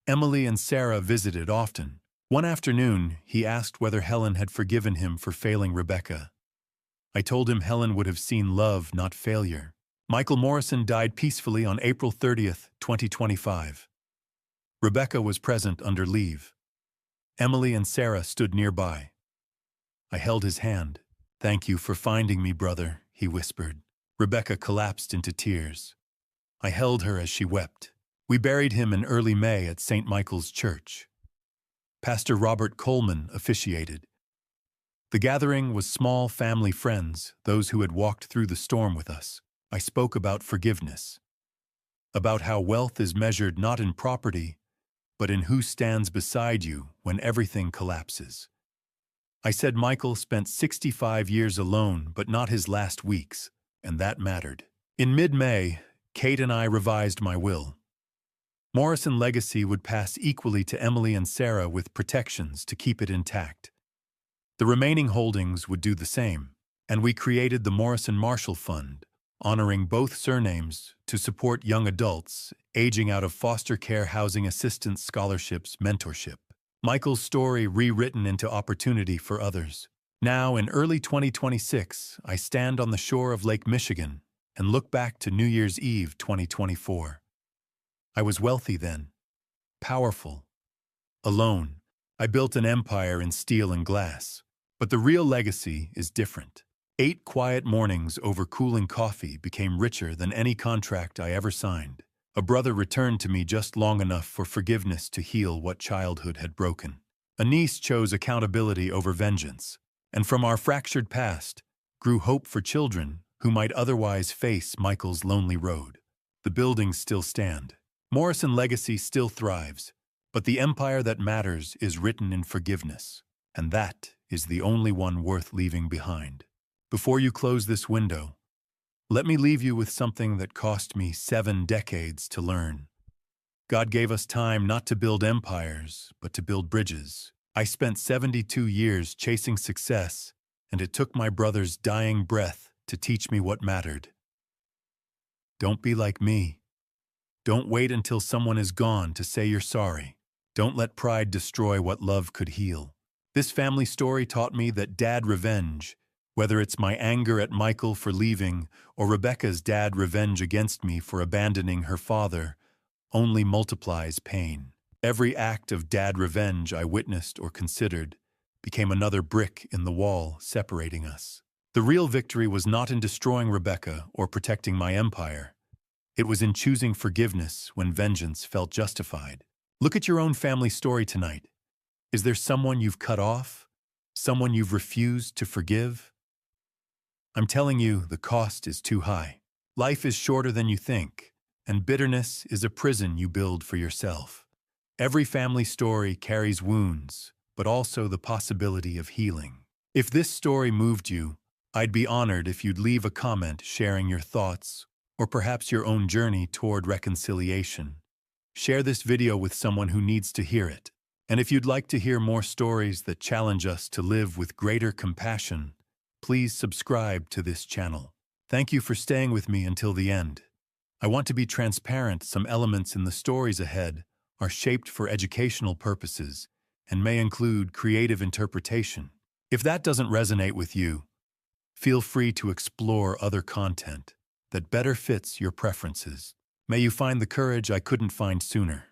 Emily and Sarah visited often. One afternoon, he asked whether Helen had forgiven him for failing Rebecca. I told him Helen would have seen love, not failure. Michael Morrison died peacefully on April 30th, 2025. Rebecca was present under leave. Emily and Sarah stood nearby. I held his hand. "Thank you for finding me, brother," he whispered. Rebecca collapsed into tears. I held her as she wept. We buried him in early May at St. Michael's Church. Pastor Robert Coleman officiated. The gathering was small family friends, those who had walked through the storm with us. I spoke about forgiveness, about how wealth is measured not in property, but in who stands beside you when everything collapses. I said Michael spent 65 years alone, but not his last weeks, and that mattered. In mid-May, Kate and I revised my will. Morrison legacy would pass equally to Emily and Sarah with protections to keep it intact. The remaining holdings would do the same, and we created the Morrison Marshall Fund, honoring both surnames to support young adults aging out of foster care, housing assistance, scholarships, mentorship. Michael's story rewritten into opportunity for others. Now, in early 2026, I stand on the shore of Lake Michigan and look back to New Year's Eve 2024. I was wealthy then, powerful, alone. I built an empire in steel and glass. But the real legacy is different. 8 quiet mornings over cooling coffee became richer than any contract I ever signed. A brother returned to me just long enough for forgiveness to heal what childhood had broken. A niece chose accountability over vengeance. And from our fractured past grew hope for children who might otherwise face Michael's lonely road. The buildings still stand. Morrison legacy still thrives. But the empire that matters is written in forgiveness. And that is the only one worth leaving behind. Before you close this window, let me leave you with something that cost me 7 decades to learn. God gave us time not to build empires, but to build bridges. I spent 72 years chasing success, and it took my brother's dying breath to teach me what mattered. Don't be like me. Don't wait until someone is gone to say you're sorry. Don't let pride destroy what love could heal. This family story taught me that dad revenge, whether it's my anger at Michael for leaving or Rebecca's dad revenge against me for abandoning her father, only multiplies pain. Every act of dad revenge I witnessed or considered became another brick in the wall separating us. The real victory was not in destroying Rebecca or protecting my empire. It was in choosing forgiveness when vengeance felt justified. Look at your own family story tonight. Is there someone you've cut off? Someone you've refused to forgive? I'm telling you, the cost is too high. Life is shorter than you think, and bitterness is a prison you build for yourself. Every family story carries wounds, but also the possibility of healing. If this story moved you, I'd be honored if you'd leave a comment sharing your thoughts, or perhaps your own journey toward reconciliation. Share this video with someone who needs to hear it. And if you'd like to hear more stories that challenge us to live with greater compassion, please subscribe to this channel. Thank you for staying with me until the end. I want to be transparent. Some elements in the stories ahead are shaped for educational purposes and may include creative interpretation. If that doesn't resonate with you, feel free to explore other content that better fits your preferences. May you find the courage I couldn't find sooner.